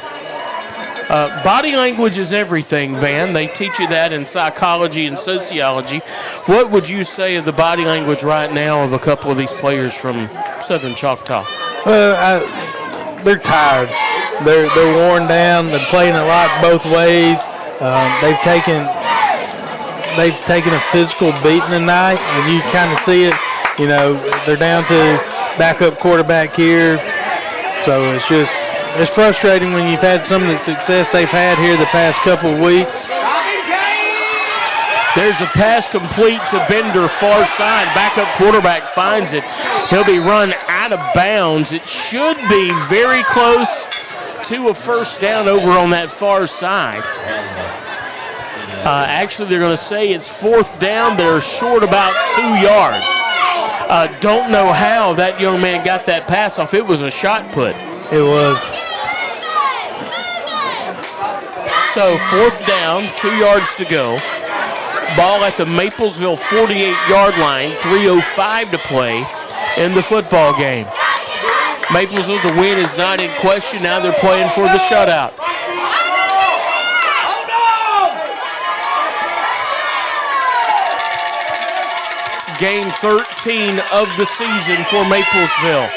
Body language is everything, Van. They teach you that in psychology and sociology. What would you say of the body language right now of a couple of these players from Southern Choctaw? They're tired. They're worn down. They're playing a lot both ways. They've taken a physical beating tonight, and you kind of see it. You know, they're down to backup quarterback here, so it's frustrating when you've had some of the success they've had here the past couple of weeks. There's a pass complete to Bender, far side. Backup quarterback finds it. He'll be run out of bounds. It should be very close to a first down over on that far side. Actually, they're going to say it's 4th down. They're short about 2 yards. Don't know how that young man got that pass off. It was a shot put. It was. So 4th down, 2 yards to go. Ball at the Maplesville 48-yard line, 3:05 to play in the football game. Maplesville, the win is not in question. Now they're playing for the shutout. Game 13 of the season for Maplesville.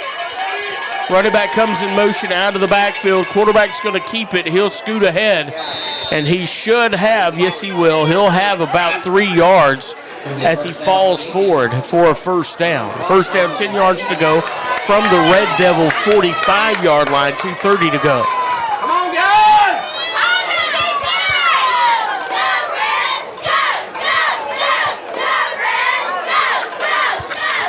Running back comes in motion out of the backfield. Quarterback's going to keep it. He'll scoot ahead, and he should have, yes he will, he'll have about 3 yards. as he falls forward for a first down. First down, 10 yards to go from the Red Devil 45-yard line, 2:30 to go. Come on, guys!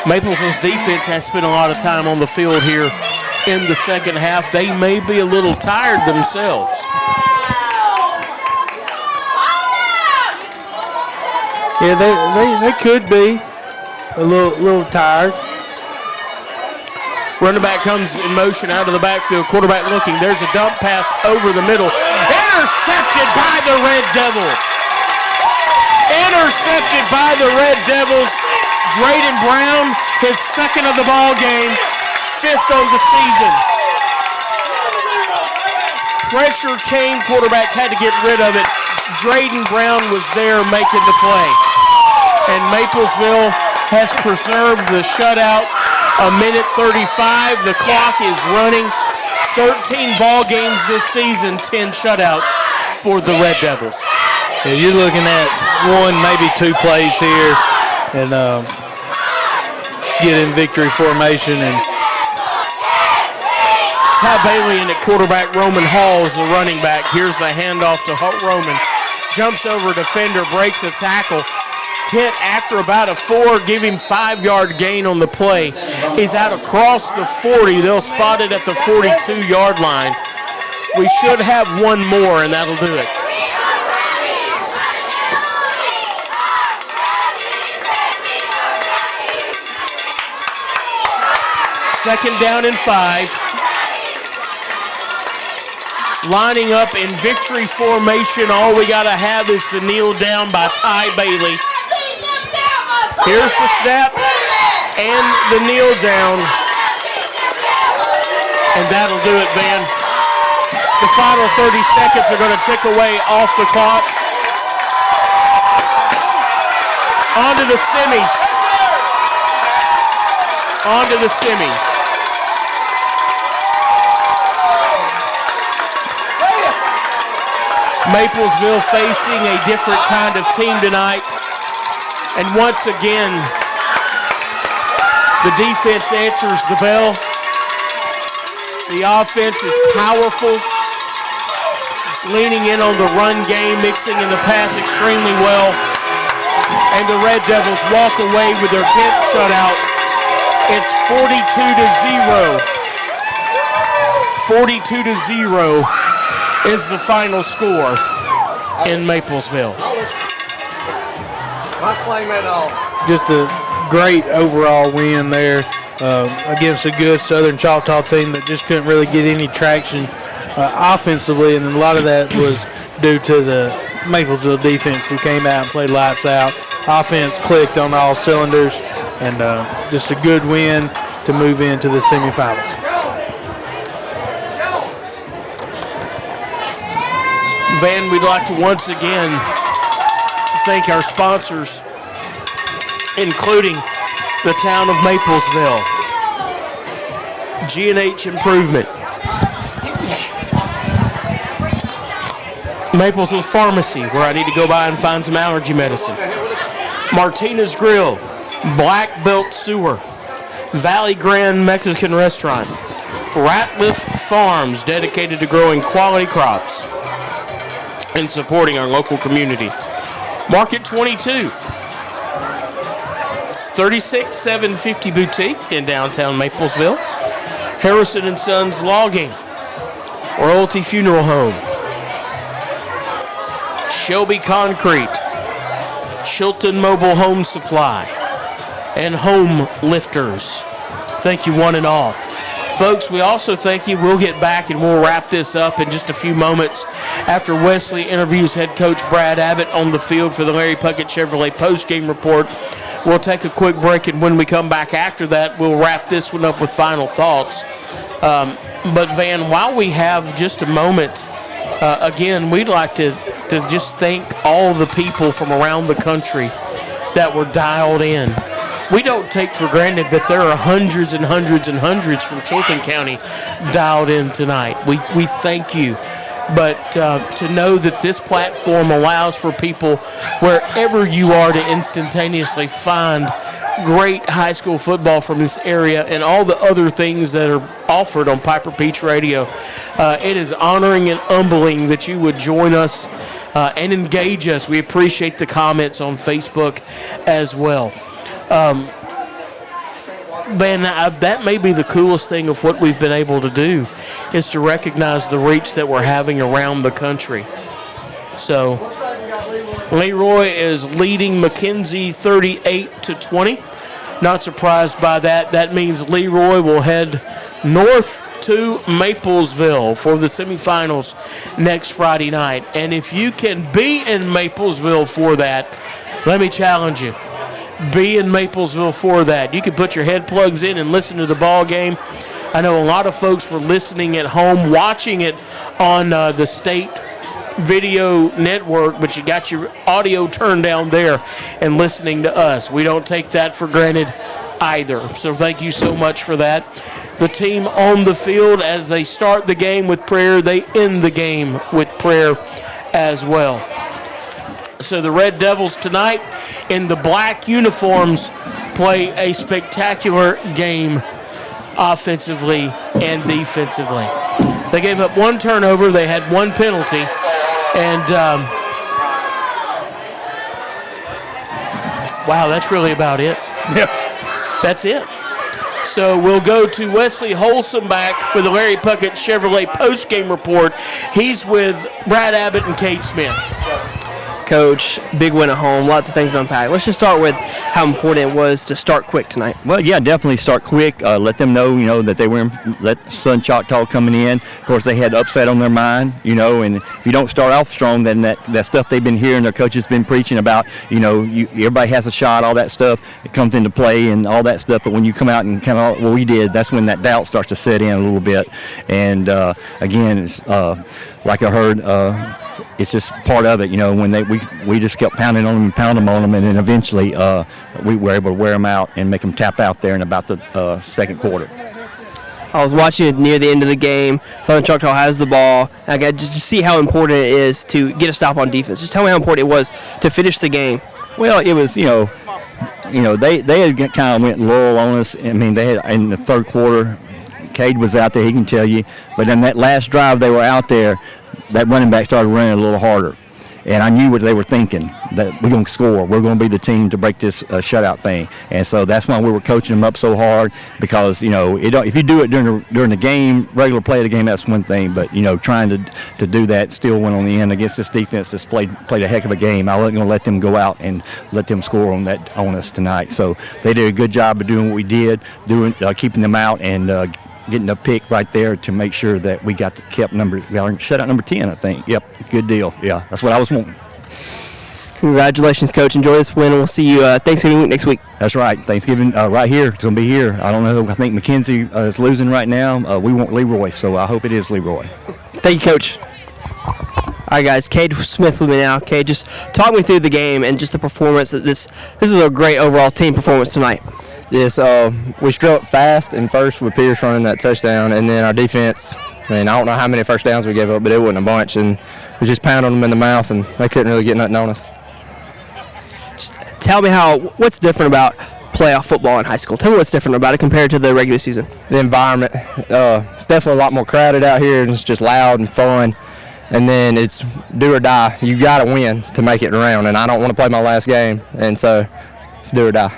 Maplesville's defense has spent a lot of time on the field here in the second half. They may be a little tired themselves. Yeah, they could be a little tired. Running back comes in motion out of the backfield. Quarterback looking. There's a dump pass over the middle. Intercepted by the Red Devils. Intercepted by the Red Devils. Drayden Brown, his second of the ball game, 5th of the season. Pressure came. Quarterback had to get rid of it. Drayden Brown was there making the play. And Maplesville has preserved the shutout. A minute 35. The clock is running. 13 ball games this season, 10 shutouts for the Red Devils. Yeah, you're looking at one, maybe two plays here, and get in victory formation. And Ty Bailey in at quarterback. Roman Hall is the running back. Here's the handoff to Roman. Jumps over defender, breaks a tackle. Hit after about a 4, give him 5-yard gain on the play. He's out across the 40. They'll spot it at the 42-yard line. We should have one more, and that'll do it. Second down and 5. Lining up in victory formation. All we got to have is the kneel down by Ty Bailey. Here's the snap and the kneel down. And that'll do it, Van. The final 30 seconds are going to tick away off the clock. On to the semis. On to the semis. Maplesville facing a different kind of team tonight. And once again, the defense answers the bell. The offense is powerful, leaning in on the run game, mixing in the pass extremely well. And the Red Devils walk away with their 10th shutout. It's 42-0. 42-0 is the final score in Maplesville. I claim it all. just a great overall win there against a good Southern Choctaw team that just couldn't really get any traction offensively, and a lot of that was due to the Maplesville defense who came out and played lights out. Offense clicked on all cylinders, and just a good win to move into the semifinals. Van, we'd like to once again thank our sponsors, including the town of Maplesville, G&H Improvement, Maplesville's Pharmacy, where I need to go by and find some allergy medicine, Martinez Grill, Black Belt Sewer, Valley Grand Mexican Restaurant, Ratliff Farms, dedicated to growing quality crops and supporting our local community, Market 22, 36750 Boutique in downtown Maplesville, Harrison & Sons Logging, Royalty Funeral Home, Shelby Concrete, Chilton Mobile Home Supply, and Home Lifters. Thank you one and all. Folks, we also thank you. We'll get back and we'll wrap this up in just a few moments after Wesley interviews head coach Brad Abbott on the field for the Larry Puckett Chevrolet postgame report. We'll take a quick break, and when we come back after that, we'll wrap this one up with final thoughts. But, Van, while we have just a moment, again, we'd like to just thank all the people from around the country that were dialed in. We don't take for granted that there are hundreds and hundreds and hundreds from Chilton County dialed in tonight. We thank you. but to know that this platform allows for people wherever you are to instantaneously find great high school football from this area and all the other things that are offered on Piper Peach Radio. It is honoring and humbling that you would join us and engage us. We appreciate the comments on Facebook as well. Man, that may be the coolest thing of what we've been able to do is to recognize the reach that we're having around the country. So Leroy is leading McKenzie 38-20. Not surprised by that. That means Leroy will head north to Maplesville for the semifinals next Friday night. And if you can be in Maplesville for that, let me challenge you. Be in Maplesville for that. You can put your head plugs in and listen to the ball game. I know a lot of folks were listening at home, watching it on the state video network, but you got your audio turned down there and listening to us. We don't take that for granted either. So thank you so much for that. The team on the field, as they start the game with prayer, they end the game with prayer as well. So the Red Devils tonight in the black uniforms play a spectacular game offensively and defensively. They gave up one turnover. They had one penalty. And, wow, that's really about it. Yeah. That's it. So we'll go to Wesley Holsom back for the Larry Puckett Chevrolet postgame report. He's with Brad Abbott and Kate Smith. Coach, big win at home, lots of things to unpack. Let's just start with how important it was to start quick tonight. Well, yeah, definitely start quick. Let them know, that they were let Southern Choctaw coming in. Of course, they had upset on their mind, and if you don't start off strong, then that stuff they've been hearing, their coaches been preaching about, everybody has a shot, all that stuff, it comes into play and all that stuff. But when you come out and kind of what we did, that's when that doubt starts to set in a little bit. And again, it's like I heard. It's just part of it, when we just kept pounding on them, and then eventually we were able to wear them out and make them tap out there in about the second quarter. I was watching it near the end of the game. Southern Choctaw has the ball. I got just to see how important it is to get a stop on defense. Just tell me how important it was to finish the game. Well, it was, they had kind of went low on us. I mean, they had in the third quarter, Cade was out there, he can tell you. But in that last drive they were out there, that running back started running a little harder. And I knew what they were thinking, that we're going to score. We're going to be the team to break this shutout thing. And so that's why we were coaching them up so hard because, if you do it during the game, regular play of the game, that's one thing. But, trying to do that still went on the end against this defense that's played a heck of a game. I wasn't going to let them go out and let them score on us tonight. So they did a good job of doing what we did, keeping them out and getting a pick right there to make sure that we kept shutout number 10, I think. Yep, good deal. Yeah, that's what I was wanting. Congratulations, Coach. Enjoy this win, and we'll see you Thanksgiving week next week. That's right. Thanksgiving right here. It's going to be here. I don't know. I think McKenzie is losing right now. We want Leroy, so I hope it is Leroy. Thank you, Coach. All right, guys. Cade Smith with me now. Cade, just talk me through the game and just the performance. This is a great overall team performance tonight. Yes, we struck fast and first with Pierce running that touchdown, and then our defense, I don't know how many first downs we gave up, but it wasn't a bunch, and we just pounded them in the mouth, and they couldn't really get nothing on us. Just tell me what's different about playoff football in high school. Tell me what's different about it compared to the regular season. The environment, it's definitely a lot more crowded out here, and it's just loud and fun, and then it's do or die. You got to win to make it around, and I don't want to play my last game, and so it's do or die.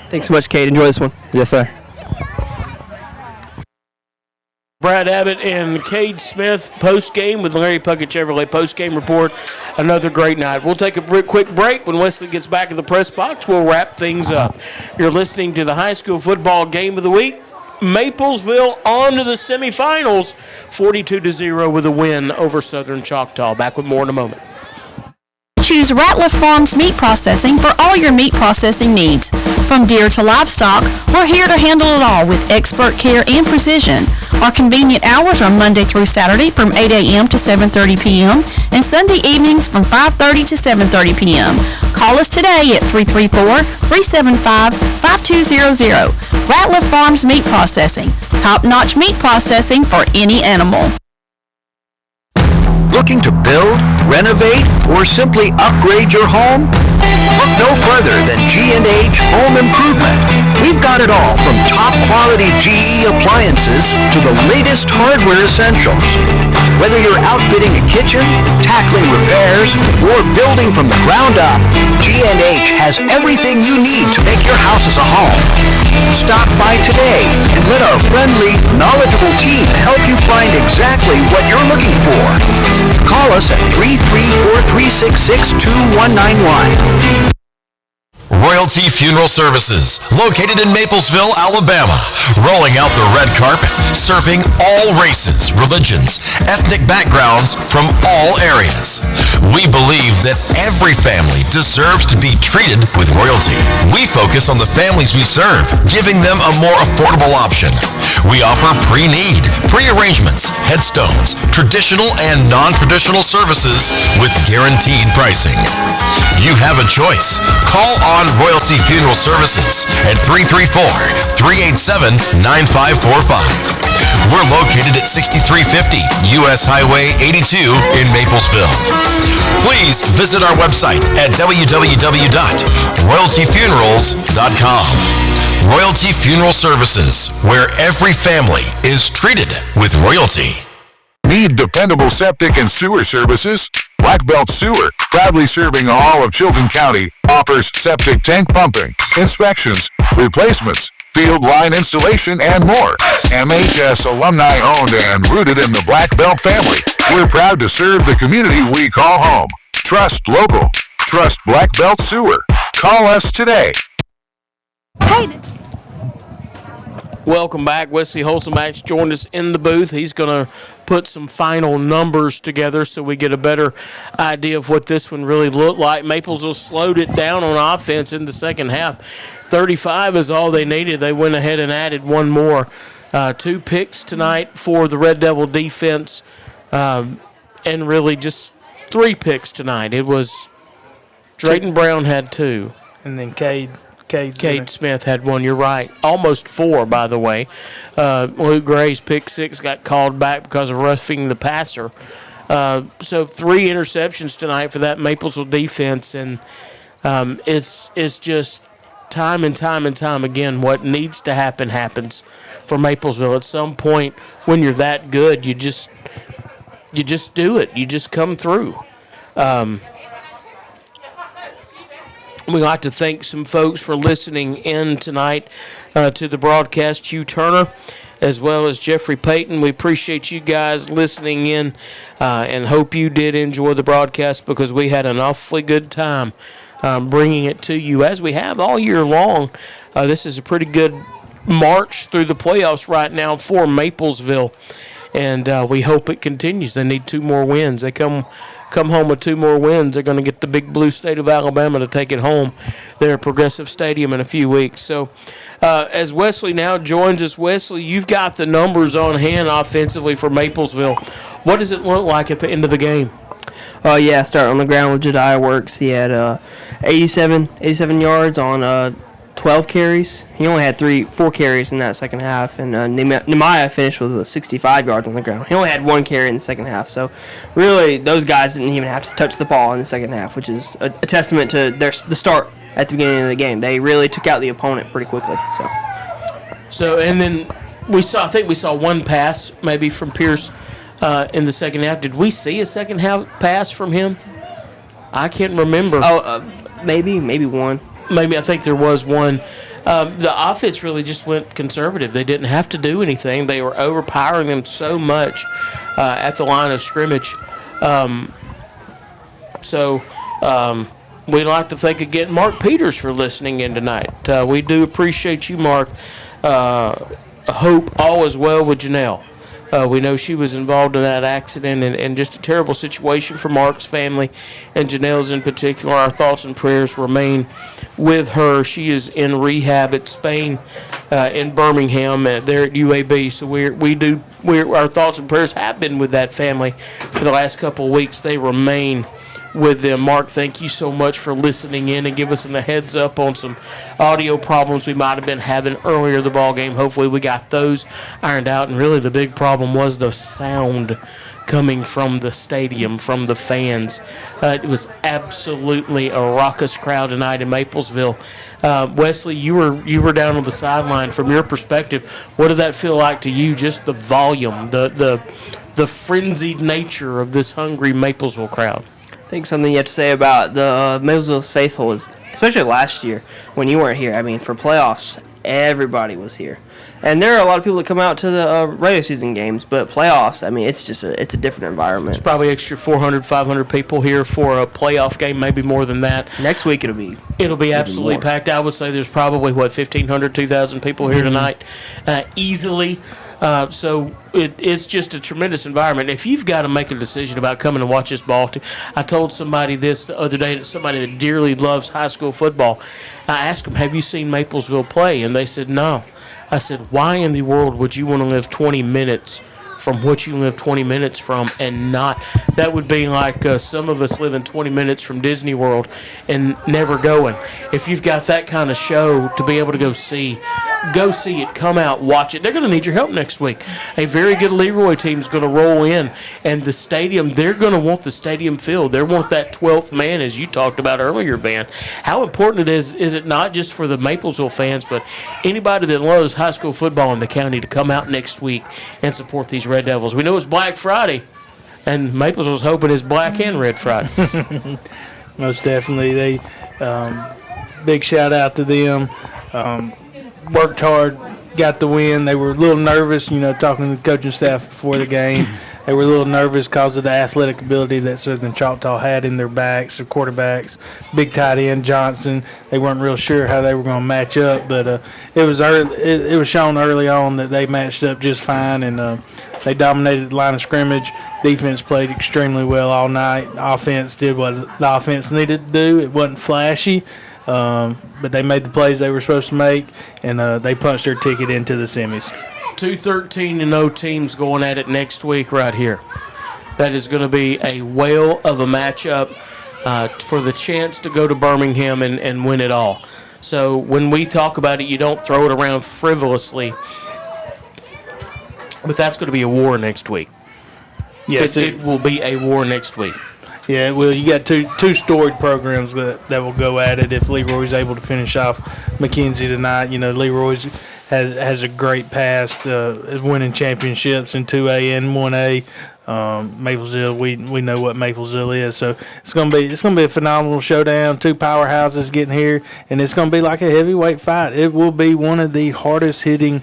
Thanks so much, Cade. Enjoy this one. Yes, sir. Brad Abbott and Cade Smith post-game with Larry Puckett Chevrolet post-game report. Another great night. We'll take a quick break. When Wesley gets back in the press box, we'll wrap things up. You're listening to the high school football game of the week. Maplesville on to the semifinals, 42-0 with a win over Southern Choctaw. Back with more in a moment. Choose Ratliff Farms Meat Processing for all your meat processing needs. From deer to livestock, we're here to handle it all with expert care and precision. Our convenient hours are Monday through Saturday from 8 a.m. to 7:30 p.m. and Sunday evenings from 5:30 to 7:30 p.m. Call us today at 334-375-5200. Ratliff Farms Meat Processing, top-notch meat processing for any animal. Looking to build, renovate, or simply upgrade your home? Look no further than G&H Home Improvement. We've got it all from top quality GE appliances to the latest hardware essentials. Whether you're outfitting a kitchen, tackling repairs, or building from the ground up, G&H has everything you need to make your house as a home. Stop by today and let our friendly, knowledgeable team help you find exactly what you're looking for. Call us at 334-366-2191. Royalty Funeral Services, located in Maplesville, Alabama, rolling out the red carpet, serving all races, religions, ethnic backgrounds from all areas. We believe that every family deserves to be treated with royalty. We focus on the families we serve, giving them a more affordable option. We offer pre-need, pre-arrangements, headstones, traditional and non-traditional services with guaranteed pricing. You have a choice. Call on Royalty Funeral Services at 334-387-9545. We're located at 6350 U.S. Highway 82 in Maplesville. Please visit our website at www.royaltyfunerals.com. Royalty Funeral Services, where every family is treated with royalty. Need dependable septic and sewer services? Black Belt Sewer, proudly serving all of Chilton County, offers septic tank pumping, inspections, replacements, field line installation, and more. MHS alumni owned and rooted in the Black Belt family. We're proud to serve the community we call home. Trust local. Trust Black Belt Sewer. Call us today. Welcome back. Wesley Holzemax joined us in the booth. He's going to put some final numbers together so we get a better idea of what this one really looked like. Maplesville slowed it down on offense in the second half. 35 is all they needed. They went ahead and added one more. 2 picks tonight for the Red Devil defense, and really just 3 picks tonight. It was Drayton Brown had 2. And then Cade Smith had 1. You're right. Almost 4, by the way. Luke Gray's pick 6 got called back because of roughing the passer. So 3 interceptions tonight for that Maplesville defense, and it's just time and time and time again what needs to happen happens for Maplesville. At some point when you're that good, you just do it. You just come through. We'd like to thank some folks for listening in tonight to the broadcast. Hugh Turner, as well as Jeffrey Payton. We appreciate you guys listening in and hope you did enjoy the broadcast because we had an awfully good time bringing it to you, as we have all year long. This is a pretty good march through the playoffs right now for Maplesville, and we hope it continues. They need 2 more wins. They come home with 2 more wins, they're going to get the big blue state of Alabama to take it home there at Progressive Stadium in a few weeks. So as Wesley now joins us, Wesley, you've got the numbers on hand offensively for Maplesville. What does it look like at the end of the game? Starting on the ground with Jediah Works. He had 87 yards on 12 carries. He only had 4 carries in that second half, and Nehemiah finished with 65 yards on the ground. He only had 1 carry in the second half, so really those guys didn't even have to touch the ball in the second half, which is a testament to the start at the beginning of the game. They really took out the opponent pretty quickly. So and then I think we saw 1 pass maybe from Pierce in the second half. Did we see a second half pass from him? I can't remember. Maybe 1. Maybe I think there was 1. The offense really just went conservative. They didn't have to do anything. They were overpowering them so much at the line of scrimmage. We'd like to thank again Mark Peters for listening in tonight. We do appreciate you, Mark. I hope all is well with Janelle. We know she was involved in that accident and just a terrible situation for Mark's family and Janelle's in particular. Our thoughts and prayers remain with her. She is in rehab at Spain in Birmingham there at UAB. So our thoughts and prayers have been with that family for the last couple of weeks. They remain with them. Mark, thank you so much for listening in and give us a heads up on some audio problems we might have been having earlier in the ball game. Hopefully we got those ironed out, and really the big problem was the sound coming from the stadium, from the fans. It was absolutely a raucous crowd tonight in Maplesville. Wesley, you were down on the sideline. From your perspective, what did that feel like to you? Just the volume, the frenzied nature of this hungry Maplesville crowd. I think something you have to say about the Maplesville faithful is, especially last year when you weren't here. I mean, for playoffs, everybody was here, and there are a lot of people that come out to the regular season games. But playoffs, I mean, it's just it's a different environment. It's probably extra 400, 500 people here for a playoff game, maybe more than that. Next week it'll be absolutely packed. I would say there's probably 1,500, 2,000 people here tonight, easily. So it's just a tremendous environment. If you've got to make a decision about coming to watch this ball team, I told somebody this the other day, somebody that dearly loves high school football. I asked them, have you seen Maplesville play? And they said, no. I said, why in the world would you want to live 20 minutes from what you live 20 minutes from and not? That would be like some of us living 20 minutes from Disney World and never going. If you've got that kind of show to be able to go see it, come out, watch it. They're going to need your help next week. A very good Leroy team is going to roll in, and the stadium, they're going to want the stadium filled. They want that 12th man, as you talked about earlier, Van. How important is it not just for the Maplesville fans, but anybody that loves high school football in the county to come out next week and support these Red Devils? We know it's Black Friday, and Maplesville's hoping it's Black and Red Friday. Most definitely. They big shout out to them. Worked hard, got the win. They were a little nervous, talking to the coaching staff before the game. They were a little nervous because of the athletic ability that Southern Choctaw had in their backs, their quarterbacks, big tight end Johnson. They weren't real sure how they were going to match up, but it was early, it was shown early on that they matched up just fine, and they dominated the line of scrimmage. Defense played extremely well all night. Offense did what the offense needed to do. It wasn't flashy. But they made the plays they were supposed to make, and they punched their ticket into the semis. 2 13-0 teams going at it next week right here. That is going to be a whale of a matchup for the chance to go to Birmingham and win it all. So when we talk about it, you don't throw it around frivolously, but that's going to be a war next week. Yes, it will be a war next week. Yeah, well, you got two storied programs that will go at it if Leroy's able to finish off McKenzie tonight. Leroy's has a great past, is winning championships in 2A and 1A. Maplesville, we know what Maplesville is, so it's gonna be a phenomenal showdown. Two powerhouses getting here, and it's gonna be like a heavyweight fight. It will be one of the hardest hitting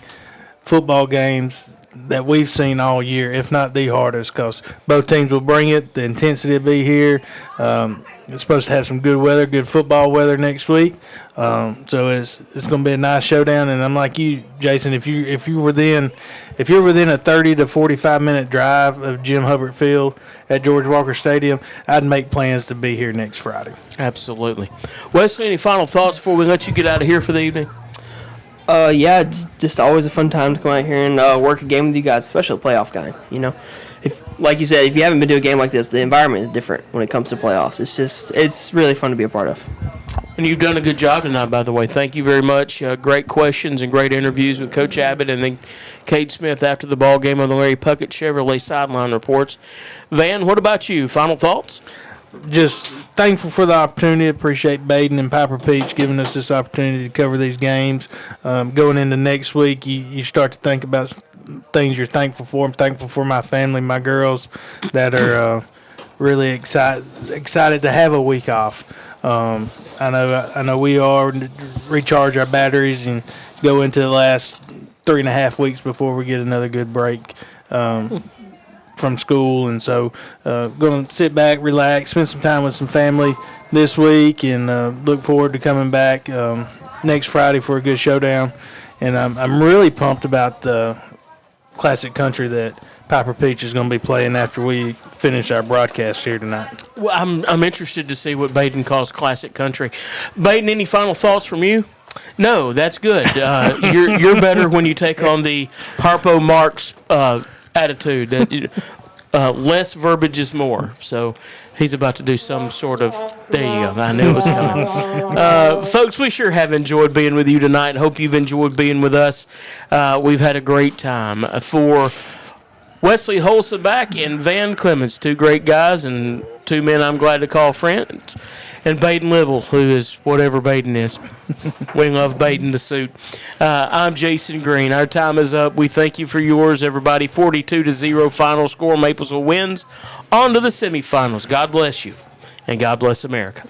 football games that we've seen all year, if not the hardest, because both teams will bring it. The intensity will be here. It's supposed to have some good weather, good football weather next week. So it's going to be a nice showdown. And I'm like you, Jason. If you're within a 30 to 45 minute drive of Jim Hubbard Field at George Walker Stadium, I'd make plans to be here next Friday. Absolutely. Wesley, any final thoughts before we let you get out of here for the evening? Yeah, it's just always a fun time to come out here and work a game with you guys, especially a playoff game. If, like you said, if you haven't been to a game like this, the environment is different when it comes to playoffs. It's really fun to be a part of. And you've done a good job tonight, by the way. Thank you very much. Great questions and great interviews with Coach Abbott and then Kate Smith after the ball game on the Larry Puckett Chevrolet sideline reports. Van, what about you? Final thoughts? Just thankful for the opportunity. Appreciate Baden and Piper Peach giving us this opportunity to cover these games. Going into next week, you start to think about things you're thankful for. I'm thankful for my family, my girls that are really excited to have a week off. I know we are recharge our batteries and go into the last 3.5 weeks before we get another good break from school, and so going to sit back, relax, spend some time with some family this week, and look forward to coming back next Friday for a good showdown. And I'm really pumped about the classic country that Piper Peach is going to be playing after we finish our broadcast here tonight. Well, I'm interested to see what Baden calls classic country. Baden, any final thoughts from you? No, that's good. You're better when you take on the Harpo Marx attitude that less verbiage is more. So he's about to do some sort of. There you go. I knew it was coming. Folks, we sure have enjoyed being with you tonight. Hope you've enjoyed being with us. We've had a great time. For Wesley Holzenbach and Van Clemens, two great guys and two men I'm glad to call friends. And Baden Libble, who is whatever Baden is. We love Baden the suit. I'm Jason Green. Our time is up. We thank you for yours, everybody. 42-0 final score. Maplesville wins on to the semifinals. God bless you, and God bless America.